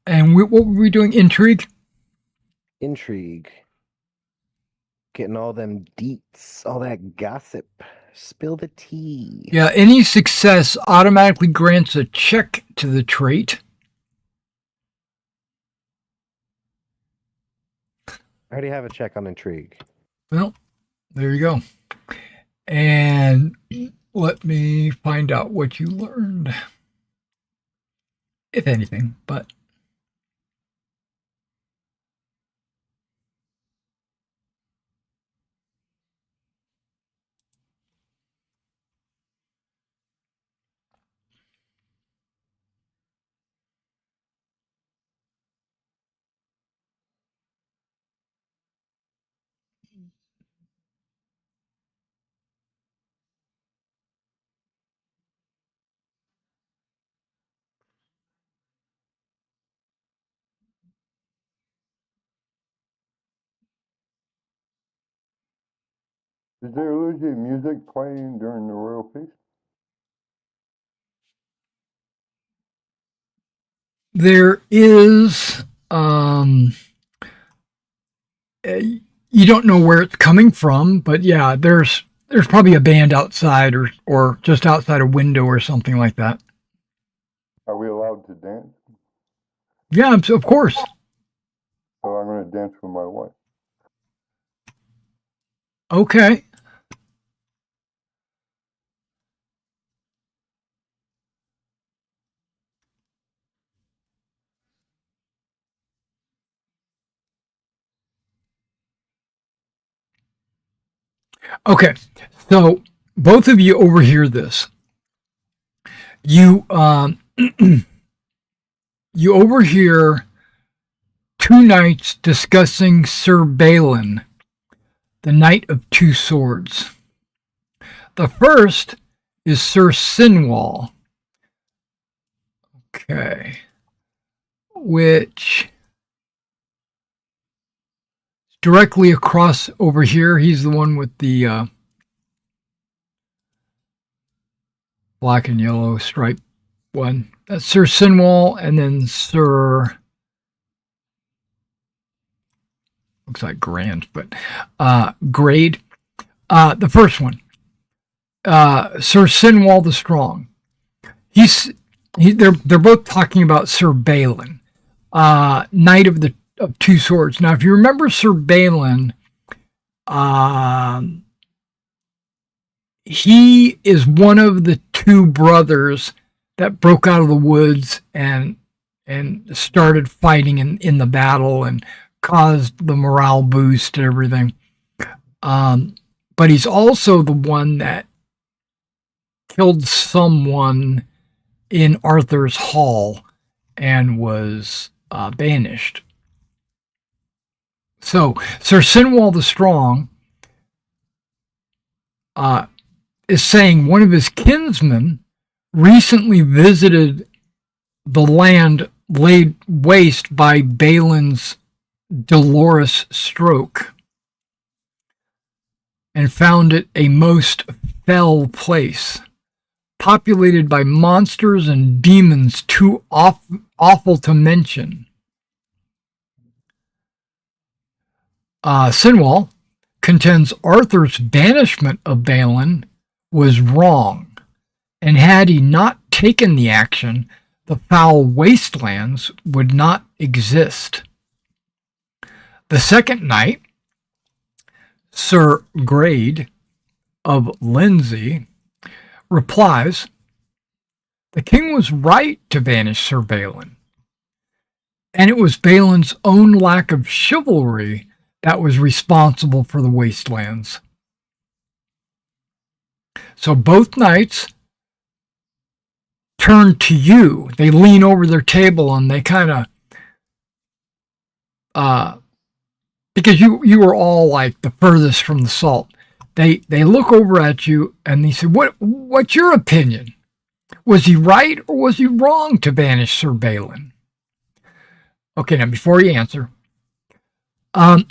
[SPEAKER 2] And what were we doing? Intrigue?
[SPEAKER 3] Intrigue. Getting all them deets, all that gossip. Spill the tea.
[SPEAKER 2] Yeah, any success automatically grants a check to the trait.
[SPEAKER 3] I already have a check on intrigue.
[SPEAKER 2] Well, there you go. And let me find out what you learned. If anything, but
[SPEAKER 4] Is there usually music playing during the royal feast?
[SPEAKER 2] there is you don't know where it's coming from, but yeah, there's probably a band outside or just outside a window or something like that.
[SPEAKER 4] Are we allowed to dance?
[SPEAKER 2] Yeah, of course.
[SPEAKER 4] So I'm going to dance with my wife.
[SPEAKER 2] Okay. Okay. So both of you overhear this. You you overhear two knights discussing Sir Balin, the Knight of Two Swords. The first is Sir Sinwall. Okay. Which directly across over here, he's the one with the black and yellow stripe one. That's Sir Sinwall, and then Sir, looks like Grand, but Grade. The first one, Sir Sinwall the Strong. They're both talking about Sir Balin, Knight of Two Swords. Now, if you remember Sir Balin, he is one of the two brothers that broke out of the woods and started fighting in the battle and caused the morale boost and everything. But he's also the one that killed someone in Arthur's Hall and was banished. So Sir Sinwall the Strong is saying one of his kinsmen recently visited the land laid waste by Balin's dolorous stroke and found it a most fell place, populated by monsters and demons too awful to mention. Sinwall contends Arthur's banishment of Balin was wrong, and had he not taken the action, the foul wastelands would not exist. The second knight, Sir Grade of Lindsay, replies, the king was right to banish Sir Balin, and it was Balin's own lack of chivalry that was responsible for the wastelands. So both knights turn to you. They lean over their table and they kind of, because you were all like the furthest from the salt. They look over at you and they say, "What's your opinion? Was he right or was he wrong to banish Sir Balin? Okay, now before you answer, um,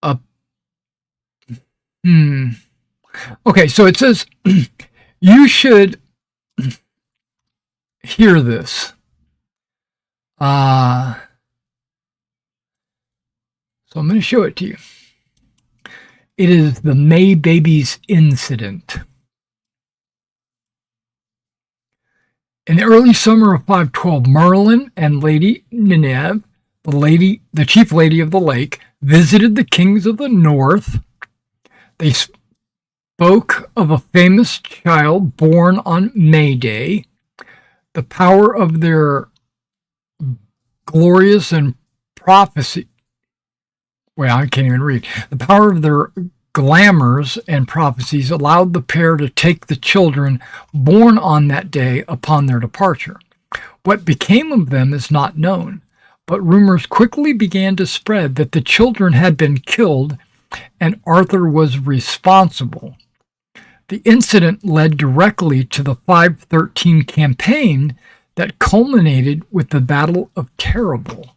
[SPEAKER 2] uh, hmm. Okay, so it says you should hear this. So I'm going to show it to you. It is the May Babies incident. In the early summer of 512, Merlin and Lady Nineveh, the chief lady of the lake, visited the kings of the north. They spoke of a famous child born on May Day. The power of their glorious and prophecy. Well, I can't even read. The power of their glamours and prophecies allowed the pair to take the children born on that day upon their departure. What became of them is not known, but rumors quickly began to spread that the children had been killed and Arthur was responsible. The incident led directly to the 513 campaign that culminated with the Battle of Terrible.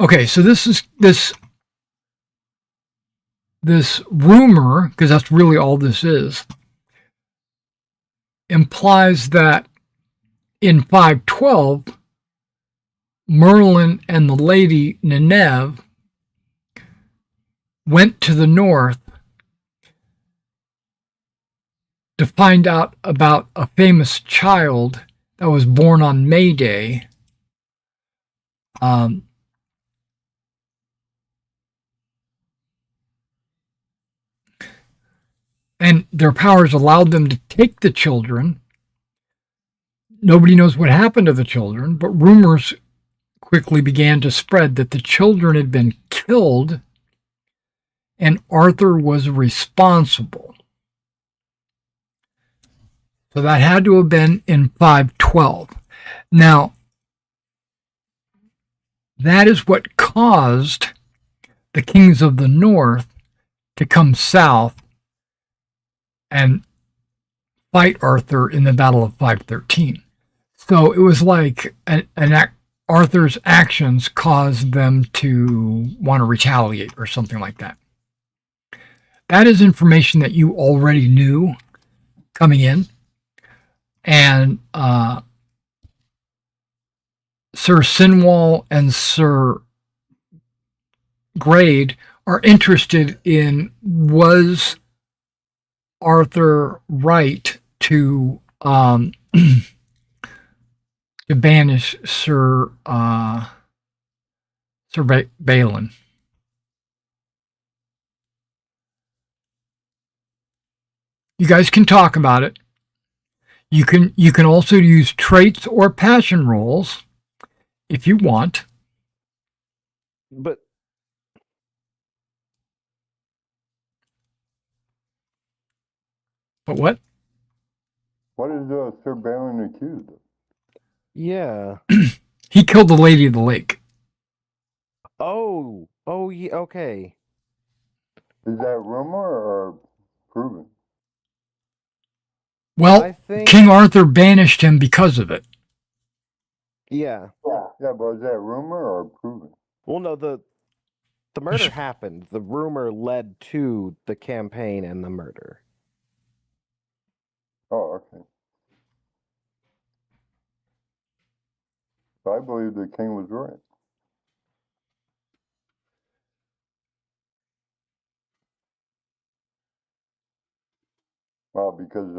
[SPEAKER 2] Okay, so this rumor, because that's really all this is, implies that in 512, Merlin and the Lady Nineveh went to the north to find out about a famous child that was born on May Day. And their powers allowed them to take the children. Nobody knows what happened to the children, but rumors quickly began to spread that the children had been killed and Arthur was responsible. So that had to have been in 512. Now, that is what caused the kings of the north to come south and fight Arthur in the Battle of 513. So it was like Arthur's actions caused them to want to retaliate or something like that. That is information that you already knew coming in. And Sir Sinwall and Sir Grade are interested in, was Arthur right to to banish Sir Balin? You guys can talk about it. You can also use traits or passion rolls if you want.
[SPEAKER 3] But
[SPEAKER 2] what?
[SPEAKER 4] What is Sir Balin accused of?
[SPEAKER 3] yeah.
[SPEAKER 2] He killed the Lady of the Lake.
[SPEAKER 3] Oh, yeah. Okay.
[SPEAKER 4] Is that rumor or proven?
[SPEAKER 2] Well,
[SPEAKER 3] I think.
[SPEAKER 2] King Arthur banished him because of it.
[SPEAKER 3] Yeah.
[SPEAKER 4] Yeah, but is that rumor or proven?
[SPEAKER 3] Well, no. The murder happened. The rumor led to the campaign and the murder.
[SPEAKER 4] Oh, okay. So I believe the king was right. Well, because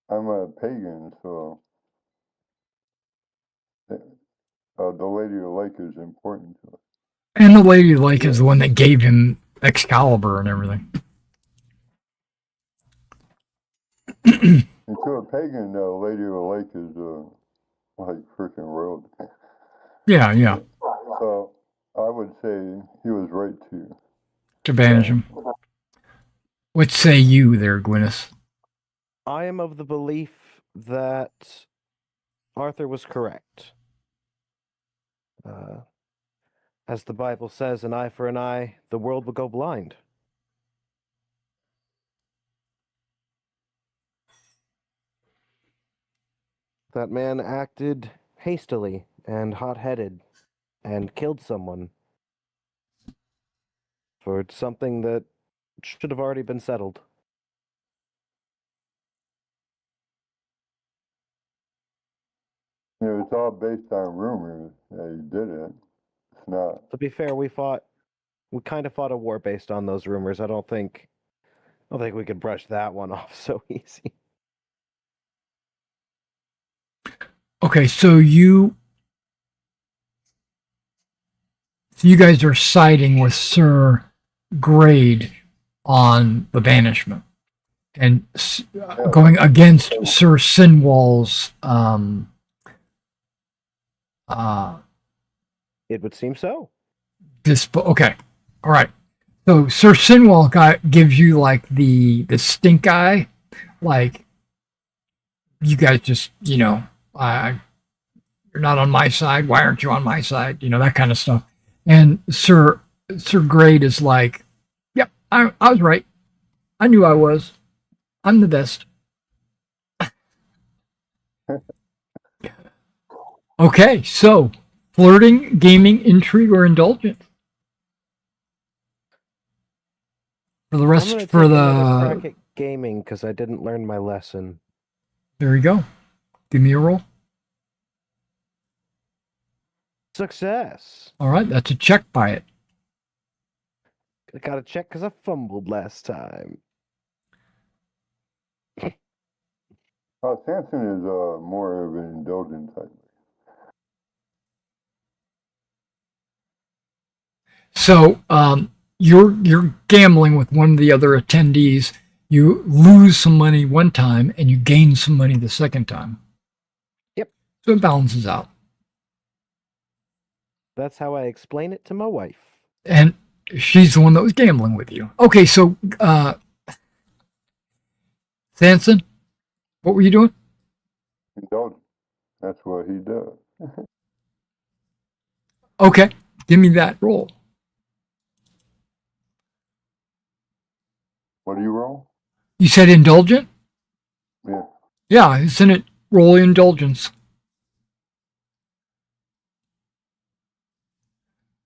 [SPEAKER 4] I'm a pagan, so the Lady of the Lake is important to us.
[SPEAKER 2] And the Lady of the Lake is the one that gave him Excalibur and everything.
[SPEAKER 4] And to a pagan, Lady of the Lake is like freaking royalty.
[SPEAKER 2] Yeah.
[SPEAKER 4] So I would say he was right
[SPEAKER 2] To banish him. What say you there, Gwyneth?
[SPEAKER 3] I am of the belief that Arthur was correct. As the Bible says, an eye for an eye, the world will go blind. That man acted hastily and hot-headed and killed someone for something that should have already been settled.
[SPEAKER 4] You know, it's all based on rumors that he did it. It's not.
[SPEAKER 3] To be fair, we kind of fought a war based on those rumors. I don't think we could brush that one off so easy.
[SPEAKER 2] Okay, so you guys are siding with Sir Grade on the banishment and going against Sir Sinwall's
[SPEAKER 3] It would seem so.
[SPEAKER 2] okay. All right. So Sir Sinwall gives you like the stink eye, like you guys just, you're not on my side. Why aren't you on my side? That kind of stuff. And Sir Grade is like, yep, I was right. I knew I was. I'm the best. Okay, so flirting, gaming, intrigue, or indulgence. For the rest,
[SPEAKER 3] I'm gonna
[SPEAKER 2] for
[SPEAKER 3] take another
[SPEAKER 2] the
[SPEAKER 3] crack at gaming because I didn't learn my lesson.
[SPEAKER 2] there you go. Give me a roll.
[SPEAKER 3] Success.
[SPEAKER 2] All right, that's a check by it.
[SPEAKER 3] I gotta check because I fumbled last time.
[SPEAKER 4] Samson is more of an indulgent type.
[SPEAKER 2] So you're gambling with one of the other attendees. You lose some money one time and you gain some money the second time.
[SPEAKER 3] Yep.
[SPEAKER 2] So it balances out.
[SPEAKER 3] That's how I explain it to my wife.
[SPEAKER 2] And she's the one that was gambling with you. Okay, so Samson, what were you doing?
[SPEAKER 4] Indulgent. That's what he does.
[SPEAKER 2] Okay, give me that roll.
[SPEAKER 4] What do you roll?
[SPEAKER 2] You said indulgent?
[SPEAKER 4] Yeah.
[SPEAKER 2] Yeah, isn't it roll indulgence?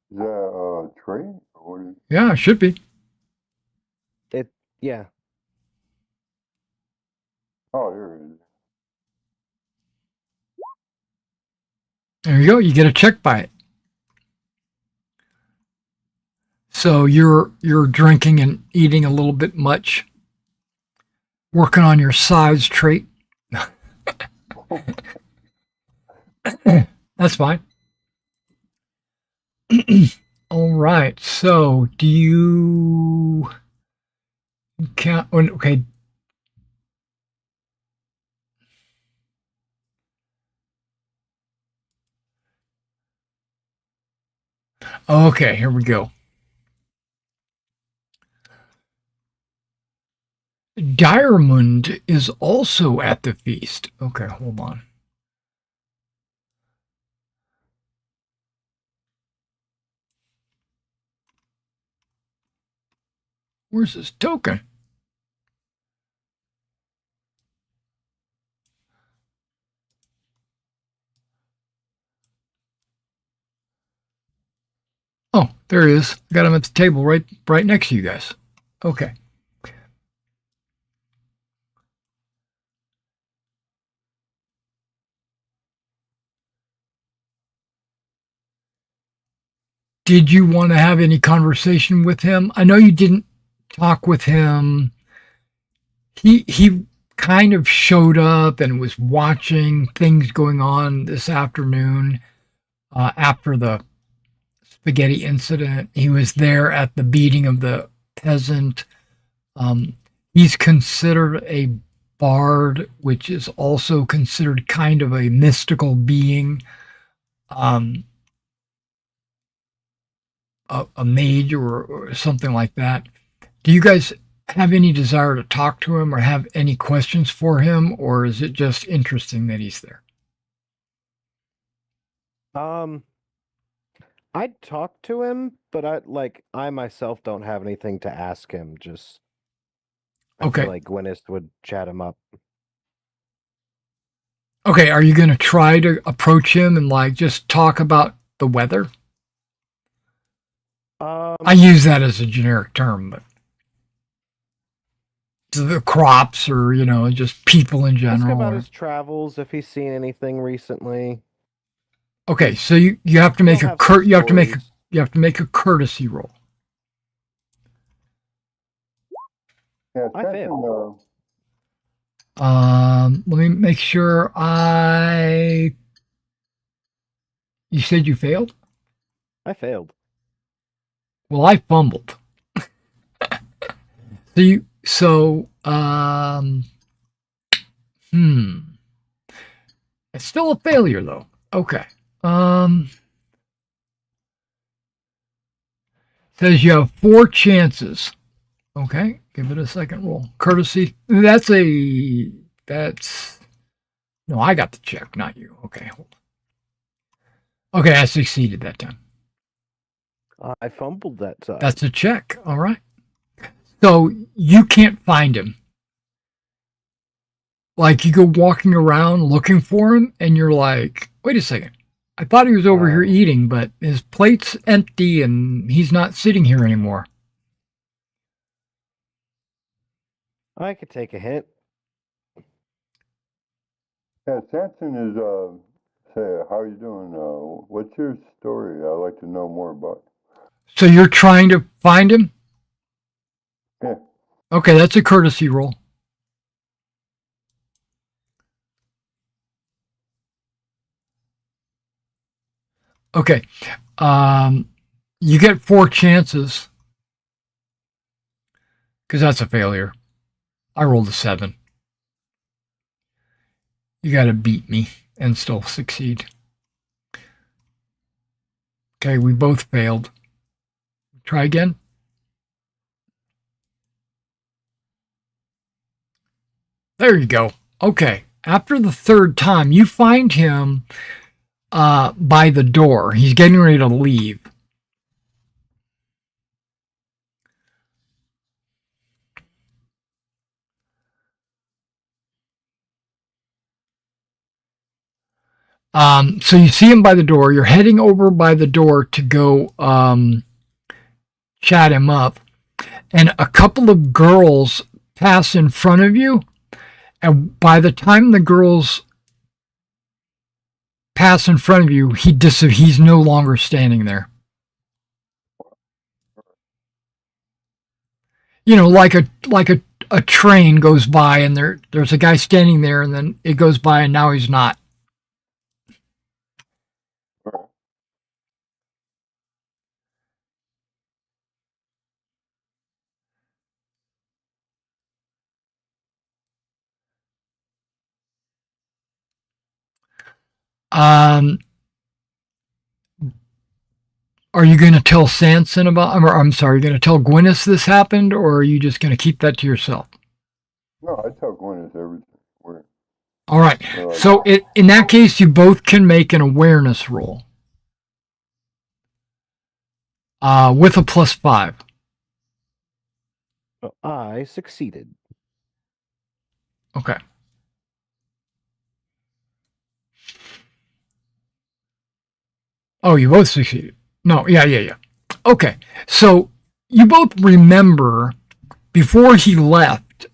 [SPEAKER 4] Is that a trait? Or what is...
[SPEAKER 2] Yeah, it should be.
[SPEAKER 3] Yeah.
[SPEAKER 4] Oh, there it is.
[SPEAKER 2] There you go. You get a check by it. So you're drinking and eating a little bit much, working on your size trait. That's fine. All right. So do you count? Okay. Okay. Here we go. Diamond is also at the feast. Okay, hold on. Where's this token? Oh, there he is. I got him at the table right next to you guys. Okay. Did you want to have any conversation with him? I know you didn't talk with him. He kind of showed up and was watching things going on this afternoon after the spaghetti incident. He was there at the beating of the peasant. He's considered a bard, which is also considered kind of a mystical being. A mage or something like that. Do you guys have any desire to talk to him or have any questions for him, or is it just interesting that he's there?
[SPEAKER 3] I'd talk to him, but I myself don't have anything to ask him. Just I
[SPEAKER 2] Okay.
[SPEAKER 3] feel like Gwyneth would chat him up.
[SPEAKER 2] Okay, are you going to try to approach him and like just talk about the weather? I use that as a generic term, but the crops or, just people in
[SPEAKER 3] Ask
[SPEAKER 2] general.
[SPEAKER 3] about
[SPEAKER 2] Or...
[SPEAKER 3] his travels, if he's seen anything recently.
[SPEAKER 2] Okay, so you have to make
[SPEAKER 3] He'll
[SPEAKER 2] a
[SPEAKER 3] have some
[SPEAKER 2] you have to make a
[SPEAKER 3] stories.
[SPEAKER 2] you have to make a courtesy roll.
[SPEAKER 4] Yeah,
[SPEAKER 3] I
[SPEAKER 4] Samson,
[SPEAKER 3] failed.
[SPEAKER 2] Let me make sure you said you failed?
[SPEAKER 3] I failed.
[SPEAKER 2] Well, I fumbled. It's still a failure though. Okay. Says you have 4 chances. Okay, give it a second roll. Courtesy. No, I got the check, not you. Okay, hold on. Okay, I succeeded that time.
[SPEAKER 3] I fumbled that time.
[SPEAKER 2] That's a check. All right. So you can't find him. Like you go walking around looking for him, and you're like, wait a second. I thought he was over here eating, but his plate's empty and he's not sitting here anymore.
[SPEAKER 3] I could take a hint.
[SPEAKER 4] yeah, Samson is, say, how you doing? What's your story? I'd like to know more about.
[SPEAKER 2] So you're trying to find him?
[SPEAKER 4] Yeah.
[SPEAKER 2] Okay, that's a courtesy roll. Okay. You get 4 chances because that's a failure. I rolled a 7. You got to beat me and still succeed. Okay, we both failed. Try again. There you go. Okay. After the 3rd time, you find him by the door. He's getting ready to leave. So you see him by the door. You're heading over by the door to go chat him up. And a couple of girls pass in front of you. And by the time the girls pass in front of you, he's no longer standing there. Like a train goes by and there's a guy standing there and then it goes by and now he's not. Um, are you going to tell Sanson about? I'm sorry, are you going to tell Gwyneth this happened, or are you just going to keep that to yourself?
[SPEAKER 4] No, I tell Gwyneth everything.
[SPEAKER 2] All right. So in that case, you both can make an awareness roll with a +5.
[SPEAKER 3] I succeeded.
[SPEAKER 2] Okay. Oh, you both succeeded. No, yeah. Okay. So you both remember before he left,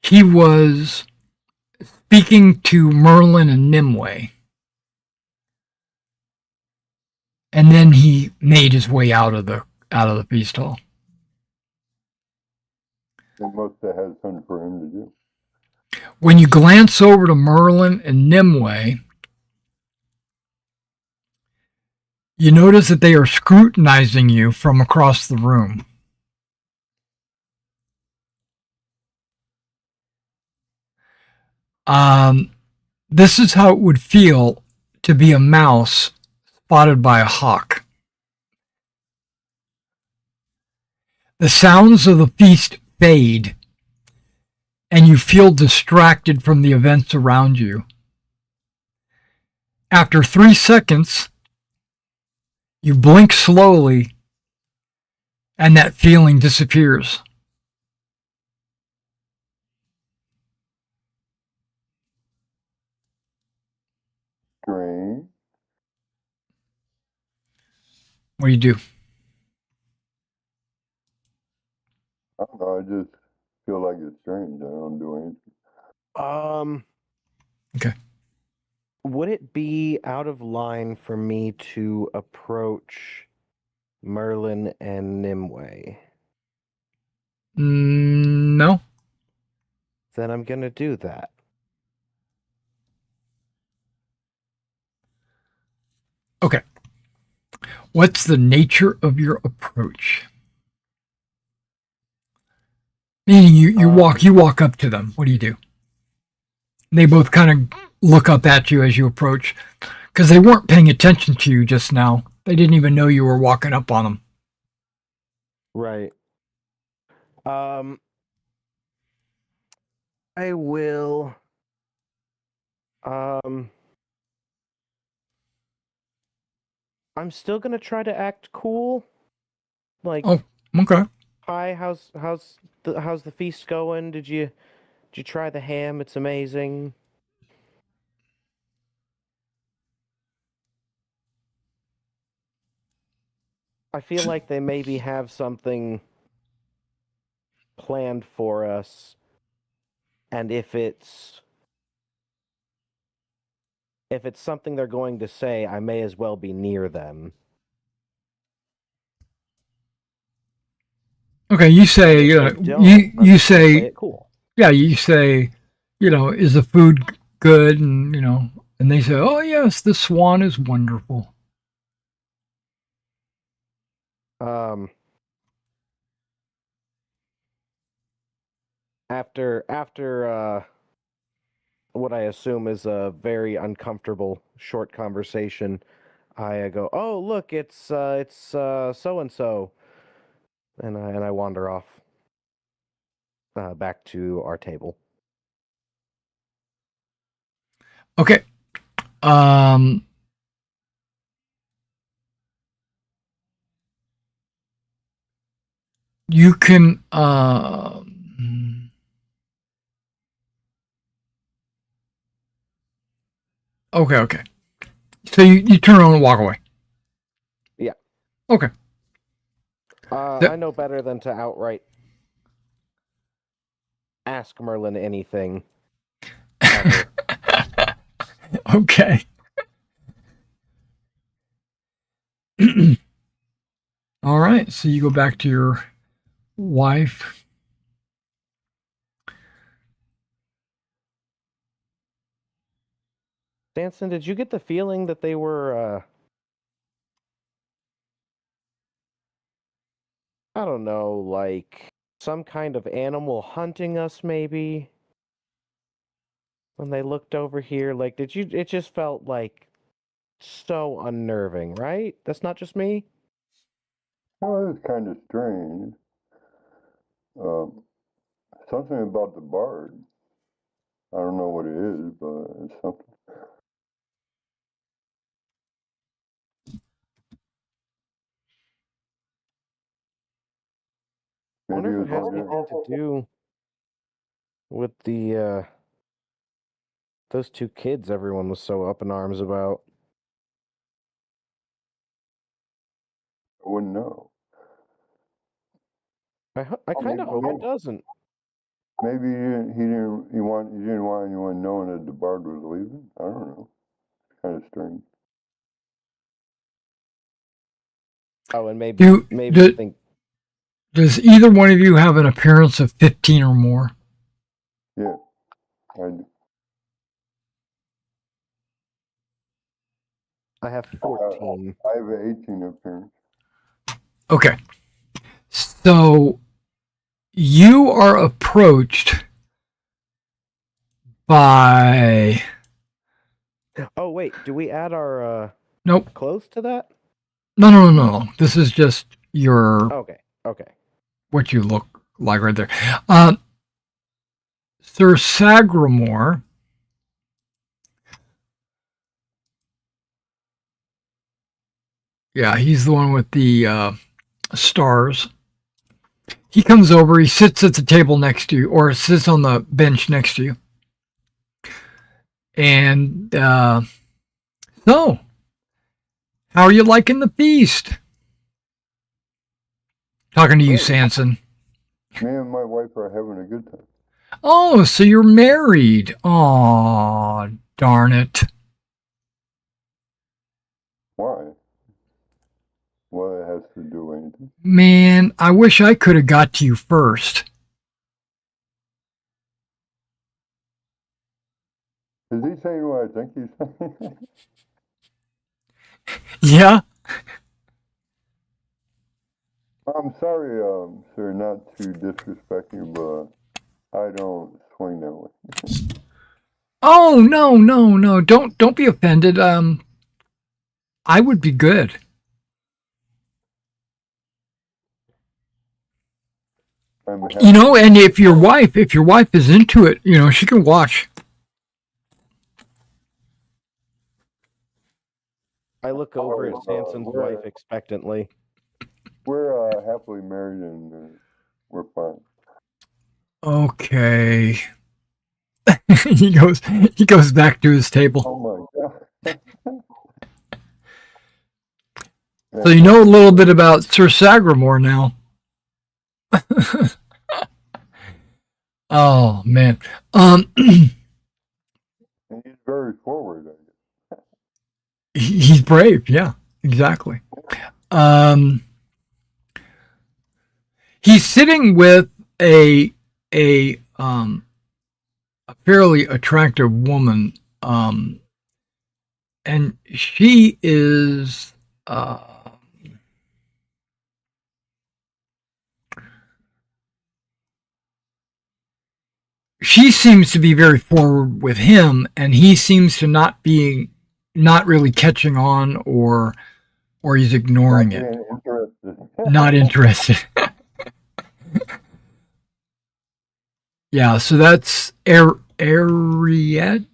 [SPEAKER 2] he was speaking to Merlin and Nimue. And then he made his way out of the feast hall.
[SPEAKER 4] They must have had something for him to do.
[SPEAKER 2] When you glance over to Merlin and Nimue, you notice that they are scrutinizing you from across the room. This is how it would feel to be a mouse spotted by a hawk. The sounds of the feast fade, and you feel distracted from the events around you. After 3 seconds, you blink slowly, and that feeling disappears.
[SPEAKER 4] Strange.
[SPEAKER 2] What do you do?
[SPEAKER 4] I don't know. I just feel like it's strange. I don't do anything.
[SPEAKER 2] Okay.
[SPEAKER 3] Would it be out of line for me to approach Merlin and Nimue?
[SPEAKER 2] No.
[SPEAKER 3] Then I'm gonna do that.
[SPEAKER 2] Okay. What's the nature of your approach? Meaning you walk up to them. What do you do? They both kind of look up at you as you approach because they weren't paying attention to you just now. They didn't even know you were walking up on them.
[SPEAKER 3] Right. I will. I'm still gonna try to act cool. Like,
[SPEAKER 2] Oh, okay.
[SPEAKER 3] hi, how's the feast going? Did you try the ham? It's amazing. I feel like they maybe have something planned for us, and if it's something they're going to say, I may as well be near them.
[SPEAKER 2] Okay, you say
[SPEAKER 3] If they don't,
[SPEAKER 2] you
[SPEAKER 3] I'm just gonna play
[SPEAKER 2] say
[SPEAKER 3] it cool.
[SPEAKER 2] yeah, you say is the food good, and and they say, oh yes, the swan is wonderful.
[SPEAKER 3] After what I assume is a very uncomfortable short conversation, I go, "Oh, look, it's so and so," and I wander off back to our table.
[SPEAKER 2] Okay. Um, you can. Okay, okay. So you turn around and walk away.
[SPEAKER 3] Yeah.
[SPEAKER 2] Okay.
[SPEAKER 3] I know better than to outright ask Merlin anything. Ever.
[SPEAKER 2] Okay. All right. So you go back to your wife.
[SPEAKER 3] Stanson, did you get the feeling that they were, I don't know, like some kind of animal hunting us, maybe? When they looked over here, like, it just felt like so unnerving, right? That's not just me?
[SPEAKER 4] Well, it's kind of strange. Um, something about the bard. I don't know what it is, but it's something.
[SPEAKER 3] I
[SPEAKER 4] Maybe
[SPEAKER 3] wonder
[SPEAKER 4] it
[SPEAKER 3] if it has
[SPEAKER 4] was
[SPEAKER 3] anything to do with the, those two kids everyone was so up in arms about.
[SPEAKER 4] I wouldn't know.
[SPEAKER 3] I kind of hope it doesn't.
[SPEAKER 4] Maybe he didn't want anyone knowing that the bard was leaving. I don't know. It's kind of strange.
[SPEAKER 3] Oh, and maybe
[SPEAKER 2] Do,
[SPEAKER 3] you think
[SPEAKER 2] does either one of you have an appearance of 15 or more?
[SPEAKER 4] Yeah, I do.
[SPEAKER 3] I have 14.
[SPEAKER 4] I have an 18 appearance.
[SPEAKER 2] Okay. So you are approached by.
[SPEAKER 3] Oh, wait, do we add our
[SPEAKER 2] Nope.
[SPEAKER 3] clothes to that?
[SPEAKER 2] No. This is just your.
[SPEAKER 3] Okay.
[SPEAKER 2] what you look like right there. Sir Sagramore. Yeah, he's the one with the stars. He comes over, he sits at the table next to you, or sits on the bench next to you. And so, how are you liking the feast? Talking to you, Sanson.
[SPEAKER 4] Me and my wife are having a good time.
[SPEAKER 2] Oh, so you're married. Aw, darn it.
[SPEAKER 4] Why? What it has to do with anything?
[SPEAKER 2] Man, I wish I could have got to you first.
[SPEAKER 4] Is he saying what I think he's saying?
[SPEAKER 2] Yeah?
[SPEAKER 4] I'm sorry, sir, not to disrespect you, but I don't swing that way.
[SPEAKER 2] Oh, no. Don't be offended. I would be good.
[SPEAKER 4] I'm happy.
[SPEAKER 2] You know, and if your wife is into it, you know, she can watch.
[SPEAKER 3] I look over at Sanson's wife expectantly.
[SPEAKER 4] We're happily married and we're fine.
[SPEAKER 2] Okay. he goes back to his table.
[SPEAKER 4] Oh my god.
[SPEAKER 2] So you know a little bit about Sir Sagramore now. Oh man.
[SPEAKER 4] And he's very forward, I guess.
[SPEAKER 2] He's brave, yeah, exactly. He's sitting with a fairly attractive woman, and she is she seems to be very forward with him, and he seems to not really catching on, or he's ignoring it. Not interested. Yeah, so that's Ariette.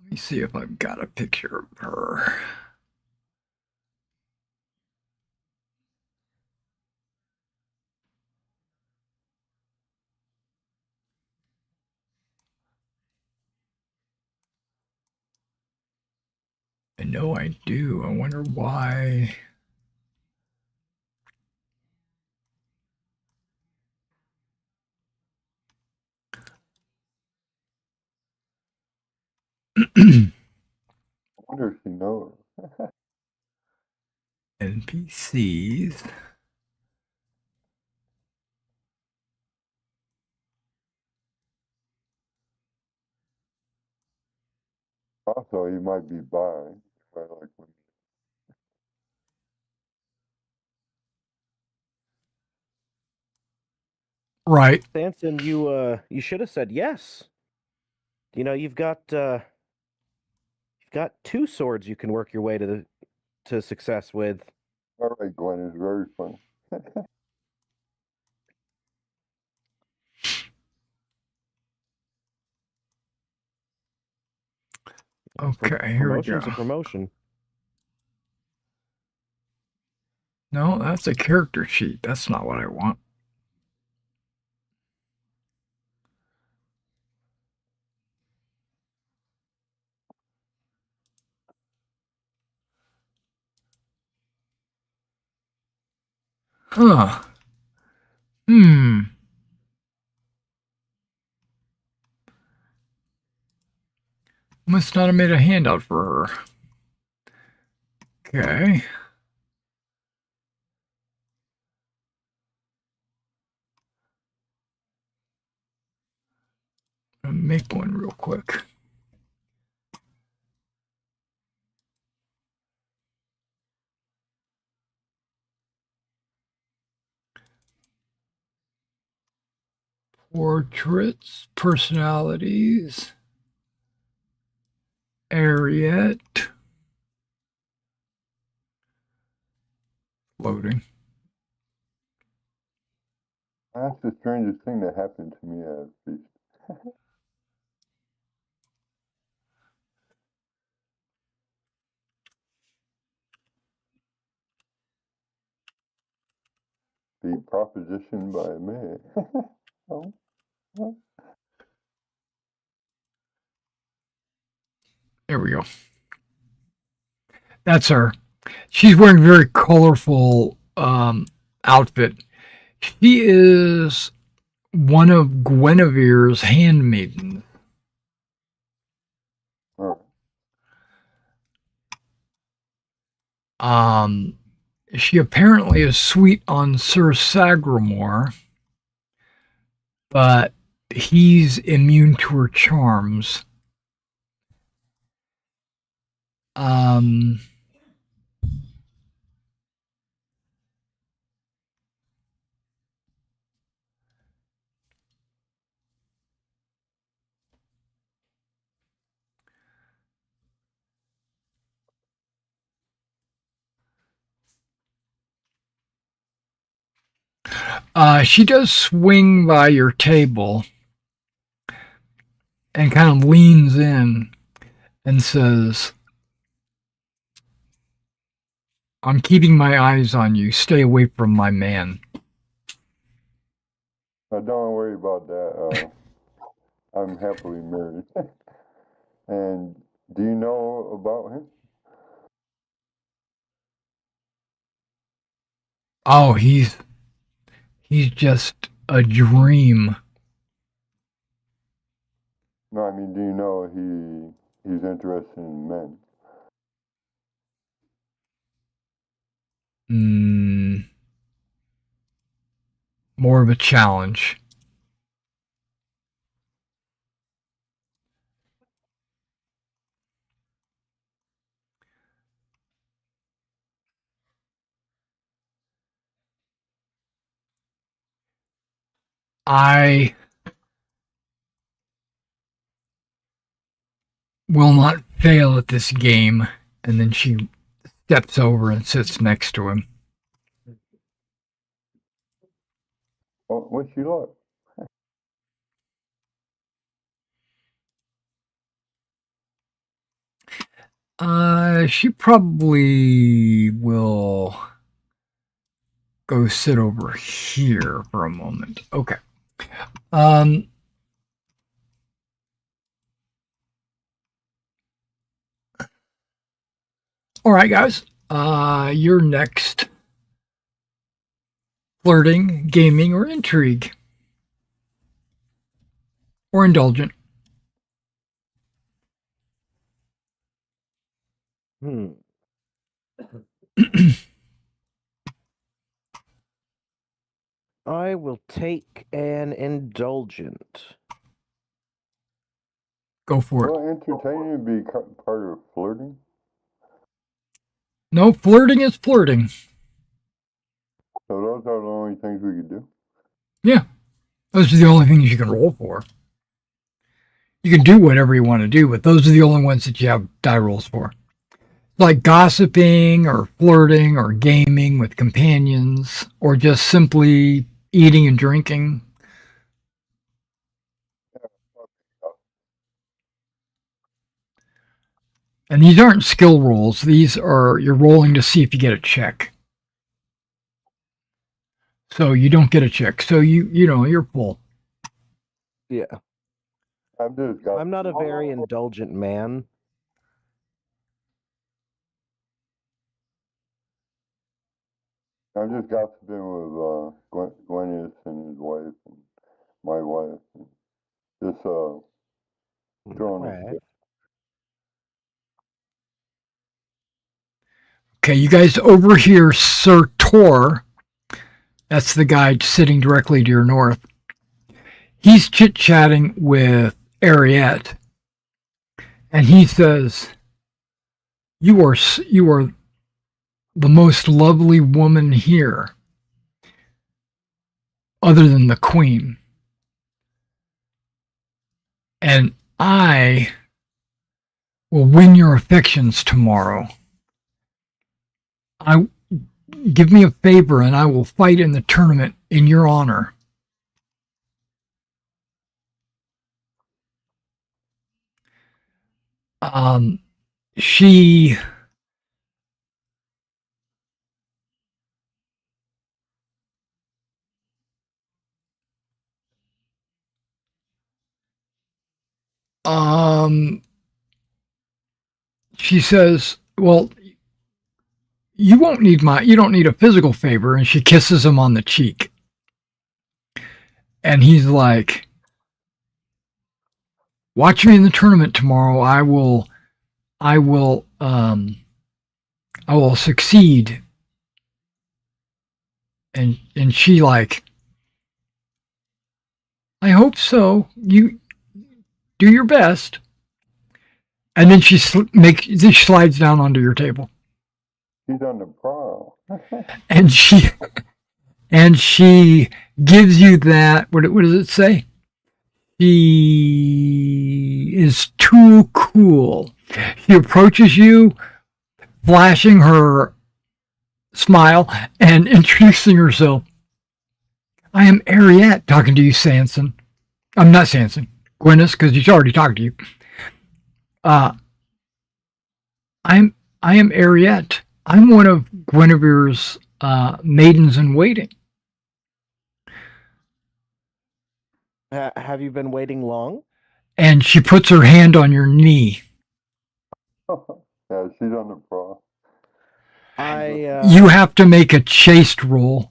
[SPEAKER 2] Let me see if I've got a picture of her. I know I do. I wonder why.
[SPEAKER 4] I wonder if she knows.
[SPEAKER 2] NPCs.
[SPEAKER 4] Also, he might be bi. If I like women.
[SPEAKER 2] Right.
[SPEAKER 3] Sanson, you should have said yes. You know, you've got two swords you can work your way to success with.
[SPEAKER 4] All right, Gwen is very funny.
[SPEAKER 2] Okay, here we go.
[SPEAKER 3] Promotion's a promotion.
[SPEAKER 2] No, that's a character sheet. That's not what I want. Huh. Must not have made a handout for her. Okay. I'll make one real quick. Portraits, personalities, Ariette. loading.
[SPEAKER 4] That's the strangest thing that happened to me at a feast. Be propositioned by a man. Oh, oh.
[SPEAKER 2] There we go. That's her. She's wearing a very colorful outfit. She is one of Guinevere's handmaidens.
[SPEAKER 4] Oh.
[SPEAKER 2] She apparently is sweet on Sir Sagramore, but he's immune to her charms. She does swing by your table and kind of leans in and says, I'm keeping my eyes on you. Stay away from my man.
[SPEAKER 4] Don't worry about that. I'm happily married. And do you know about him?
[SPEAKER 2] Oh, he's just a dream.
[SPEAKER 4] No, I mean, do you know he's interested in men?
[SPEAKER 2] More of a challenge. I will not fail at this game. And then she steps over and sits next to him.
[SPEAKER 4] Oh, what's she like?
[SPEAKER 2] She probably will go sit over here for a moment. Okay. All right, guys. You're next. Flirting, gaming, or intrigue? Or indulgent?
[SPEAKER 3] I will take an indulgent.
[SPEAKER 2] Go for it.
[SPEAKER 4] Will entertaining be part of flirting?
[SPEAKER 2] No, flirting is flirting.
[SPEAKER 4] So those are the only things we could do?
[SPEAKER 2] Yeah. Those are the only things you can roll for. You can do whatever you want to do, but those are the only ones that you have die rolls for. Like gossiping or flirting or gaming with companions or just simply eating and drinking. And these aren't skill rolls. These are, you're rolling to see if you get a check. So you don't get a check. So you're full.
[SPEAKER 3] Yeah. I'm not a very indulgent man.
[SPEAKER 4] I'm just gossiping with Gwyneth and his wife and my wife. And just throwing
[SPEAKER 3] Right.
[SPEAKER 2] Okay, you guys overhear Sir Tor. That's the guy sitting directly to your north. He's chit-chatting with Ariette. And he says, you are the most lovely woman here, other than the queen. And I will win your affections tomorrow. give me a favor and I will fight in the tournament in your honor. She she says, well, you don't need a physical favor. And she kisses him on the cheek. And he's like, watch me in the tournament tomorrow. I will succeed. And she like, I hope so. You do your best. And then she slides down onto your table.
[SPEAKER 4] She's on the prowl.
[SPEAKER 2] And she gives you that. What does it say? She is too cool. She approaches you, flashing her smile and introducing herself. I am Ariette, talking to you, Sanson. I'm not Sanson. Gwyneth, because she's already talked to you. I am Ariette. I'm one of Guinevere's maidens in waiting.
[SPEAKER 3] Have you been waiting long?
[SPEAKER 2] And she puts her hand on your knee.
[SPEAKER 4] Yeah, she's on the prowl.
[SPEAKER 2] You have to make a chaste roll.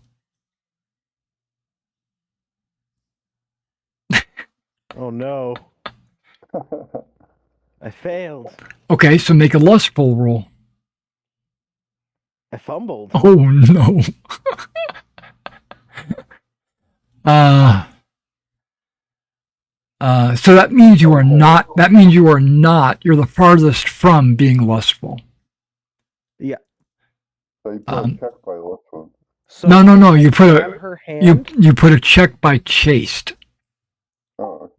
[SPEAKER 3] Oh no. I failed.
[SPEAKER 2] Okay, so make a lustful roll.
[SPEAKER 3] I fumbled.
[SPEAKER 2] Oh no. So that means you are not. You're the farthest from being lustful.
[SPEAKER 3] Yeah.
[SPEAKER 4] So you put a check by left one.
[SPEAKER 3] So
[SPEAKER 2] No. You put
[SPEAKER 3] her hand.
[SPEAKER 2] you put a check by chaste.
[SPEAKER 4] Oh,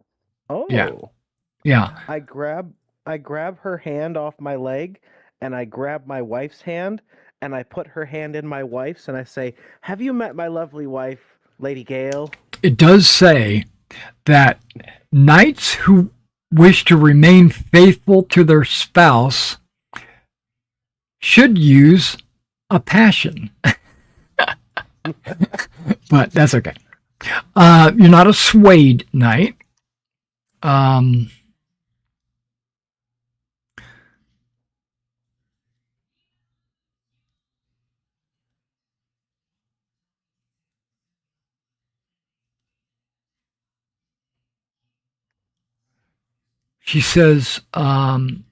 [SPEAKER 4] okay.
[SPEAKER 3] Oh.
[SPEAKER 2] Yeah.
[SPEAKER 3] I grab her hand off my leg, and I grab my wife's hand, and I put her hand in my wife's, and I say, "Have you met my lovely wife, Lady Gale?"
[SPEAKER 2] It does say that knights who wish to remain faithful to their spouse should use a passion. But that's okay. You're not a swayed knight. She says, don't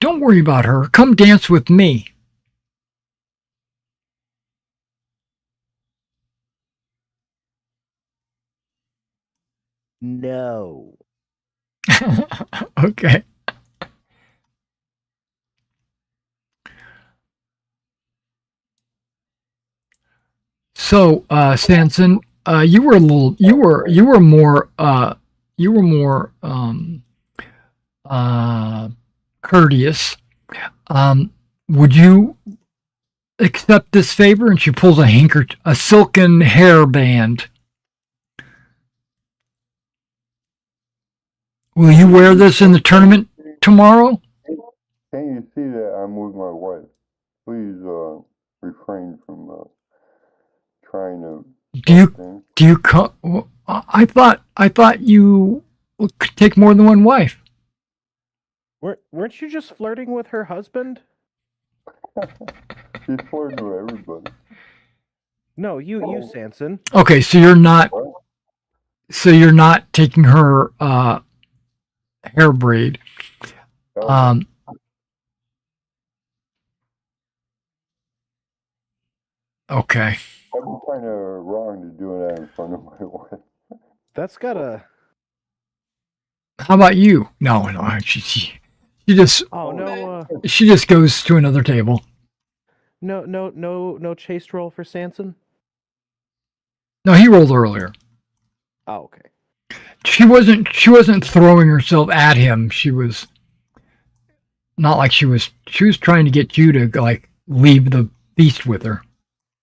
[SPEAKER 2] worry about her. Come dance with me.
[SPEAKER 3] No.
[SPEAKER 2] Okay. So, Sanson, you were more courteous. Would you accept this favor? And she pulls a silken hairband. Will you wear this in the tournament tomorrow?
[SPEAKER 4] Can you see that I'm with my wife? Please refrain from trying to.
[SPEAKER 2] Do you come? I thought you could take more than one wife.
[SPEAKER 3] Weren't you just flirting with her husband?
[SPEAKER 4] She's flirting with everybody.
[SPEAKER 3] No, you, Sanson.
[SPEAKER 2] Okay, so you're not. So you're not taking her hair braid. Okay.
[SPEAKER 4] I'd be kind of wrong to do that in front of my wife.
[SPEAKER 3] That's gotta.
[SPEAKER 2] How about you? No. She just.
[SPEAKER 3] Oh no.
[SPEAKER 2] She just goes to another table.
[SPEAKER 3] No chaste roll for Sanson.
[SPEAKER 2] No, he rolled earlier.
[SPEAKER 3] Oh, okay.
[SPEAKER 2] She wasn't throwing herself at him. She was not like she was trying to get you to like leave the feast with her.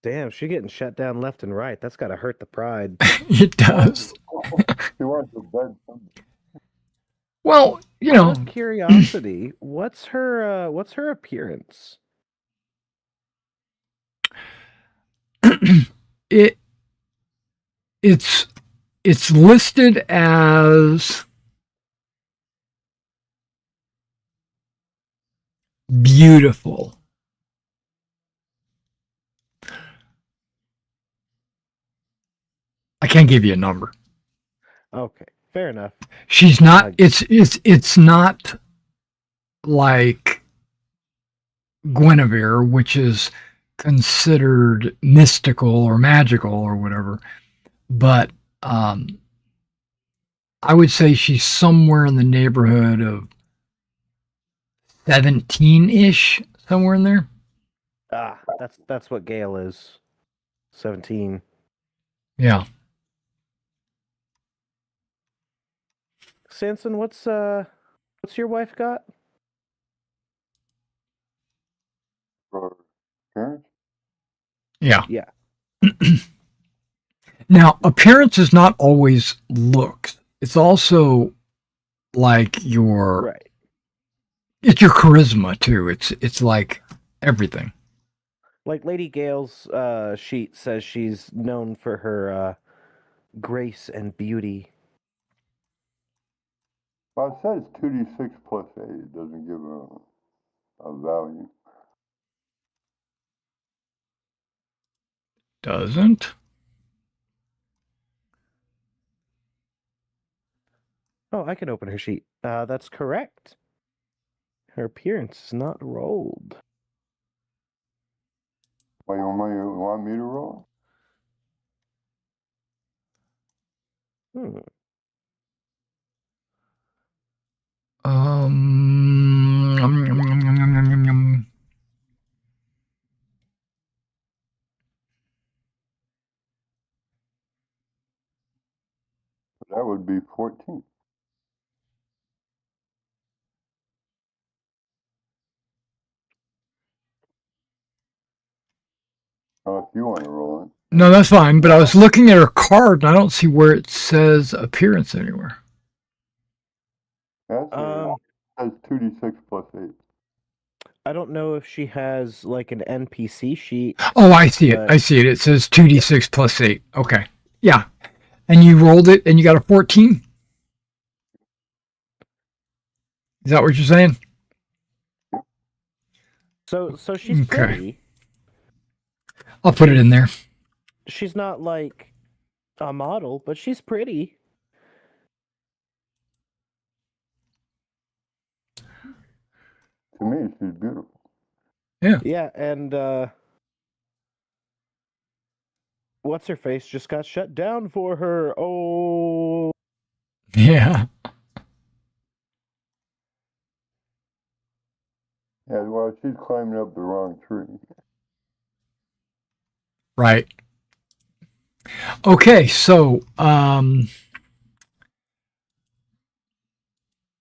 [SPEAKER 3] Damn, she getting shut down left and right. That's got to hurt the pride.
[SPEAKER 2] It does.
[SPEAKER 4] She wants to bed something.
[SPEAKER 2] Well, you
[SPEAKER 3] Out
[SPEAKER 2] know,
[SPEAKER 3] of curiosity, what's her appearance?
[SPEAKER 2] it it's listed as beautiful. I can't give you a number.
[SPEAKER 3] Okay, fair enough.
[SPEAKER 2] She's not. It's not like Guinevere, which is considered mystical or magical or whatever. But I would say she's somewhere in the neighborhood of 17-ish, somewhere in there.
[SPEAKER 3] Ah, that's what Gale is. 17.
[SPEAKER 2] Yeah.
[SPEAKER 3] Sanson, what's your wife got?
[SPEAKER 4] For parents?
[SPEAKER 2] Yeah.
[SPEAKER 3] Yeah.
[SPEAKER 2] Now, appearance is not always looks. It's also like your
[SPEAKER 3] Right.
[SPEAKER 2] it's your charisma too. It's like everything.
[SPEAKER 3] Like Lady Gale's sheet says she's known for her grace and beauty.
[SPEAKER 4] Well, it says 2d6 plus 8. It doesn't give a value.
[SPEAKER 2] Doesn't?
[SPEAKER 3] Oh, I can open her sheet. That's correct. Her appearance is not rolled.
[SPEAKER 4] Why, you want me to roll?
[SPEAKER 3] Hmm.
[SPEAKER 2] Yum, yum, yum, yum, yum, yum, yum.
[SPEAKER 4] That would be 14. If you want to roll it.
[SPEAKER 2] No, that's fine. But I was looking at her card and I don't see where it says appearance anywhere.
[SPEAKER 4] That's it says 2d6 plus 8.
[SPEAKER 3] I don't know if she has like an NPC sheet.
[SPEAKER 2] Oh, I see it. I see it. It says 2d6 plus 8. Okay. Yeah. And you rolled it and you got a 14? Is that what you're saying?
[SPEAKER 3] So she's
[SPEAKER 2] Okay.
[SPEAKER 3] pretty.
[SPEAKER 2] I'll put it in there.
[SPEAKER 3] She's not like a model, but she's pretty.
[SPEAKER 4] To me, she's beautiful.
[SPEAKER 2] Yeah.
[SPEAKER 3] Yeah, and what's her face just got shut down for her. Oh,
[SPEAKER 2] Yeah.
[SPEAKER 4] Yeah, well, she's climbing up the wrong tree.
[SPEAKER 2] Right. Okay, so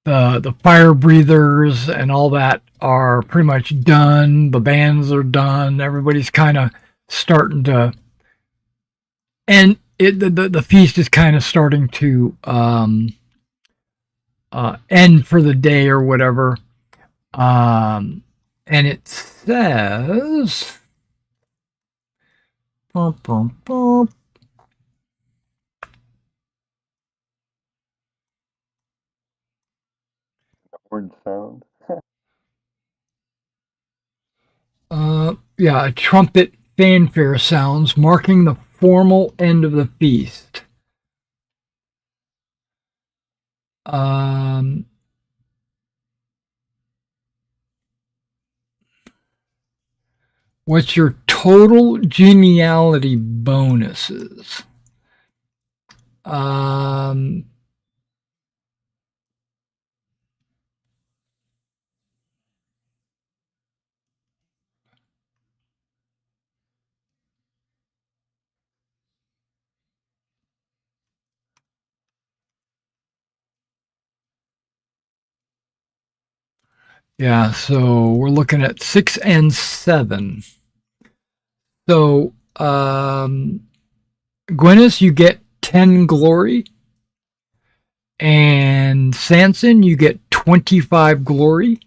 [SPEAKER 2] the fire breathers and all that are pretty much done. The bands are done. Everybody's kind of starting to, and the feast is kind of starting to end for the day or whatever. And it says, bum, bum, bum.
[SPEAKER 4] Word sound.
[SPEAKER 2] Yeah, a trumpet fanfare sounds, marking the formal end of the feast. What's your total geniality bonuses? Yeah, so we're looking at 6 and 7. So, Gwyneth, you get 10 glory. And Sanson, you get 25 glory.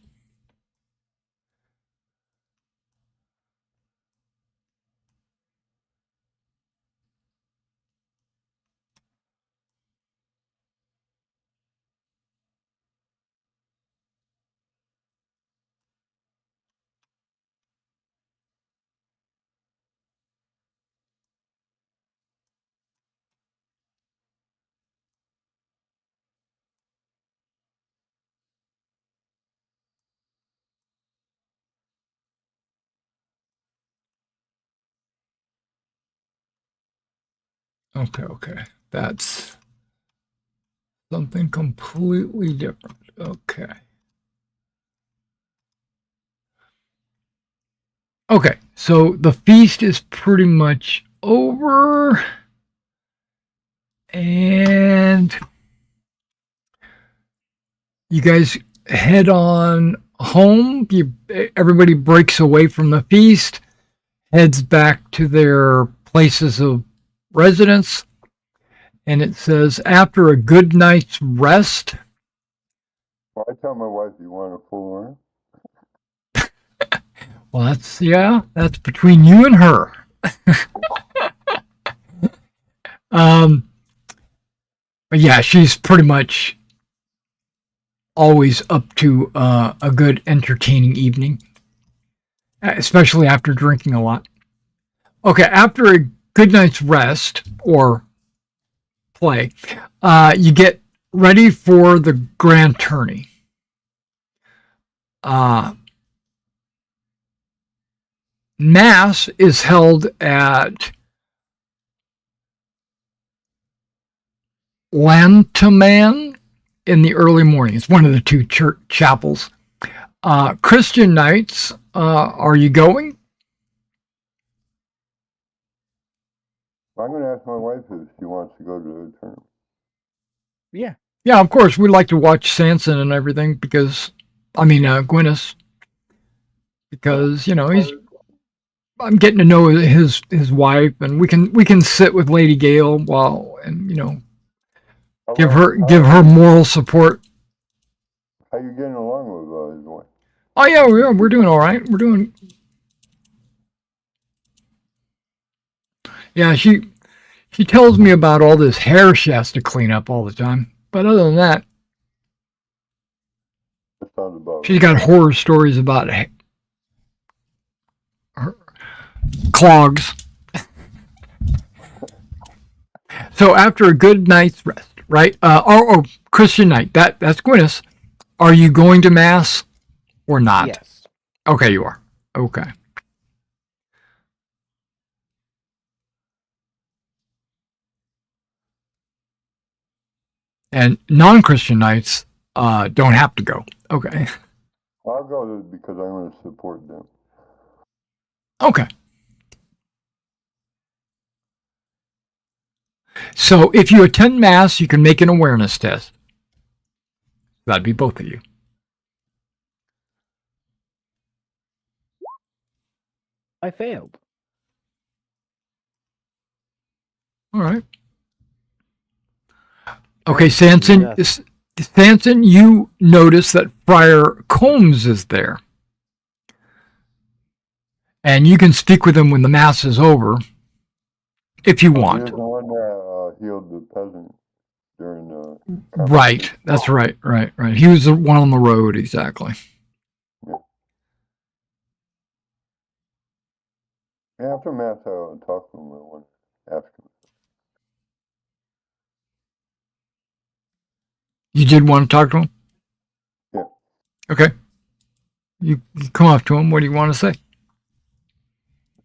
[SPEAKER 2] Okay. That's something completely different. Okay. Okay, so the feast is pretty much over. And you guys head on home. Everybody breaks away from the feast, heads back to their places of residence. And it says, after a good night's rest.
[SPEAKER 4] Well, I tell my wife, you want a full arm?
[SPEAKER 2] Well, that's between you and her. But yeah, she's pretty much always up to a good entertaining evening, especially after drinking a lot. Okay, after a good night's rest or play, you get ready for the grand tourney. Mass is held at Lantaman in the early morning. It's one of the two church chapels. Christian nights, are you going?
[SPEAKER 4] I'm going to ask my wife if she wants to go to the tournament.
[SPEAKER 3] Yeah.
[SPEAKER 2] Yeah, of course. We'd like to watch Sanson and everything because, Gwyneth, because I'm getting to know his wife, and we can sit with Lady Gale and give her moral support.
[SPEAKER 4] How you getting along with his wife?
[SPEAKER 2] Oh yeah, we're doing all right. We're doing. Yeah, she tells me about all this hair she has to clean up all the time, but other than that,
[SPEAKER 4] That sounds about
[SPEAKER 2] she's
[SPEAKER 4] right.
[SPEAKER 2] got horror stories about her clogs. So after a good night's rest, right? Or Christian night. That's Gwyneth. Are you going to mass or not?
[SPEAKER 3] Yes.
[SPEAKER 2] Okay, you are. Okay. And non-Christian nights don't have to go. Okay.
[SPEAKER 4] I'll go because I'm going to support them.
[SPEAKER 2] Okay. So if you attend mass, you can make an awareness test. That'd be both of you.
[SPEAKER 3] I failed.
[SPEAKER 2] All right. Okay, Sanson. Sanson, you notice that Friar Combs is there. And you can speak with him when the mass is over, if you want.
[SPEAKER 4] He's the one that healed the peasant during the...
[SPEAKER 2] Right. That's right. He was the one on the road, exactly.
[SPEAKER 4] Yeah. After Mass, I'll talk to him. I want to ask him.
[SPEAKER 2] You did want to talk to him?
[SPEAKER 4] Yeah.
[SPEAKER 2] Okay. You come up to him. What do you want to say?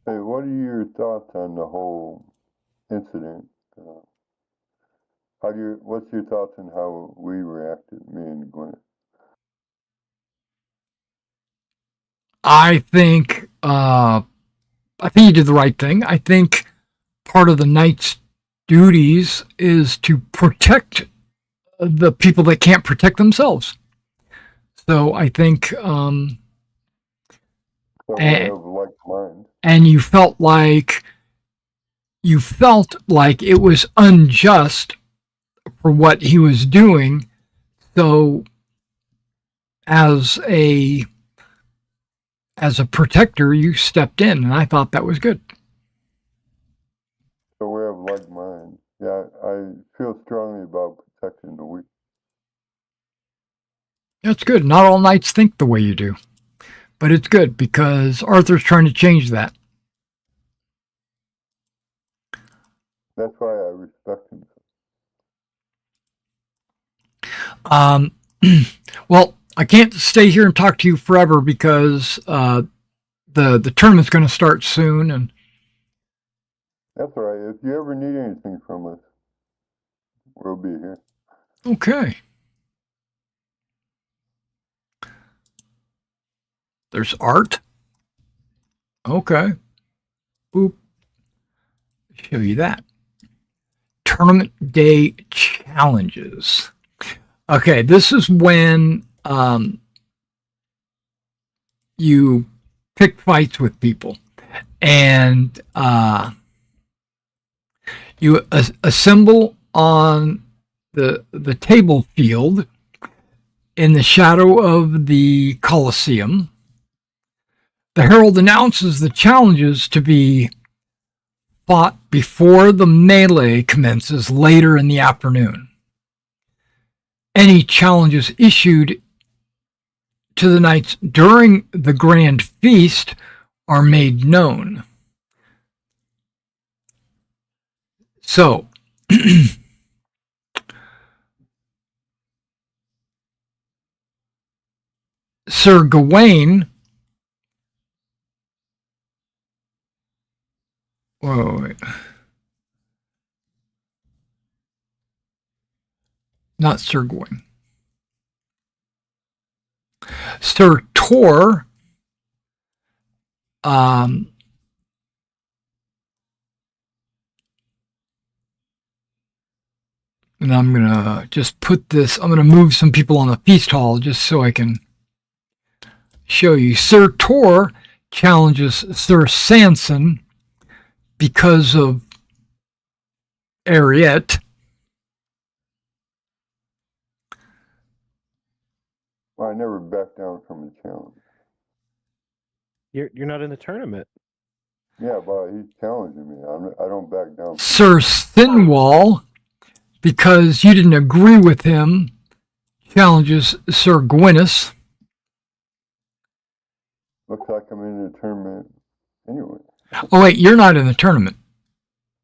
[SPEAKER 4] Hey, what are your thoughts on the whole incident? What's your thoughts on how we reacted, me and Gwyneth?
[SPEAKER 2] I think you did the right thing. I think part of the knight's duties is to protect the people that can't protect themselves. So I think
[SPEAKER 4] So we have like mind.
[SPEAKER 2] and you felt like it was unjust for what he was doing. So as a protector, you stepped in, and I thought that was good.
[SPEAKER 4] So we have like minds. Yeah, I feel strongly about protecting the weak.
[SPEAKER 2] That's good. Not all knights think the way you do, but it's good because Arthur's trying to change that.
[SPEAKER 4] That's why I respect him.
[SPEAKER 2] Well, I can't stay here and talk to you forever because the tournament's going to start soon, and
[SPEAKER 4] That's all right. If you ever need anything from us, we'll be here.
[SPEAKER 2] okay. There's art. Okay. Boop. Show you that. Tournament day challenges. Okay, this is when you pick fights with people, and you assemble on the table field in the shadow of the Colosseum. The herald announces the challenges to be fought before the melee commences later in the afternoon. Any challenges issued to the knights during the grand feast are made known. So, Sir Gawain. Whoa, wait. Not Sir Gawain. Sir Tor and I'm going to just put this, I'm going to move some people on the feast hall just so I can show you. Sir Tor challenges Sir Sanson because of Ariette.
[SPEAKER 4] Well, I never back down from a challenge.
[SPEAKER 3] You're not in the tournament.
[SPEAKER 4] Yeah, but he's challenging me. I don't back down.
[SPEAKER 2] Sir Sinwall, because you didn't agree with him, challenges Sir Gwyneth.
[SPEAKER 4] Looks like I'm in the tournament anyway.
[SPEAKER 2] Oh wait, you're not in the tournament.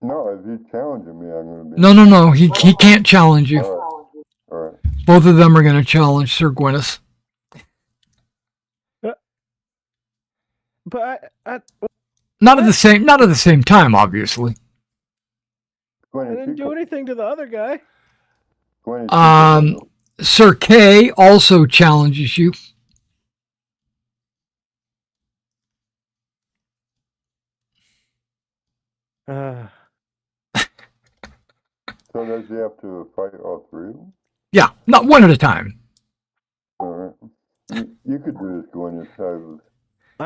[SPEAKER 4] No, if he's challenging me, I'm going to be.
[SPEAKER 2] No. He can't challenge you.
[SPEAKER 4] All right.
[SPEAKER 2] Both of them are going to challenge Sir Gwyneth.
[SPEAKER 3] But I
[SPEAKER 2] Not at the same time, obviously.
[SPEAKER 3] didn't do anything to the other guy.
[SPEAKER 2] Sir Kay also challenges you.
[SPEAKER 4] So does he have to fight all three of them?
[SPEAKER 2] Yeah, not one at a time.
[SPEAKER 4] All right. You could do this, Gwyneth. I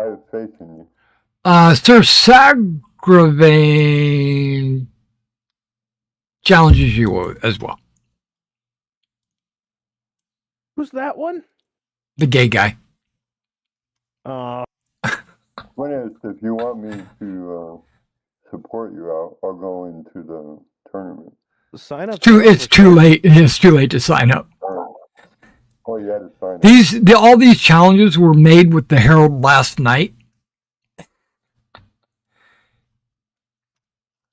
[SPEAKER 4] have faith in you.
[SPEAKER 2] Sir Sagravain challenges you as well.
[SPEAKER 3] Who's that one?
[SPEAKER 2] The gay guy.
[SPEAKER 4] Gwyneth, if you want me to support you, I'll go into the tournament.
[SPEAKER 3] Sign up.
[SPEAKER 2] It's too late. It's too late to sign up.
[SPEAKER 4] Oh, you had to sign up.
[SPEAKER 2] All these challenges were made with the Herald last night.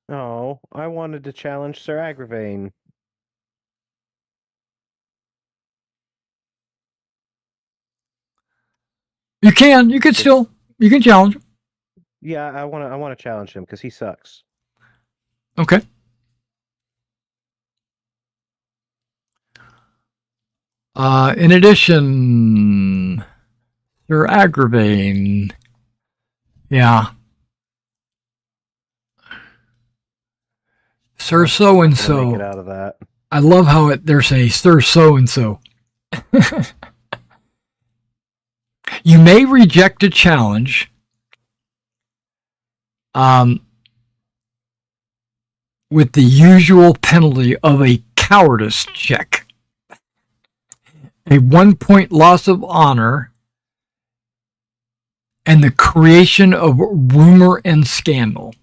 [SPEAKER 3] Oh, I wanted to challenge Sir Agravain.
[SPEAKER 2] You can challenge him.
[SPEAKER 3] Yeah, I want to challenge him because he sucks.
[SPEAKER 2] Okay. In addition, Sir Agravain. Yeah. Sir so and
[SPEAKER 3] Get
[SPEAKER 2] so.
[SPEAKER 3] out of that.
[SPEAKER 2] I love how there's a Sir so and so. You may reject a challenge with the usual penalty of a cowardice check. A 1-point loss of honor, and the creation of rumor and scandal.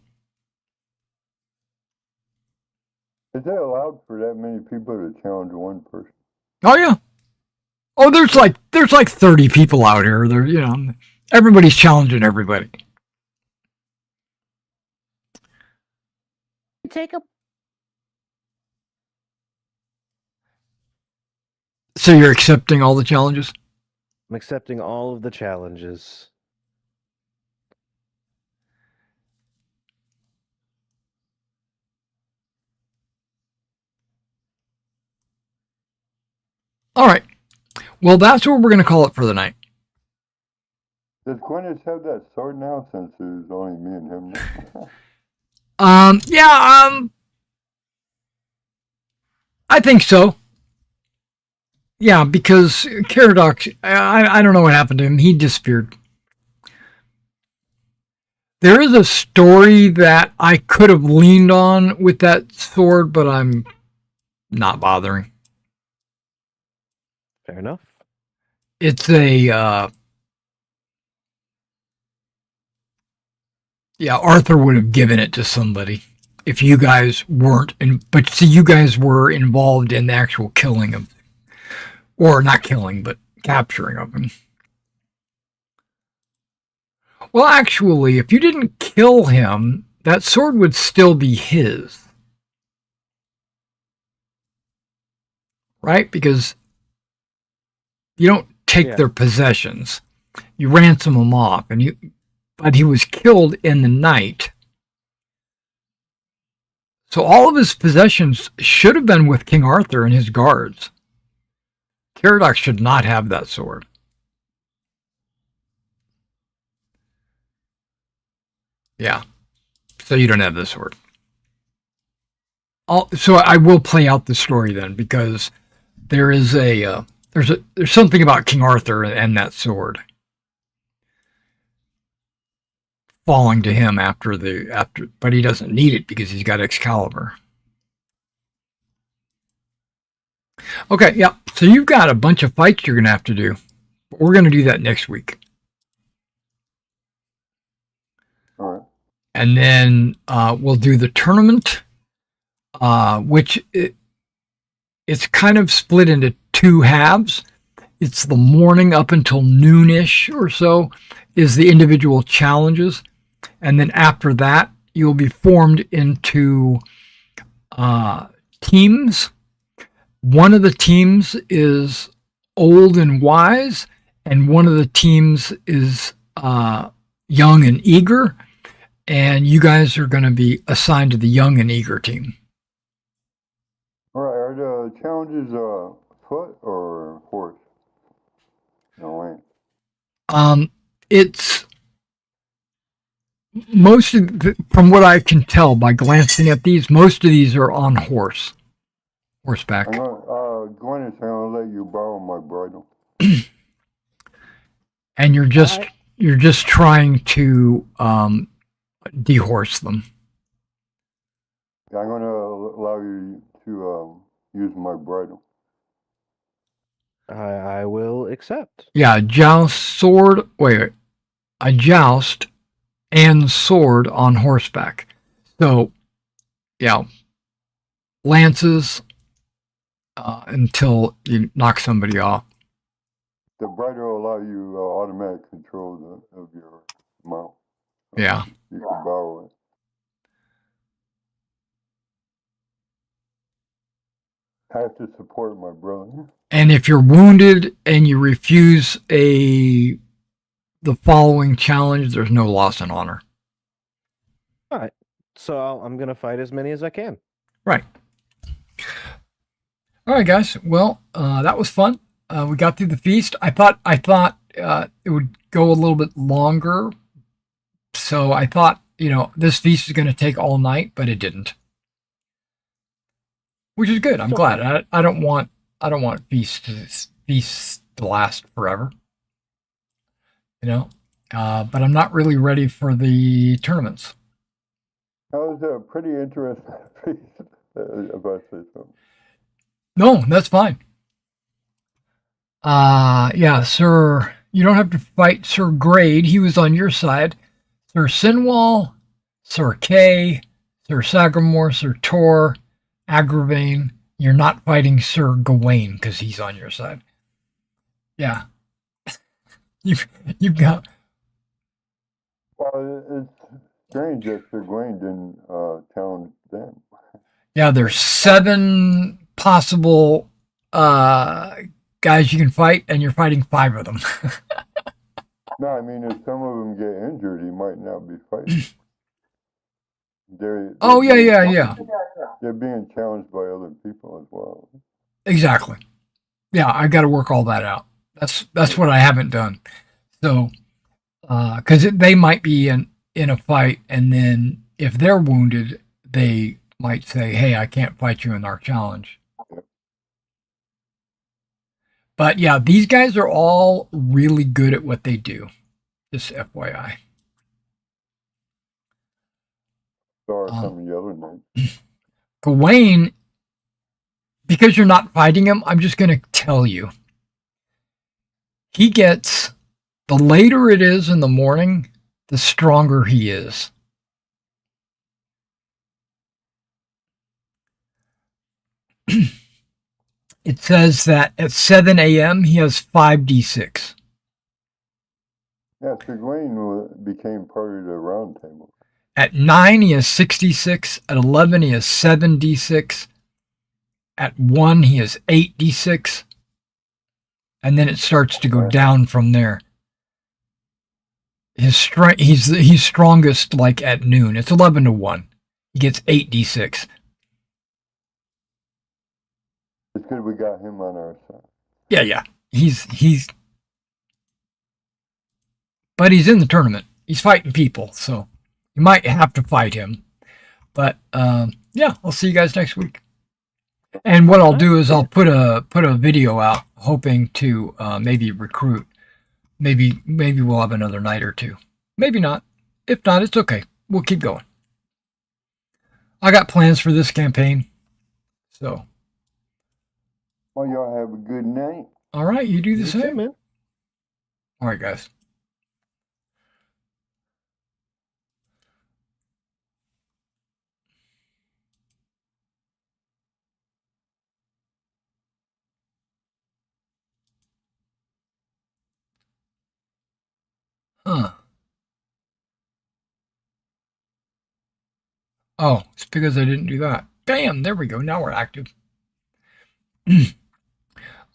[SPEAKER 4] Is that allowed for that many people to challenge one person?
[SPEAKER 2] Oh yeah. Oh, there's like 30 people out here. There, everybody's challenging everybody.
[SPEAKER 3] Take a.
[SPEAKER 2] So you're accepting all the challenges?
[SPEAKER 3] I'm accepting all of the challenges.
[SPEAKER 2] All right. Well, that's what we're going to call it for the night.
[SPEAKER 4] Does Gwyneth have that sword now since there's only me and him?
[SPEAKER 2] I think so. Yeah, because Caradox, I don't know what happened to him. He disappeared. There is a story that I could have leaned on with that sword, but I'm not bothering.
[SPEAKER 3] Fair enough.
[SPEAKER 2] It's a Arthur would have given it to somebody if you guys weren't but see, you guys were involved in the actual killing of, or not killing, but capturing of him. Well, actually, if you didn't kill him, that sword would still be his. Right? Because you don't take their possessions. You ransom them off, but he was killed in the night. So all of his possessions should have been with King Arthur and his guards. Caradox should not have that sword. Yeah. So you don't have this sword. So I will play out the story then, because there is there's something about King Arthur and that sword falling to him after, but he doesn't need it because he's got Excalibur. Okay, yeah. So you've got a bunch of fights you're going to have to do. But we're going to do that next week.
[SPEAKER 4] All right.
[SPEAKER 2] And then we'll do the tournament, which it's kind of split into two halves. It's the morning up until noonish or so is the individual challenges. And then after that, you'll be formed into teams. One of the teams is old and wise, and one of the teams is young and eager. And you guys are going to be assigned to the young and eager team.
[SPEAKER 4] All right. Are the challenges foot or horse? No, ain't.
[SPEAKER 2] It's most of from what I can tell by glancing at these, most of these are on horseback.
[SPEAKER 4] I'm going to let you borrow my bridle.
[SPEAKER 2] And you're just trying to dehorse them.
[SPEAKER 4] Yeah, I'm going to allow you to use my bridle.
[SPEAKER 3] I will accept.
[SPEAKER 2] Yeah, joust sword. Wait, a joust and sword on horseback. So, yeah, lances until you knock somebody off.
[SPEAKER 4] The bridle will allow you automatic control of your mount.
[SPEAKER 2] Yeah.
[SPEAKER 4] You can borrow it. I have to support my brother.
[SPEAKER 2] And if you're wounded and you refuse the following challenge, there's no loss in honor.
[SPEAKER 3] All right. So I'm going to fight as many as I can.
[SPEAKER 2] Right. All right, guys. Well, that was fun. We got through the feast. I thought it would go a little bit longer. So I thought, this feast is going to take all night, but it didn't. Which is good. I'm glad. I don't want feasts to last forever. But I'm not really ready for the tournaments.
[SPEAKER 4] That was a pretty interesting piece, if I say so.
[SPEAKER 2] No, that's fine. Yeah, Sir. You don't have to fight Sir Grade. He was on your side. Sir Sinwall, Sir Kay, Sir Sagramore, Sir Tor, Agravain. You're not fighting Sir Gawain because he's on your side. Yeah. You've got.
[SPEAKER 4] Well, it's strange that Sir Gawain didn't challenge them.
[SPEAKER 2] Yeah, there's 7 possible guys you can fight, and you're fighting 5 of them.
[SPEAKER 4] No, I mean, if some of them get injured, he might not be fighting.
[SPEAKER 2] Oh, yeah.
[SPEAKER 4] They're being challenged by other people as well.
[SPEAKER 2] Exactly. Yeah, I got to work all that out. That's what I haven't done. So, because they might be in a fight, and then if they're wounded, they might say, "Hey, I can't fight you in our challenge." But yeah, these guys are all really good at what they do. Just FYI.
[SPEAKER 4] So are some of the other names.
[SPEAKER 2] Gawain, because you're not fighting him, I'm just going to tell you. He gets, the later it is in the morning, the stronger he is. It says that at 7 a.m. he has 5d6.
[SPEAKER 4] Yeah, Sir Gawain became part of the round table.
[SPEAKER 2] At 9 he has 66. At 11 he has 7d6. At 1 he has 8d6. And then it starts to go down from there. His strength, he's strongest like at noon. It's 11 to 1. He gets 8d6.
[SPEAKER 4] It's good we got him on our side.
[SPEAKER 2] Yeah. But he's in the tournament. He's fighting people, so you might have to fight him. But yeah, I'll see you guys next week. And what I'll do is I'll put a video out, hoping to maybe recruit. Maybe we'll have another night or two. Maybe not. If not, it's okay. We'll keep going. I got plans for this campaign. So.
[SPEAKER 4] Well, y'all have a good night.
[SPEAKER 2] All right, you do the
[SPEAKER 3] You
[SPEAKER 2] same.
[SPEAKER 3] too, man.
[SPEAKER 2] All right, guys. Huh. Oh, it's because I didn't do that. Bam, there we go. Now we're active.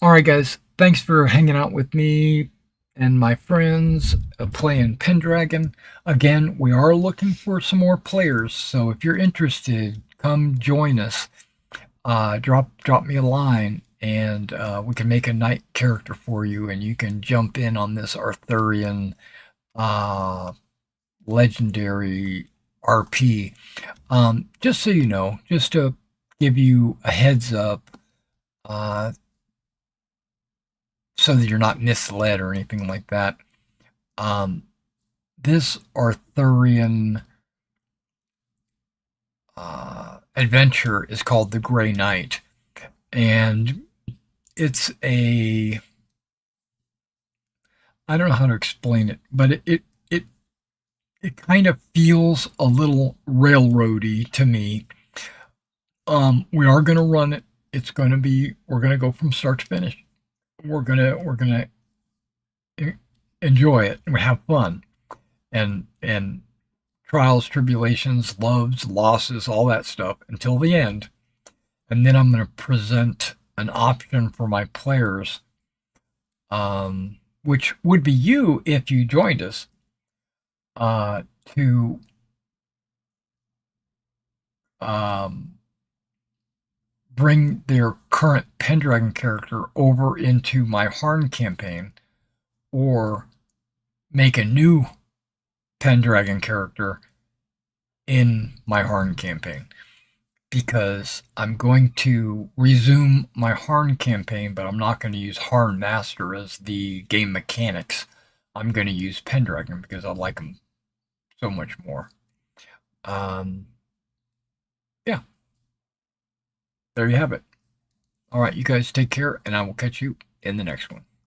[SPEAKER 2] All right, guys. Thanks for hanging out with me and my friends playing Pendragon. Again, we are looking for some more players, so if you're interested, come join us. Drop me a line, and we can make a knight character for you, and you can jump in on this Arthurian legendary RP. Just so you know, just to give you a heads up, so that you're not misled or anything like that. This Arthurian adventure is called The Grey Knight, and it's I don't know how to explain it, but it kind of feels a little railroady to me. We are going to run it. We're going to go from start to finish. We're going to enjoy it and have fun, and trials, tribulations, loves, losses, all that stuff until the end. And then I'm going to present an option for my players, which would be you if you joined us, to bring their current Pendragon character over into my Harn campaign, or make a new Pendragon character in my Harn campaign. Because I'm going to resume my Harn campaign, but I'm not going to use Harn Master as the game mechanics. I'm going to use Pendragon because I like him so much more. There you have it. All right, you guys take care, and I will catch you in the next one.